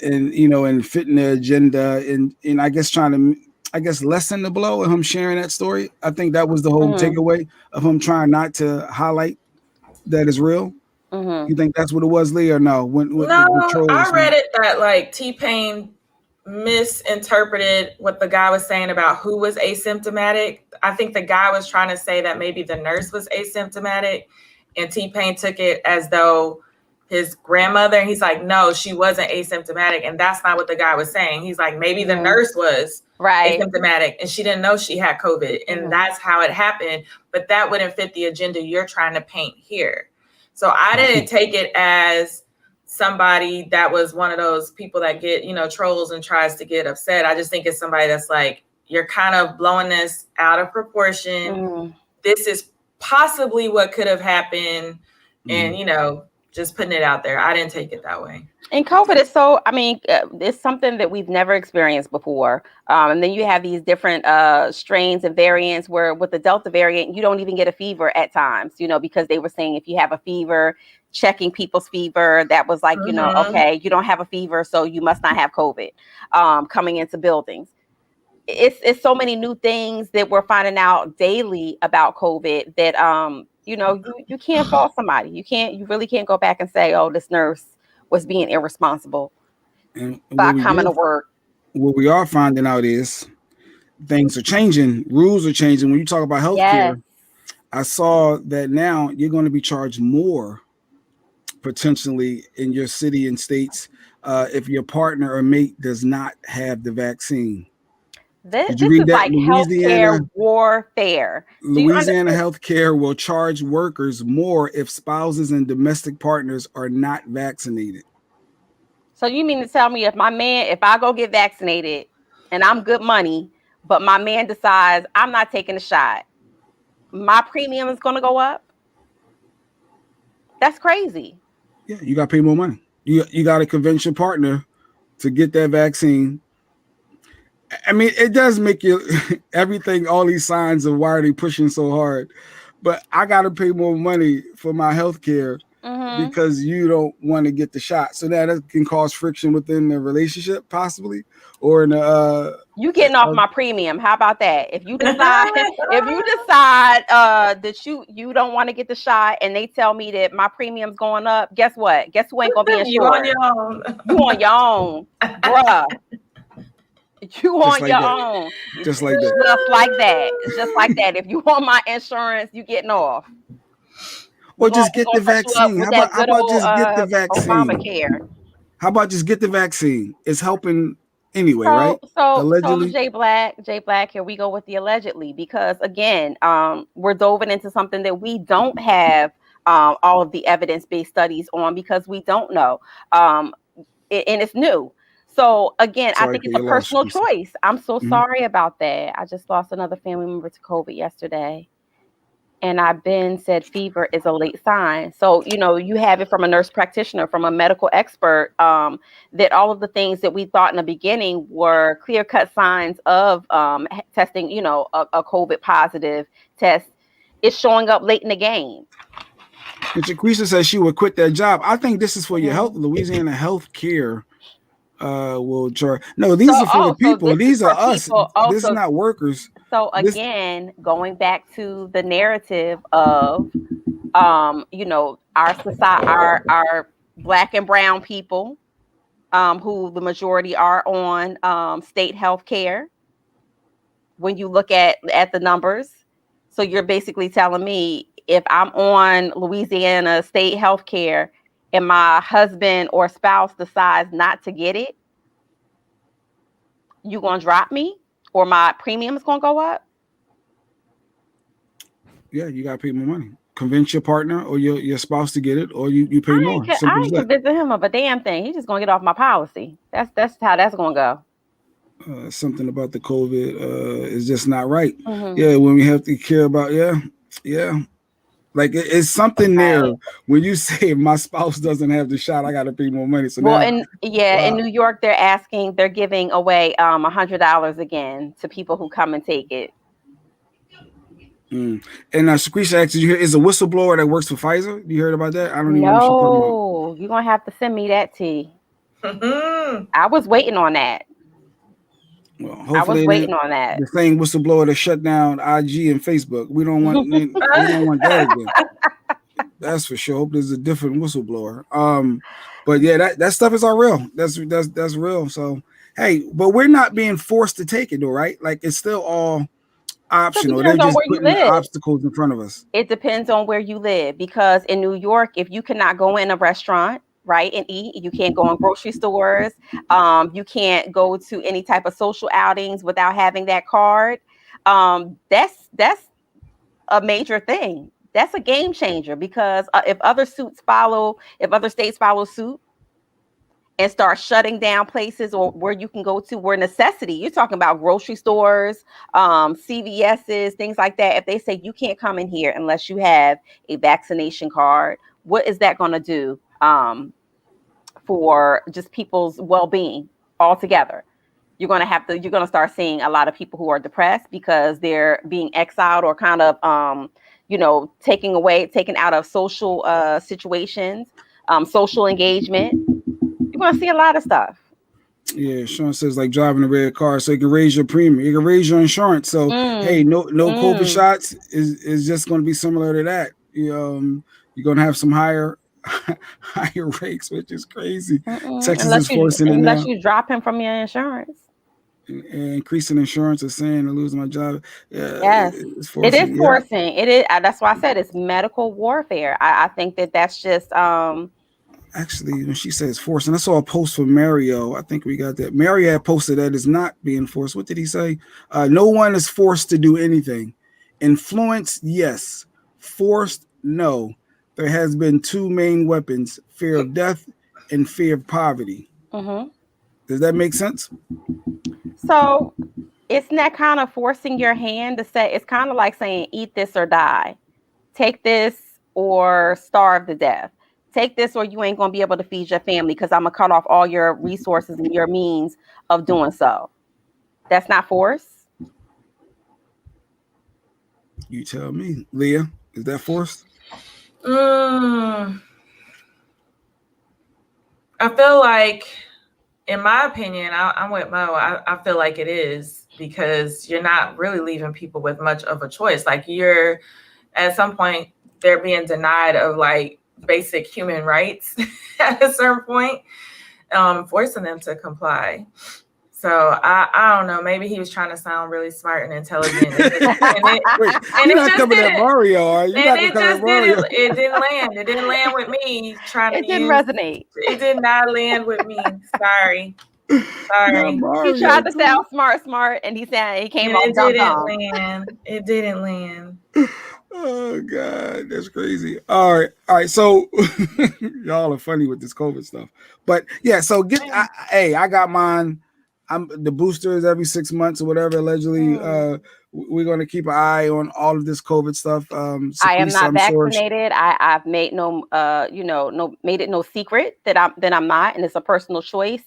fitting their agenda, and I guess trying to lessen the blow of him sharing that story. I think that was the whole takeaway of him trying not to highlight that it's real. You think that's what it was, Lee, or no? I read it that like T-Pain misinterpreted what the guy was saying about who was asymptomatic. I think the guy was trying to say that maybe the nurse was asymptomatic, and T-Pain took it as though his grandmother, and he's like, no, she wasn't asymptomatic. And that's not what the guy was saying. He's like, maybe the nurse was asymptomatic and she didn't know she had COVID, and that's how it happened. But that wouldn't fit the agenda you're trying to paint here. So I didn't take it as somebody that was one of those people that get, trolls and tries to get upset. I just think it's somebody that's like, you're kind of blowing this out of proportion. This is possibly what could have happened. And, Just putting it out there. I didn't take it that way. And COVID is it's something that we've never experienced before. And then you have these different strains and variants where with the Delta variant, you don't even get a fever at times, because they were saying if you have a fever, checking people's fever, that was like, okay, you don't have a fever, so you must not have COVID coming into buildings. It's so many new things that we're finding out daily about COVID that, you can't fault somebody. You really can't go back and say, oh, this nurse was being irresponsible by coming to work. What we are finding out is things are changing. Rules are changing. When you talk about healthcare, I saw that now you're going to be charged more potentially in your city and states if your partner or mate does not have the vaccine. This is like healthcare warfare. Louisiana healthcare will charge workers more if spouses and domestic partners are not vaccinated. So you mean to tell me if I go get vaccinated and I'm good money, but my man decides I'm not taking the shot, my premium is going to go up? That's crazy. Yeah, you got to pay more money. You got to convince your partner to get that vaccine. I mean, it does make you everything, all these signs of why are they pushing so hard. But I got to pay more money for my health care because you don't want to get the shot. So that can cause friction within the relationship, possibly, or in you getting off my premium. How about that? If you decide that you don't want to get the shot and they tell me that my premium's going up, guess what? Guess who ain't gonna be insured? You on your own. You on your own, bruh. You on your own. Just like that. Just like that. It's just like that. If you want my insurance, you getting off. Or just get the vaccine. How about just get the vaccine? Obamacare. How about just get the vaccine? It's helping anyway, right? So Jay Black, here we go with the allegedly, because again, we're diving into something that we don't have all of the evidence-based studies on because we don't know. And it's new. So again, I think it's a personal choice. I'm so sorry about that. I just lost another family member to COVID yesterday. And I've been said fever is a late sign. So, you have it from a nurse practitioner, from a medical expert, that all of the things that we thought in the beginning were clear-cut signs of testing, a COVID positive test is showing up late in the game. And Jaquisha says she would quit that job. I think this is for your health. Louisiana health care will charge. No, these are for the people. These are us. This is not workers. So again, going back to the narrative of, our society, our Black and brown people, who the majority are on state health care. When you look at the numbers, so you're basically telling me if I'm on Louisiana state health care and my husband or spouse decides not to get it, you gonna drop me? Or my premium is going to go up? Yeah, you got to pay more money. Convince your partner or your spouse to get it, or you pay more. I ain't convincing him of a damn thing. He's just going to get off my policy. That's how that's going to go. Something about the COVID is just not right. Yeah, when we have to care about, yeah. Like it's something there when you say if my spouse doesn't have the shot, I got to pay more money. So in New York, they're giving away $100 again to people who come and take it. And Shaquisha asked, you hear is a whistleblower that works for Pfizer? You heard about that? I don't even know. No, you're gonna have to send me that tea. I was waiting on that. Well, hopefully the same whistleblower that shut down IG and Facebook. We don't want that again. That's for sure. Hope there's a different whistleblower. But yeah, that stuff is all real. That's real. So hey, but we're not being forced to take it though, right? Like it's still all optional. They're just putting the obstacles in front of us. It depends on where you live, because in New York, if you cannot go in a restaurant, right, and eat, you can't go in grocery stores, you can't go to any type of social outings without having that card. That's a major thing. That's a game changer, because if other states follow suit and start shutting down places or where you can go to where necessity, you're talking about grocery stores, CVS's, things like that. If they say you can't come in here unless you have a vaccination card, what is that going to do for just people's well-being altogether. You're going to start seeing a lot of people who are depressed because they're being exiled or kind of, taken out of social situations, social engagement. You're going to see a lot of stuff. Yeah, Shawn says like driving a red car, so you can raise your premium, you can raise your insurance. So hey, no COVID shots is just going to be similar to that. You're going to have some higher rates, which is crazy. Texas is forcing it now. Unless you drop him from your insurance. Increasing insurance is saying to lose my job. Yes, it is forcing. It is. That's why I said it's medical warfare. I think that's just. Actually, when she says forcing, I saw a post from Mario. I think we got that. Mario had posted that is not being forced. What did he say? No one is forced to do anything. Influence, yes. Forced, no. There has been two main weapons: fear of death and fear of poverty. Mm-hmm. Does that make sense? So, isn't that kind of forcing your hand to say? It's kind of like saying, "Eat this or die. Take this or starve to death. Take this or you ain't going to be able to feed your family because I'm going to cut off all your resources and your means of doing so." That's not force. You tell me, Leah. Is that forced? I feel like, in my opinion, I'm with Mo. I feel like it is, because you're not really leaving people with much of a choice. Like, you're, at some point, they're being denied of like basic human rights at a certain point, forcing them to comply. So I don't know. Maybe he was trying to sound really smart and intelligent. It didn't land. It didn't land with me. It didn't resonate. It did not land with me. Sorry. He tried to sound smart, and he came off dumb. It didn't land. Oh God, that's crazy. All right. So y'all are funny with this COVID stuff, but yeah. So I got mine. I'm the boosters every 6 months or whatever. Allegedly, we're going to keep an eye on all of this COVID stuff. I am not vaccinated. I've made made it no secret that I'm not, and it's a personal choice.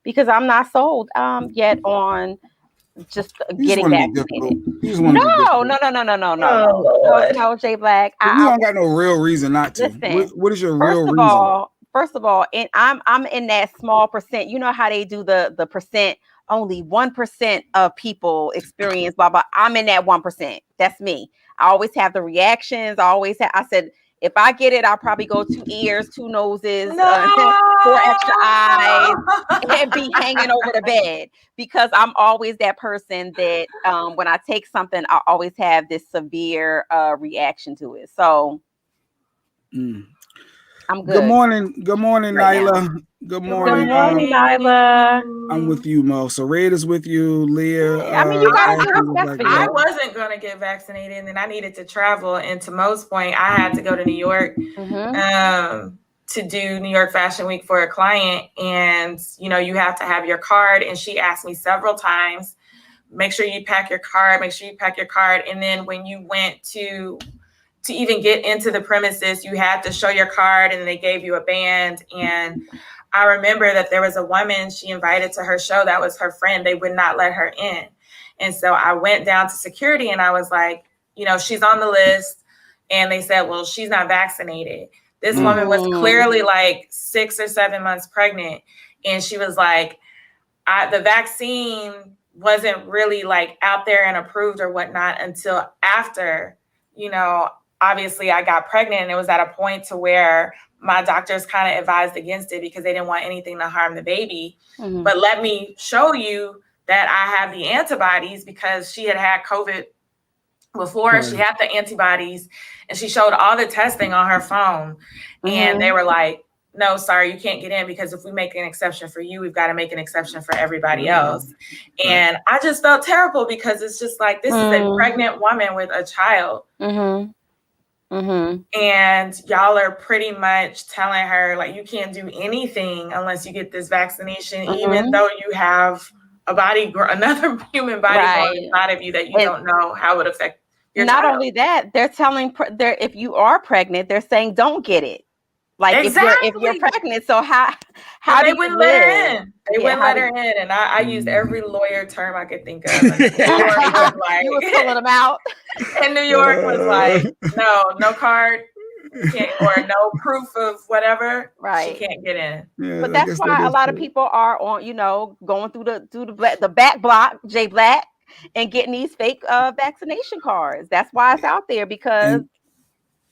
Because I'm not sold yet on just getting vaccinated. No, Jay Black. You don't got no real reason not to. Listen, what is your real reason? First of all, and I'm in that small percent. You know how they do the percent, only 1% of people experience blah blah. I'm in that 1%. That's me. I always have the reactions. I said, if I get it, I'll probably go 2 ears, 2 noses, 4 extra eyes, and be hanging over the bed, because I'm always that person that when I take something, I always have this severe reaction to it. So I'm good. Good morning, Nyla. Good morning, Nyla. I'm with you, Mo. So Red is with you, Leah. I mean, you gotta do what's best for you. I wasn't gonna get vaccinated, and then I needed to travel. And to Mo's point, I had to go to New York to do New York Fashion Week for a client, and you have to have your card. And she asked me several times, make sure you pack your card. And then when you went to even get into the premises, you had to show your card, and they gave you a band. And I remember that there was a woman she invited to her show that was her friend. They would not let her in. And so I went down to security and I was like, she's on the list. And they said, well, she's not vaccinated. This woman was clearly like 6 or 7 months pregnant. And she was like, the vaccine wasn't really like out there and approved or whatnot until after, obviously I got pregnant, and it was at a point to where my doctors kind of advised against it because they didn't want anything to harm the baby. But let me show you that I have the antibodies, because she had COVID before. She had the antibodies, and she showed all the testing on her phone. And they were like, no, sorry, you can't get in, because if we make an exception for you, we've got to make an exception for everybody else. And I just felt terrible, because it's just like, this is a pregnant woman with a child. And y'all are pretty much telling her, like, you can't do anything unless you get this vaccination, even though you have another human body growing inside of you that you don't know how it would affect your child. Not only that, they're telling if you are pregnant, they're saying don't get it. Like if you're pregnant, so how they do wouldn't you let her live? in. They wouldn't let her in, and I used every lawyer term I could think of. And New York was like, you was pulling them out. And New York was like, no card, can't, or no proof of whatever. Right. She can't get in. Yeah, But that's why a lot of people are on, going through the back block, J Black, and getting these fake vaccination cards. That's why it's out there, because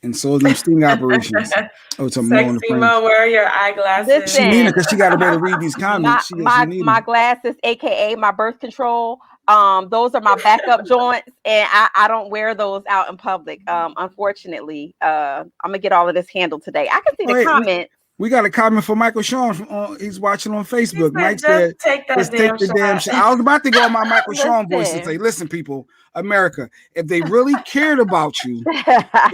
and so them sting operations. Oh, it's a Sexy Mo, wear your eyeglasses. Listen, she need it because she got to better read these comments. My glasses, aka my birth control. Those are my backup joints, and I don't wear those out in public. Unfortunately, I'm gonna get all of this handled today. I can see the comments. We got a comment from Michael Shawn. He's watching on Facebook. Mike said, said, "Just take the damn shot." I was about to go on my Michael Shawn voice and say, "Listen, people, America, if they really cared about you,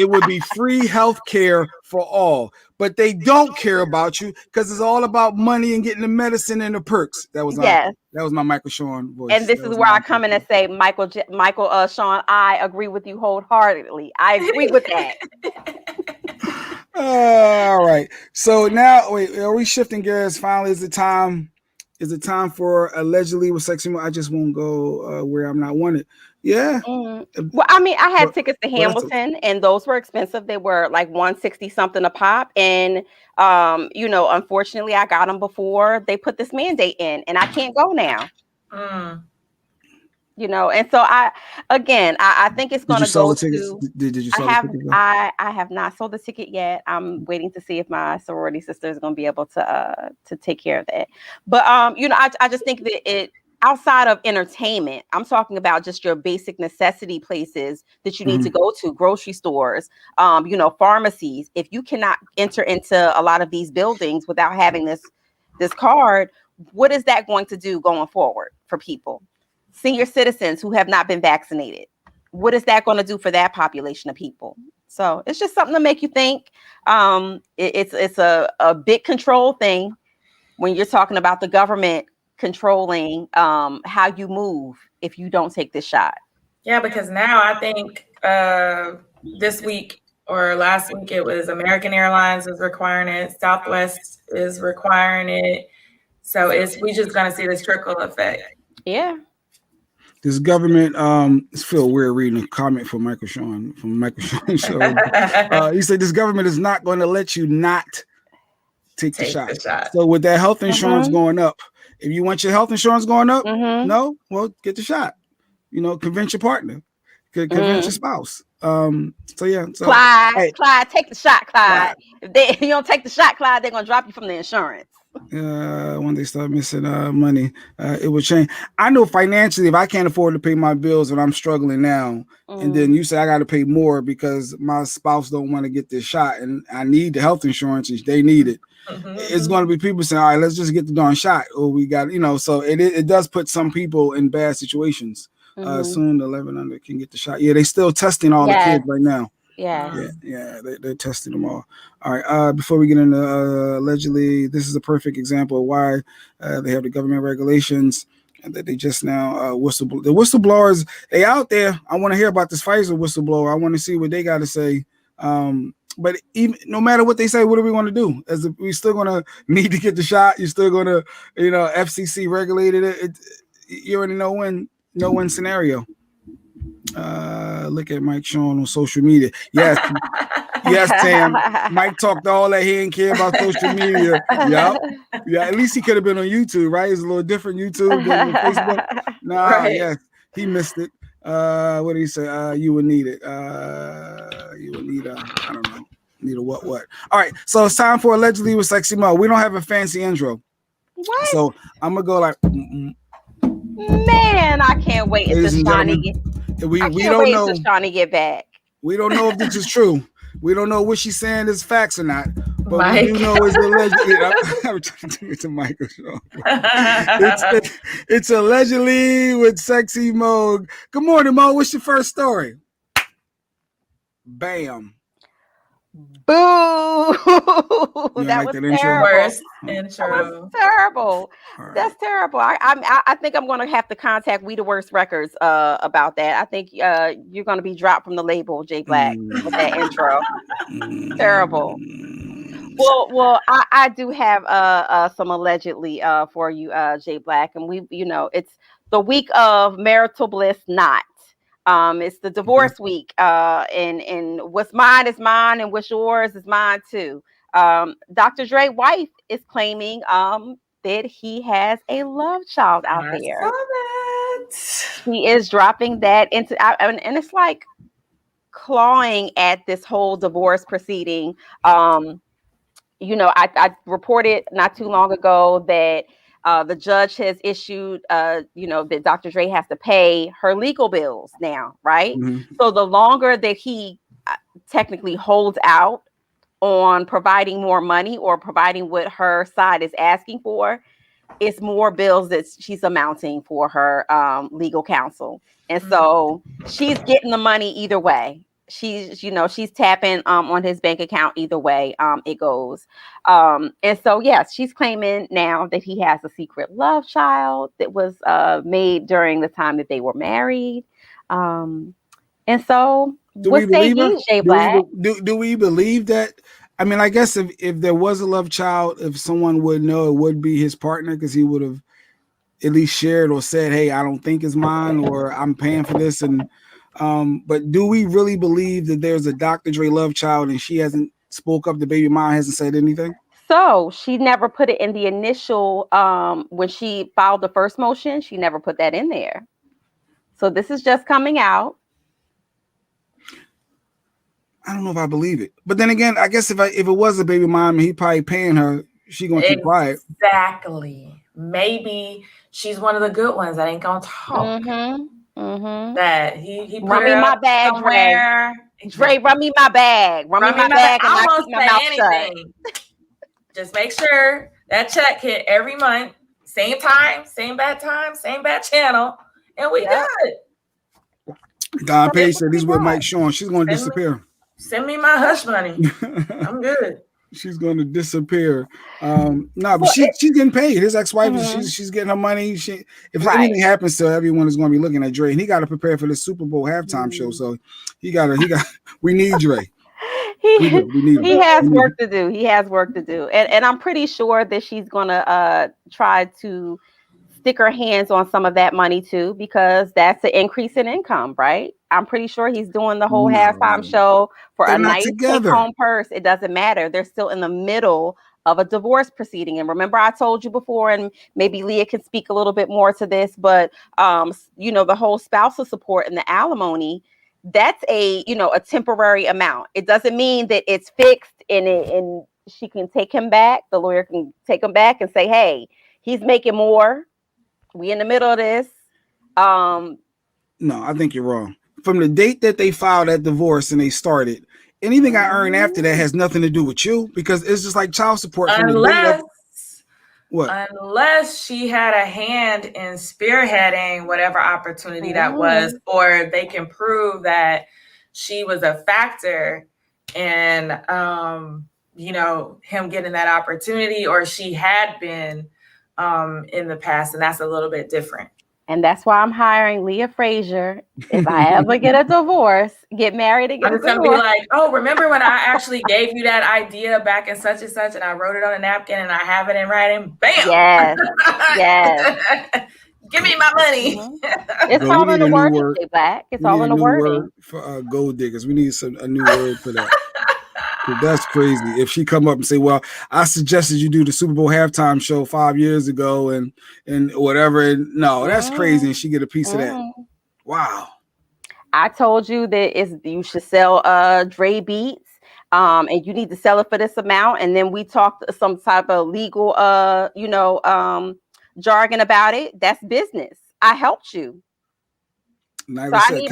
it would be free health care for all. But they don't care about you because it's all about money and getting the medicine and the perks." That was that was my Michael Shawn voice. And this is where I come in and say, Michael, Shawn, I agree with you wholeheartedly. I agree with that. All right. So now, wait, are we shifting gears? Finally, is it time for allegedly with Sexy Mo? I just won't go where I'm not wanted. Yeah. Well, I mean, I had tickets to Hamilton, and those were expensive. They were like $160 something a pop, and unfortunately, I got them before they put this mandate in, and I can't go now. And so I think it's going to go to. Did you sell the tickets? I have not sold the ticket yet. I'm waiting to see if my sorority sister is going to be able to take care of that. But I just think that it, outside of entertainment, I'm talking about just your basic necessity places that you need to go to, grocery stores, pharmacies. If you cannot enter into a lot of these buildings without having this card, what is that going to do going forward for people? Senior citizens who have not been vaccinated. What is that going to do for that population of people? So it's just something to make you think. It's a big control thing when you're talking about the government controlling how you move if you don't take this shot. Yeah, because now I think this week or last week it was American Airlines is requiring it, Southwest is requiring it. So we just gonna see this trickle effect. Yeah. This government, it's feel weird reading a comment from Michael Shawn show. He said this government is not going to let you not take the shot. So with that health insurance going up, if you want your health insurance going up, no, well, get the shot. Convince your partner, convince your spouse. So Clyde, take the shot, Clyde. If you don't take the shot, Clyde, they're gonna drop you from the insurance. When they start missing money, it will change. I know financially, if I can't afford to pay my bills and I'm struggling now, and then you say I got to pay more because my spouse don't want to get this shot and I need the health insurance and they need it. It's going to be people saying, all right, let's just get the darn shot. Or we got, so it does put some people in bad situations. Soon the 11 under can get the shot. Yeah, they still testing all the kids right now. Yeah, they're testing them all. All right. Before we get into allegedly, this is a perfect example of why they have the government regulations and that they just now the whistleblowers, they out there. I want to hear about this Pfizer whistleblower. I want to see what they got to say. But even no matter what they say, what are we going to do? We still going to need to get the shot. You're still going to, FCC regulated it. You already know when scenario. Look at Mike Shawn on social media. Yes, Tam. Mike talked all that. He didn't care about social media. Yeah. At least he could have been on YouTube, right? It's a little different YouTube than Facebook. Yes, he missed it. What did he say? You would need it. You would need I don't know. Need a what? All right. So it's time for allegedly with Sexy Mo. We don't have a fancy intro. What? So I'm gonna go like. Man, I can't wait until Shawnee. We don't know. Shawnee get back. We don't know if this is true. We don't know what she's saying is facts or not. But Mike. We do know it's allegedly. I'm trying to take it to Michael Shawn. It's allegedly with Sexy Mo. Good morning, Mo. What's your first story? Bam. Boo! That was terrible. Worst intro. That was terrible. Right. That's terrible. I think I'm going to have to contact We the Worst Records about that. I think you're going to be dropped from the label, J Black, with that intro. Terrible. Well, I do have some allegedly for you, Jay Black, and it's the week of marital bliss not. It's the divorce week, and what's mine is mine, and what's yours is mine too. Dr. Dre's wife is claiming that he has a love child out there. I saw that. He is dropping that into, and it's like clawing at this whole divorce proceeding. I reported not too long ago that the judge has issued, that Dr. Dre has to pay her legal bills now, right? Mm-hmm. So the longer that he technically holds out on providing more money or providing what her side is asking for, it's more bills that she's amounting for her legal counsel. And so she's getting the money either way. She's tapping on his bank account either way it goes. And so, yes, she's claiming now that he has a secret love child that was made during the time that they were married. And so, what say you, Jay Black? Do we believe that? I mean, I guess if there was a love child, if someone would know, it would be his partner, because he would have at least shared or said, "Hey, I don't think it's mine," or "I'm paying for this." And but do we really believe that there's a Dr. Dre love child and she hasn't spoke up? The baby mom hasn't said anything. So she never put it in the initial when she filed the first motion. She never put that in there. So this is just coming out. I don't know if I believe it, but then again, I guess if it was a baby mom and he probably paying her, she gonna keep quiet. Exactly. Maybe she's one of the good ones that ain't gonna talk. That he put run me my bag, somewhere. Dre, run me my bag. Run me my bag, and I keep my mouth shut. Just make sure that check hit every month, same time, same bad channel, and we good. Don Page said he's with Mike Shawn. She's going to disappear. Send me my hush money. I'm good. She's going to disappear. But she's getting paid. His ex-wife, she's getting her money. If anything happens to her, everyone is going to be looking at Dre, and he got to prepare for the Super Bowl halftime show. So we need Dre. He has work to do. He has work to do, and I'm pretty sure that she's going to try to stick her hands on some of that money too, because that's an increase in income, right? I'm pretty sure he's doing the whole halftime show for a nice take-home purse. It doesn't matter. They're still in the middle of a divorce proceeding. And remember, I told you before, and maybe Leah can speak a little bit more to this, but the whole spousal support and the alimony, that's a temporary amount. It doesn't mean that it's fixed and she can take him back. The lawyer can take him back and say, hey, he's making more. We in the middle of this. No, I think you're wrong. From the date that they filed that divorce and they started, anything I earn after that has nothing to do with you, because it's just like child support. Unless she had a hand in spearheading whatever opportunity that was, or they can prove that she was a factor in him getting that opportunity, or she had been in the past, and that's a little bit different. And that's why I'm hiring Leah Frazier. If I ever get a divorce, get married and get a divorce. I'm gonna be like, oh, remember when I actually gave you that idea back in such and such, and I wrote it on a napkin and I have it in writing? Bam! Yes. Give me my money. It's all in the wording, Black. It's all in the wording. For gold diggers, we need a new word for that. That's crazy. If she come up and say, well, I suggested you do the Super Bowl halftime show 5 years ago and whatever. No, that's crazy. And she get a piece of that. Wow. I told you that you should sell Dre beats and you need to sell it for this amount. And then we talked some type of legal, jargon about it. That's business. I helped you. Like I need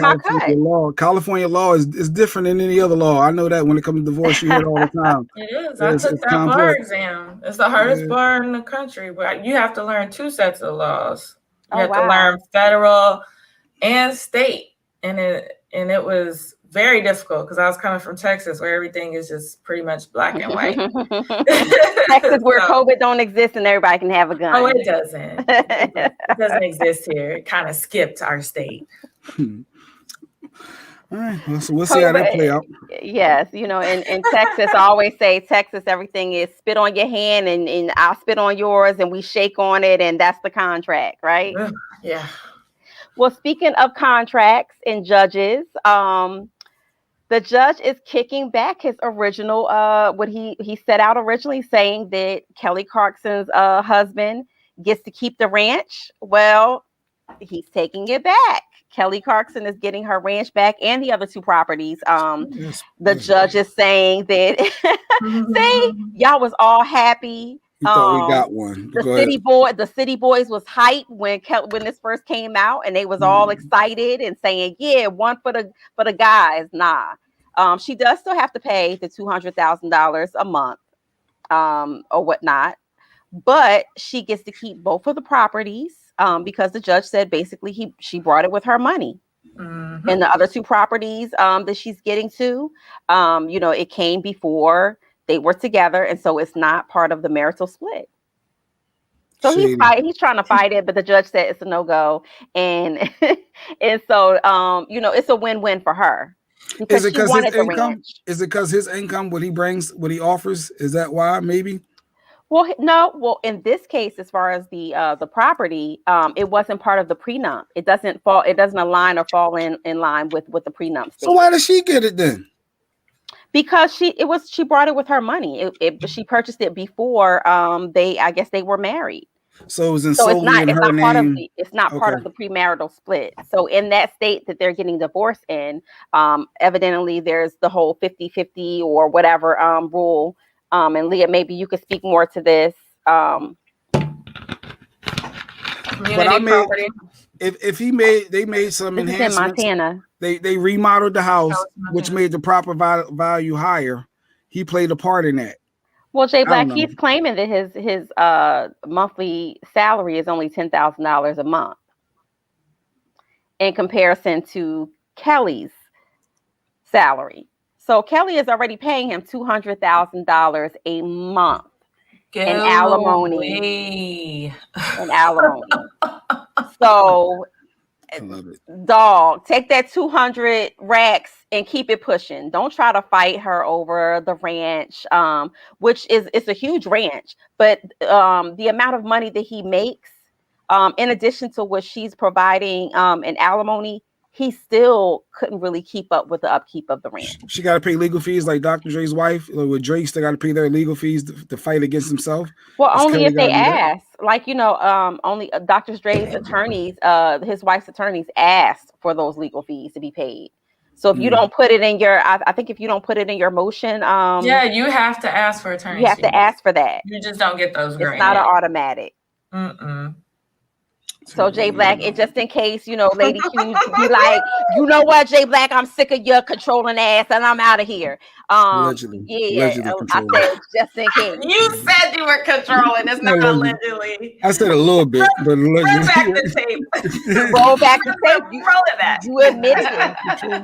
California law is different than any other law. I know that when it comes to divorce, you hear it all the time. It is. I took that bar exam. It's the hardest bar in the country. But you have to learn 2 sets of laws. You have to learn federal and state, and it was very difficult because I was coming from Texas, where everything is just pretty much black and white. Texas, where COVID don't exist and everybody can have a gun. Oh, it doesn't. It doesn't exist here. It kind of skipped our state. All right, so we'll see how that play out. Yes, you know, in Texas, I always say Texas, everything is spit on your hand and I'll spit on yours and we shake on it and that's the contract, right? Yeah. Well, speaking of contracts and judges, the judge is kicking back his original, what he set out originally, saying that Kelly Clarkson's husband gets to keep the ranch. Well, he's taking it back. Kelly Clarkson is getting her ranch back and the other two properties. The judge is saying that, see, y'all was all happy. You thought we got one. The city boys was hyped when this first came out, and they was all excited and saying, "Yeah, one for the guys." Nah, she does still have to pay the $200,000 a month, or whatnot, but she gets to keep both of the properties. Because the judge said basically she brought it with her money. And the other two properties that she's getting to, you know, it came before they were together, and so it's not part of the marital split. So he's trying to fight it, but the judge said it's a no-go, and and so you know, it's a win-win for her. Is it because his income? Is it because his income, what he brings, what he offers? Is that why? Maybe. Well, no. Well, in this case, as far as the property, it wasn't part of the prenup. It doesn't align or fall in line with the prenup. So why does she get it then? Because she brought it with her money. She purchased it before I guess they were married. So it was solely in her name. It's not part of the premarital split. So in that state that they're getting divorced in, evidently there's the whole 50-50 or whatever rule. And Leah, maybe you could speak more to this. Community property. If they made some enhancements. In Montana. They remodeled the house, which made the proper value higher. He played a part in that. Well, Jay Black, he's claiming that his monthly salary is only $10,000 a month in comparison to Kelly's salary. So Kelly is already paying him $200,000 a month in alimony. So, dog, take that 200 racks and keep it pushing. Don't try to fight her over the ranch, which it's a huge ranch. But the amount of money that he makes, in addition to what she's providing in alimony, he still couldn't really keep up with the upkeep of the ranch. She got to pay legal fees like Dr. Dre's wife. With Dre, still got to pay their legal fees to fight against himself. Well, only if they ask. Like, you know, only Dr. Dre's attorneys, his wife's attorneys asked for those legal fees to be paid. So if you don't put it in your, I think if you don't put it in your motion, yeah, you have to ask for attorneys. You have to ask for that. You just don't get those. It's not an automatic. So Jay Black, and just in case, you know, Lady Q be like, you know what, Jay Black, I'm sick of your controlling ass and I'm out of here. Allegedly. I said just in case. You said you were controlling. It's not allegedly. I said a little bit, but allegedly. Roll back the tape. Roll back the tape. Roll it back. You admitted it.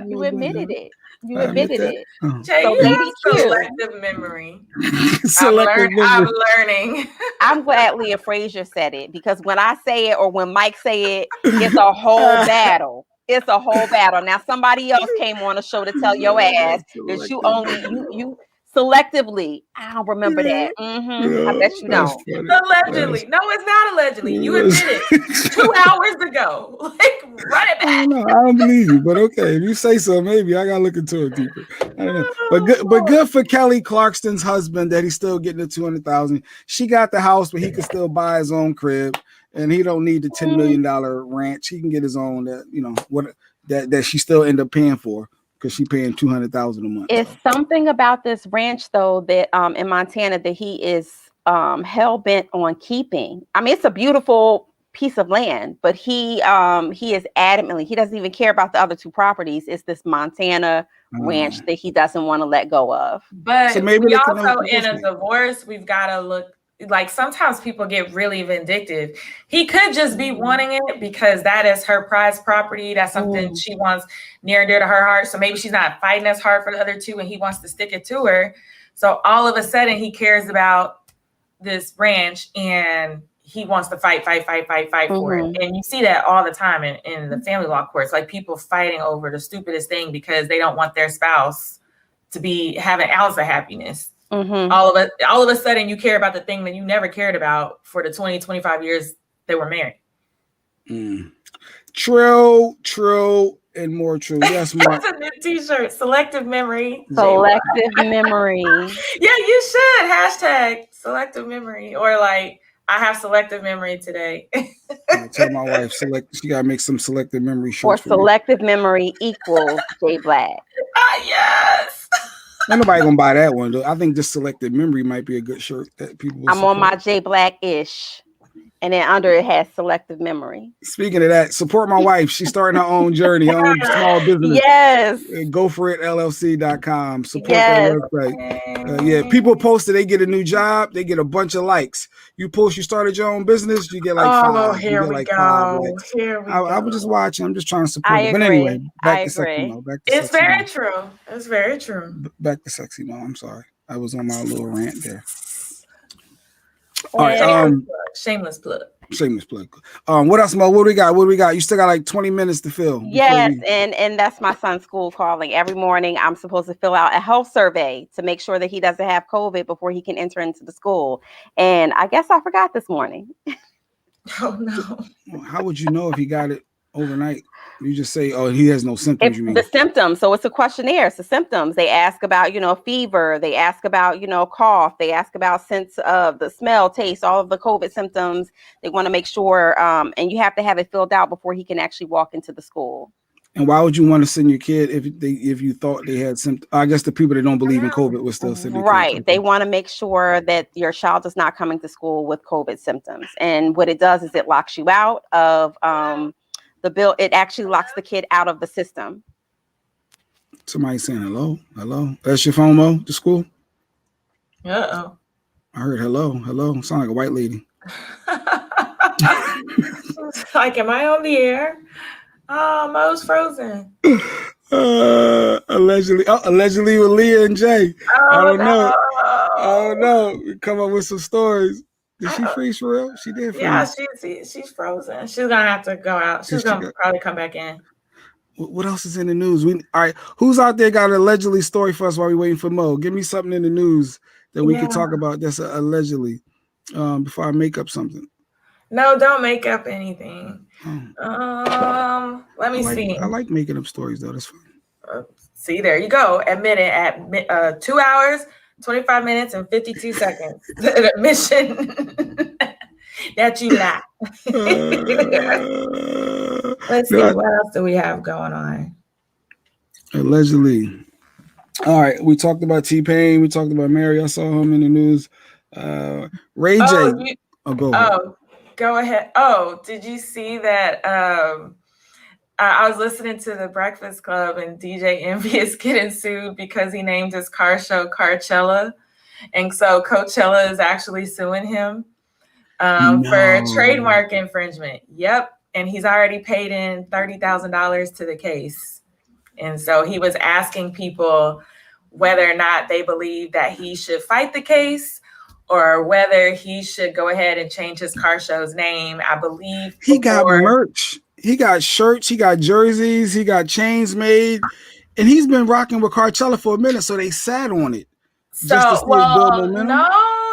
You admitted it. You admitted it. Jay, so you have selective memory. I'm learning. I'm glad Leah Frazier said it, because when I say it or when Mike say it, it's a whole battle. It's a whole battle. Now somebody else came on the show to tell your ass that you only you selectively. I don't remember that. I bet you don't. Allegedly. No, it's not allegedly. You admitted 2 hours ago. Like, run it back. I don't believe you, but okay. If you say so, maybe I gotta look into it deeper. I don't know. But good for Kelly Clarkson's husband that he's still getting the $200,000. She got the house, but he can still buy his own crib, and he don't need the $10 million ranch. He can get his own that she still end up paying for. Because she's paying $200,000 a month. It's something about this ranch, though, that in Montana that he is hell bent on keeping. I mean, it's a beautiful piece of land, but he is adamantly, he doesn't even care about the other two properties. It's this Montana ranch that he doesn't want to let go of. But so maybe we also in a divorce, we've got to look. Like sometimes people get really vindictive. He could just be wanting it because that is her prized property. That's something she wants near and dear to her heart. So maybe she's not fighting as hard for the other two and he wants to stick it to her. So all of a sudden he cares about this ranch and he wants to fight for it. And you see that all the time in the family law courts, like people fighting over the stupidest thing because they don't want their spouse to be having an ounce of happiness. All of a sudden you care about the thing that you never cared about for the 20-25 years they were married. True, and more true. Yes, Mark. That's a new t-shirt. Selective memory. Selective memory. Yeah, you should. Hashtag selective memory, or like, I have selective memory today. I tell my wife she gotta make some selective memory shirts for selective memory equals J Black. Yes. Ain't nobody gonna buy that one though. I think just selective memory might be a good shirt that people will I'm support. on my J Black-ish. And then under it has selective memory. Speaking of that, support my wife. She's starting her own journey, her own small business. Yes. Go for it, LLC.com. Support that website. Yeah, people post it, they get a new job, they get a bunch of likes. You post you started your own business, you get like 5. Here we go. I was just watching. I'm just trying to support I it. agree. But anyway, back I to Sexy agree. Mo. Back to It's Sexy very Mo. true. It's very true. Back to Sexy Mo. I'm sorry. I was on my little rant there. All right. Shameless plug. What else, Mo? What do we got? You still got like 20 minutes to fill. Yes, and that's my son's school calling. Every morning I'm supposed to fill out a health survey to make sure that he doesn't have COVID before he can enter into the school. And I guess I forgot this morning. Oh no. How would you know if he got it overnight? You just say, oh, he has no symptoms, you mean? The symptoms. So it's a questionnaire. It's the symptoms. They ask about, fever. They ask about, cough. They ask about sense of the smell, taste, all of the COVID symptoms. They want to make sure, and you have to have it filled out before he can actually walk into the school. And why would you want to send your kid if you thought they had symptoms? I guess the people that don't believe in COVID would still send their kids. Right. They want to make sure that your child is not coming to school with COVID symptoms. And what it does is it locks you out of the bill. It actually locks the kid out of the system. Somebody saying hello. That's your phone, Mo, to school? Uh-oh. I heard hello. Sound like a white lady. Like, am I on the air? Oh, Mo's frozen. Allegedly with Leah and Jay. I don't know. We come up with some stories. Did she freeze for real? She did freeze. Yeah, she's frozen. She's gonna have to go out. She's gonna probably come back in. What else is in the news? All right, who's out there got an allegedly story for us while we're waiting for Mo? Give me something in the news that we can talk about that's allegedly before I make up something. No, don't make up anything. Let me see. I like making up stories though. That's fine. See, there you go. Admit it at 2 hours, 25 minutes, and 52 seconds. Admission that you lie. Let's see. What else do we have going on? Allegedly. All right. We talked about T-Pain. We talked about Mary. I saw him in the news. Ray J. Go ahead. Go ahead. Oh, did you see that? I was listening to the Breakfast Club and DJ Envy is getting sued because he named his car show Carchella. And so Coachella is actually suing him for trademark infringement. Yep. And he's already paid in $30,000 to the case. And so he was asking people whether or not they believe that he should fight the case or whether he should go ahead and change his car show's name. I believe he got merch. He got shirts. He got jerseys. He got chains made. And he's been rocking with Carchella for a minute, so they sat on it. No,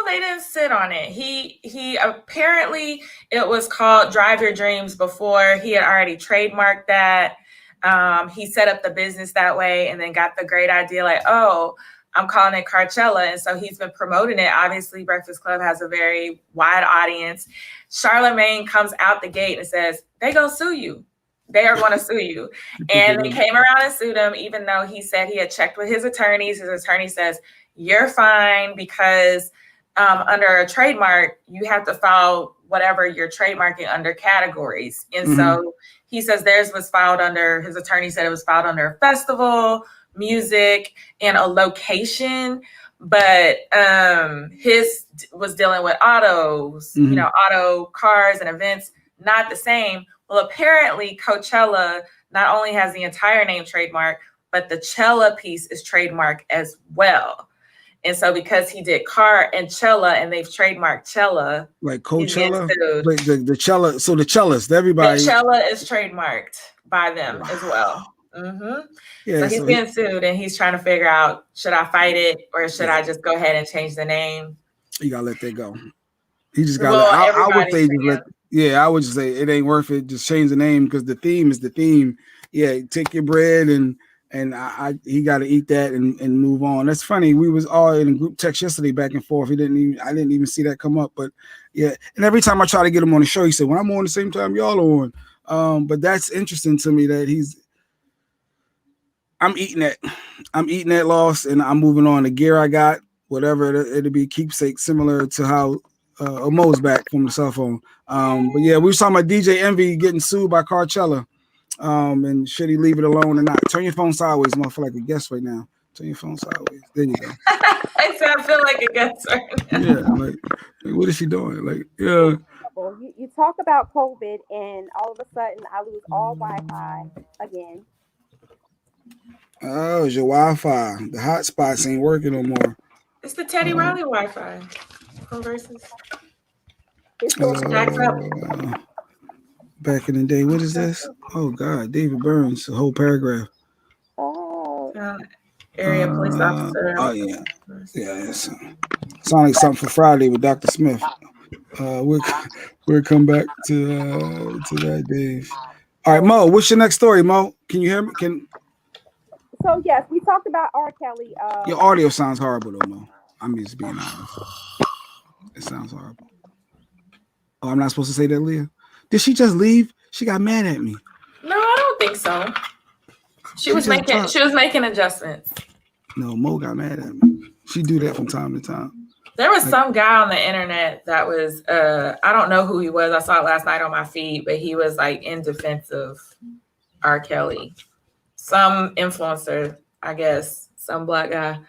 they didn't sit on it. He apparently, it was called Drive Your Dreams before. He had already trademarked that. He set up the business that way and then got the great idea like, oh, I'm calling it Carchella. And so he's been promoting it. Obviously, Breakfast Club has a very wide audience. Charlamagne comes out the gate and says, they gonna sue you. They are going to sue you. And they came around and sued him, even though he said he had checked with his attorneys. His attorney says, you're fine because under a trademark, you have to file whatever you're trademarking under categories. And so he says theirs was filed under, his attorney said it was filed under a festival, music, and a location. But his was dealing with autos, auto cars and events, not the same. Well, apparently Coachella not only has the entire name trademark, but the Cella piece is trademark as well. And so because he did Car and Cella, and they've trademarked Cella, like Coachella, the Cella. So the cellist, everybody. The Cella is trademarked by them as well. Yeah, so he's getting sued, and he's trying to figure out, should I fight it or should I just go ahead and change the name? You gotta let that go. He just got. I would say just let. Yeah, I would just say it ain't worth it. Just change the name because the theme is the theme. Yeah, take your bread and he got to eat that and move on. That's funny. We was all in a group text yesterday back and forth. I didn't even see that come up. But yeah, and every time I try to get him on the show, he said, "When I'm on the same time y'all are on." But that's interesting to me that I'm eating that loss, and I'm moving on. The gear I got, whatever it'll be, keepsake, similar to how Mo's back from the cell phone. But yeah, we were talking about DJ Envy getting sued by Coachella. And should he leave it alone or not? Turn your phone sideways. I'm feel like a guest right now. Turn your phone sideways. There you go. I feel like a guest right now. Yeah, like what is she doing? Like, yeah. You talk about COVID, and all of a sudden I lose all Wi-Fi again. Oh, it's your Wi-Fi. The hotspots ain't working no more. It's the Teddy Riley Wi-Fi. Versus. Back in the day, what is this? Oh God, David Burns, the whole paragraph. Area police officer. Oh yeah, Sounds like something for Friday with Dr. Smith. We'll come back to that, Dave. All right, Mo, what's your next story, Mo? Can you hear me? So yes, we talked about R. Kelly. Your audio sounds horrible though, Mo. I'm just being honest. It sounds horrible. Oh, I'm not supposed to say that, Leah? Did she just leave? She got mad at me. No, I don't think so. She was making adjustments. No, Mo got mad at me. She do that from time to time. There was some guy on the internet that was I don't know who he was. I saw it last night on my feed, but he was like in defense of R. Kelly. Some influencer, I guess, some black guy.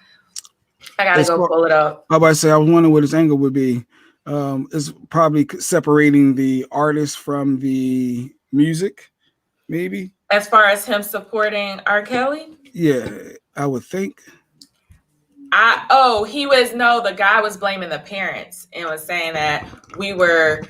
I gotta go pull it up. I was about to say, I was wondering what his angle would be. It's probably separating the artist from the music, maybe. As far as him supporting R. Kelly? Yeah, I would think. The guy was blaming the parents and was saying that we were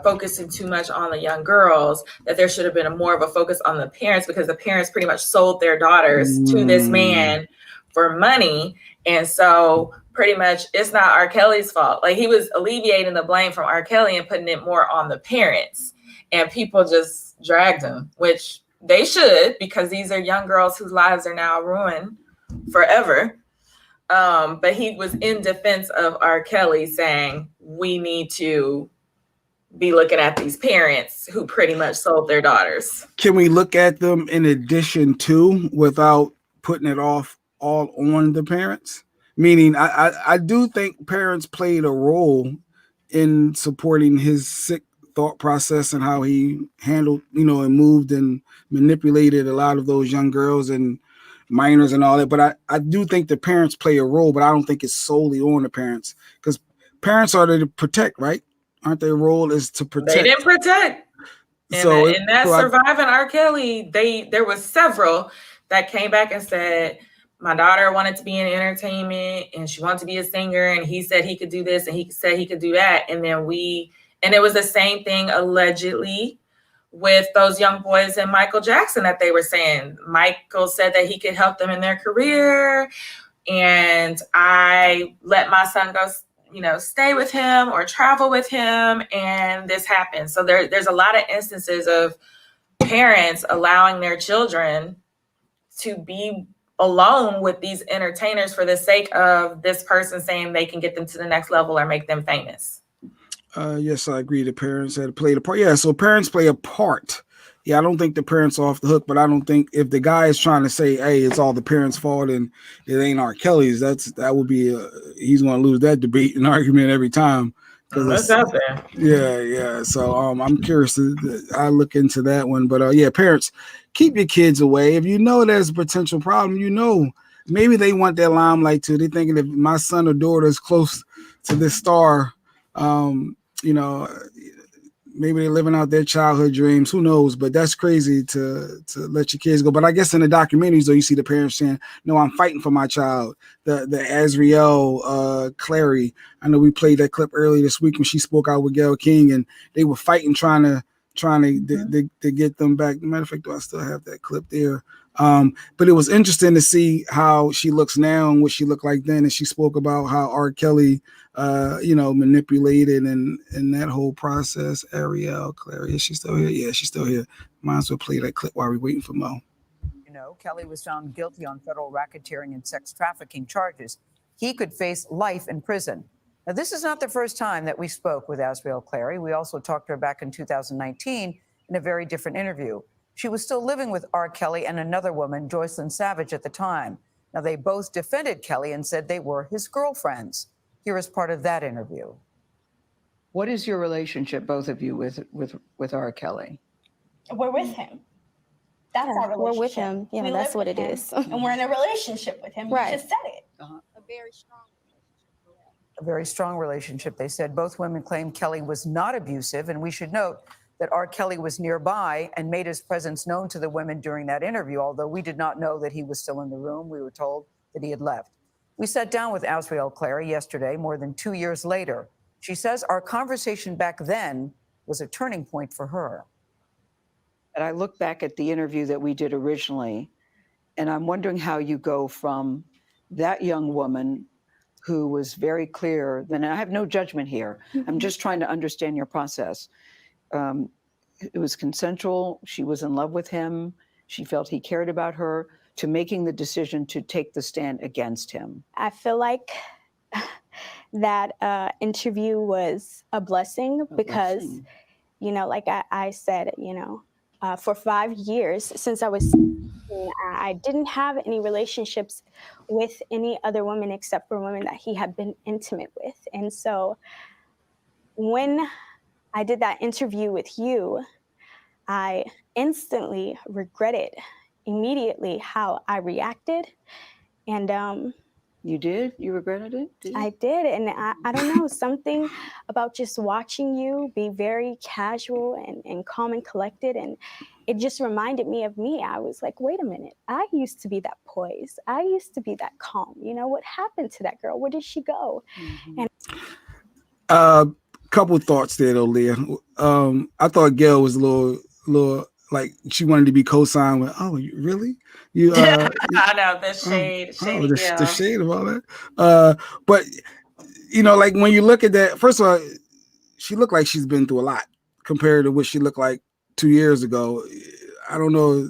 focusing too much on the young girls, that there should have been more of a focus on the parents because the parents pretty much sold their daughters to this man for money. And so pretty much it's not R. Kelly's fault. Like he was alleviating the blame from R. Kelly and putting it more on the parents, and people just dragged him, which they should, because these are young girls whose lives are now ruined forever. But he was in defense of R. Kelly, saying we need to be looking at these parents who pretty much sold their daughters. Can we look at them in addition to, without putting it off all on the parents? Meaning, I do think parents played a role in supporting his sick thought process and how he handled, and moved and manipulated a lot of those young girls and minors and all that. But I do think the parents play a role, but I don't think it's solely on the parents, because parents are there to protect, right? Aren't their role is to protect? They didn't protect. And surviving R. Kelly, there was several that came back and said, my daughter wanted to be in entertainment and she wanted to be a singer, and he said he could do this and he said he could do that. And it was the same thing allegedly with those young boys and Michael Jackson that they were saying. Michael said that he could help them in their career, and I let my son go, stay with him or travel with him, and this happened. So there's a lot of instances of parents allowing their children to be alone with these entertainers for the sake of this person saying they can get them to the next level or make them famous. Yes, I agree. The parents had played a part. Yeah, so parents play a part. Yeah, I don't think the parents are off the hook, but I don't think if the guy is trying to say, hey, it's all the parents' fault and it ain't R. Kelly's, that would be he's going to lose that debate and argument every time. That's out there. Yeah. So I'm curious. I look into that one, but parents, keep your kids away. If you know there's a potential problem, maybe they want that limelight too. They're thinking if my son or daughter is close to this star, maybe they're living out their childhood dreams. Who knows? But that's crazy to let your kids go. But I guess in the documentaries, though, you see the parents saying, "No, I'm fighting for my child." The Azriel Clary. I know we played that clip earlier this week when she spoke out with Gayle King, and they were fighting, trying to get them back. Matter of fact, do I still have that clip there? But it was interesting to see how she looks now and what she looked like then. And she spoke about how R. Kelly, manipulated and that whole process. Ariel, Clary, is she still here? Yeah, she's still here. Might as well play that clip while we're waiting for Mo. Kelly was found guilty on federal racketeering and sex trafficking charges. He could face life in prison. Now, this is not the first time that we spoke with Azriel Clary. We also talked to her back in 2019 in a very different interview. She was still living with R. Kelly and another woman, Joycelyn Savage, at the time. Now, they both defended Kelly and said they were his girlfriends. Here is part of that interview. What is your relationship, both of you, with R. Kelly? We're with him. That's our relationship. We're with him. Yeah, we that's what it him, is. And we're in a relationship with him. Right. You just said it. A very strong A very strong relationship. They said both women claimed Kelly was not abusive, and we should note that R. Kelly was nearby and made his presence known to the women during that interview, although we did not know that he was still in the room. We were told that he had left. We sat down with Azriel Clary yesterday, more than 2 years later. She says our conversation back then was a turning point for her. And I look back at the interview that we did originally, and I'm wondering how you go from that young woman who was very clear, and I have no judgment here. I'm just trying to understand your process. It was consensual. She was in love with him. She felt he cared about her, to making the decision to take the stand against him. I feel like that interview was a blessing because, like I said, for 5 years since I was 16, I didn't have any relationships with any other women except for women that he had been intimate with. And so when I did that interview with you, I instantly regretted immediately how I reacted. And you did? You regretted it? I did. And I don't know, something about just watching you be very casual and calm and collected. And it just reminded me of me. I was like, wait a minute. I used to be that poised. I used to be that calm. What happened to that girl? Where did she go? Mm-hmm. And couple thoughts there, though, Leah. I thought Gayle was a little like she wanted to be co-signed with. Oh, really? You? I know the shade. The shade of all that. But like when you look at that, first of all, she looked like she's been through a lot compared to what she looked like 2 years ago. I don't know.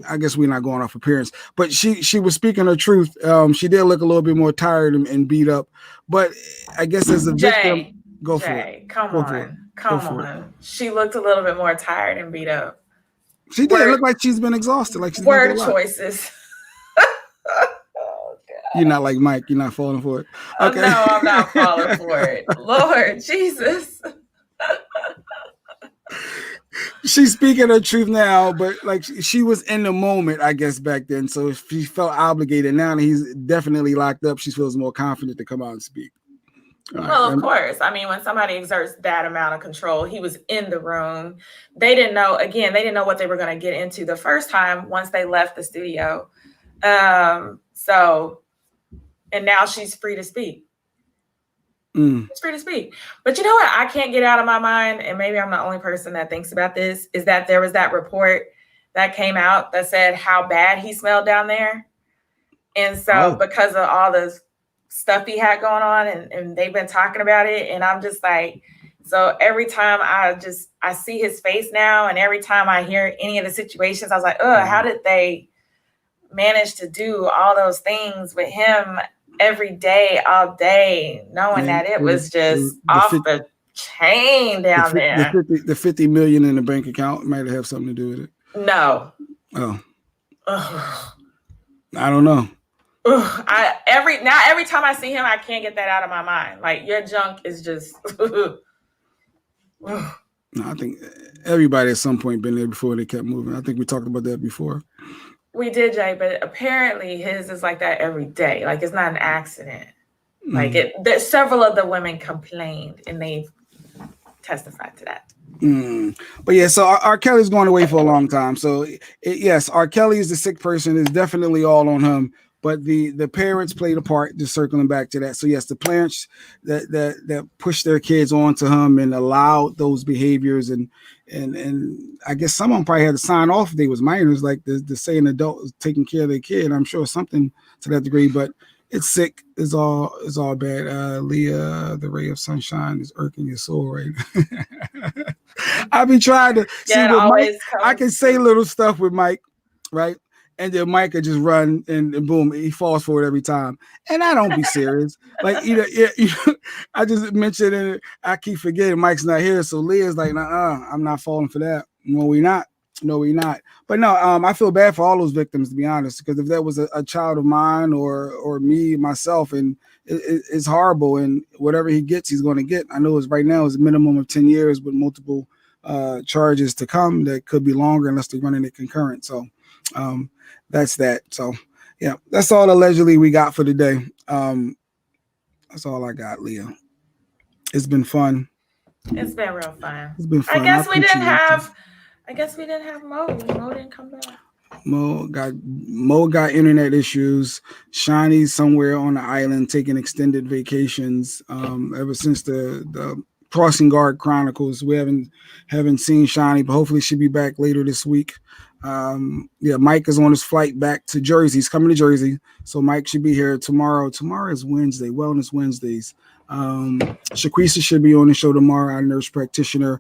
I guess we're not going off appearance, but she was speaking her truth. She did look a little bit more tired and beat up, but I guess as a victim, go for it. Come on. She looked a little bit more tired and beat up. She did look like she's been exhausted. Like she's word choices. You're not like Mike. You're not falling for it. Okay. No, I'm not falling for it. Lord Jesus. She's speaking her truth now, but like she was in the moment, I guess, back then. So she felt obligated. Now that he's definitely locked up, she feels more confident to come out and speak. Well, of course. I mean, when somebody exerts that amount of control, he was in the room. They didn't know what they were going to get into the first time once they left the studio. And now she's free to speak. It's free to speak. But you know what I can't get out of my mind, and maybe I'm the only person that thinks about this, is that there was that report that came out that said how bad he smelled down there. And so because of all the stuff he had going on, and they've been talking about it, and I'm just like, so every time I see his face now, and every time I hear any of the situations, I was like, how did they manage to do all those things with him every day, all day, knowing that it was just off the chain down there. The 50 million in the bank account might have something to do with it. No. Oh. I don't know. Every time I see him, I can't get that out of my mind. Like, your junk is just. No, I think everybody at some point been there before. They kept moving. I think we talked about that before. We did, Jay, but apparently his is like that every day. Like, it's not an accident. Like, several of the women complained, and they testify to that. But yeah, so R. Kelly's going away for a long time. So yes, R. Kelly is the sick person. It's definitely all on him. But the parents played a part. Just circling back to that. So yes, the parents that pushed their kids onto him and allowed those behaviors, and I guess some of them probably had to sign off if they was minors, like the say an adult is taking care of their kid. I'm sure something to that degree, but it's sick. It's all bad. Leah, the ray of sunshine is irking your soul right now. I've been trying to see with Mike. I can say little stuff with Mike, right? And then Mike could just run and boom, he falls for it every time. And I don't be serious. Like I just mentioned it. I keep forgetting Mike's not here. So Leah's like, I'm not falling for that. No, we not. But no, I feel bad for all those victims, to be honest, because if that was a child of mine or me, myself, and it's horrible, and whatever he gets, he's going to get. I know it's right now is a minimum of 10 years with multiple charges to come that could be longer unless they're running it concurrent. So that's that. So yeah, that's all allegedly we got for today. That's all I got, Leah. It's been fun. It's been real fun. It's been fun. I guess we didn't have Mo. Mo didn't come back. Mo got internet issues. Shawnee's somewhere on the island taking extended vacations. Ever since the Crossing Guard Chronicles, we haven't seen Shawnee, but hopefully she'll be back later this week. Mike is on his flight back to Jersey. He's coming to Jersey, so Mike should be here tomorrow. Tomorrow is Wednesday, Wellness Wednesdays. Shaquisa should be on the show tomorrow, our nurse practitioner.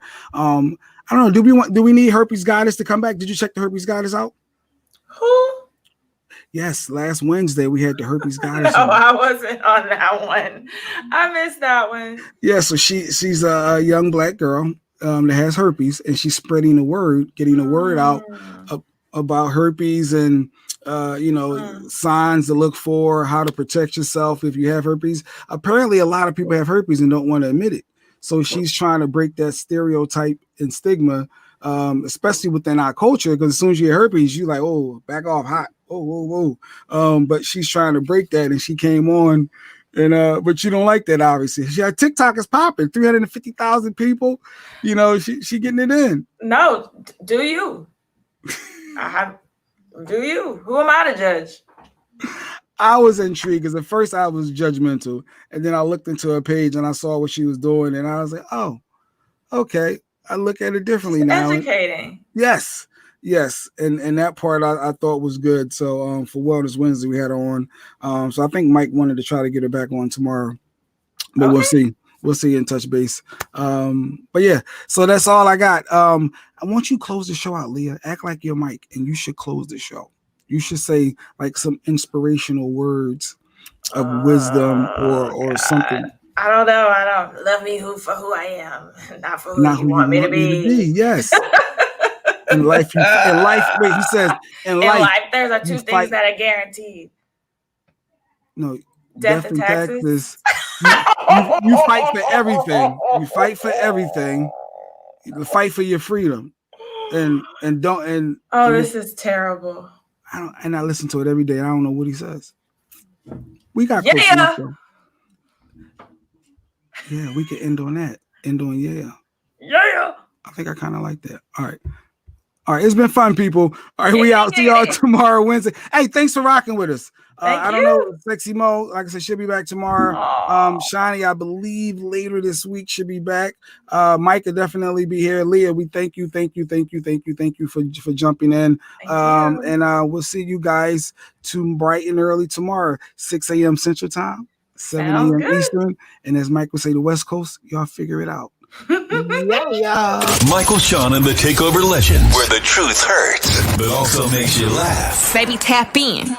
I don't know. Do we need Herpes Goddess to come back? Did you check the Herpes Goddess out? Who? Yes, last Wednesday we had the Herpes Goddess. No, I wasn't on that one. I missed that one. Yeah, so she's a young black girl that has herpes, and she's spreading the word, getting the word out about herpes and signs to look for, how to protect yourself if you have herpes. Apparently, a lot of people have herpes and don't want to admit it. So she's trying to break that stereotype and stigma, especially within our culture, because as soon as you get herpes, you're like, oh, back off, hot. Oh, whoa. But she's trying to break that, and she came on, and but you don't like that, obviously. TikTok is popping, 350,000 people. She getting it in. No, do you? Do you? Who am I to judge? I was intrigued because at first I was judgmental, and then I looked into her page and I saw what she was doing, and I was like, oh, okay. I look at it differently now. Educating. Yes. And that part I thought was good. So for Wellness Wednesday, we had her on. So I think Mike wanted to try to get her back on tomorrow, but okay. We'll see. We'll see in touch base. But yeah, so that's all I got. I want you to close the show out, Leah. Act like you're Mike, and you should close the show. You should say like some inspirational words of wisdom or something. I don't know. I don't love me for who I am, not for who you want me to be. Yes. In life, wait, he says, in life, there's are two things that are guaranteed. No, death and taxes. You fight for everything. You fight for everything. You fight for your freedom. This is terrible. I listen to it every day. And I don't know what he says. We got close enough, though. Yeah, we could end on that. End on yeah. I think I kind of like that. All right, it's been fun, people. All right, we out. See y'all tomorrow, Wednesday. Hey, thanks for rocking with us. I don't know, Sexy Mo, like I said, she'll be back tomorrow. Shawnee, I believe later this week should be back. Mike will definitely be here. Leah, we thank you for jumping in. And we'll see you guys bright and early tomorrow, 6 a.m. Central Time, 7 a.m. Eastern. And as Mike would say, the West Coast, y'all figure it out. Michael, Shawn, and the Takeover Legends, where the truth hurts, but also makes you laugh. Baby, tap in.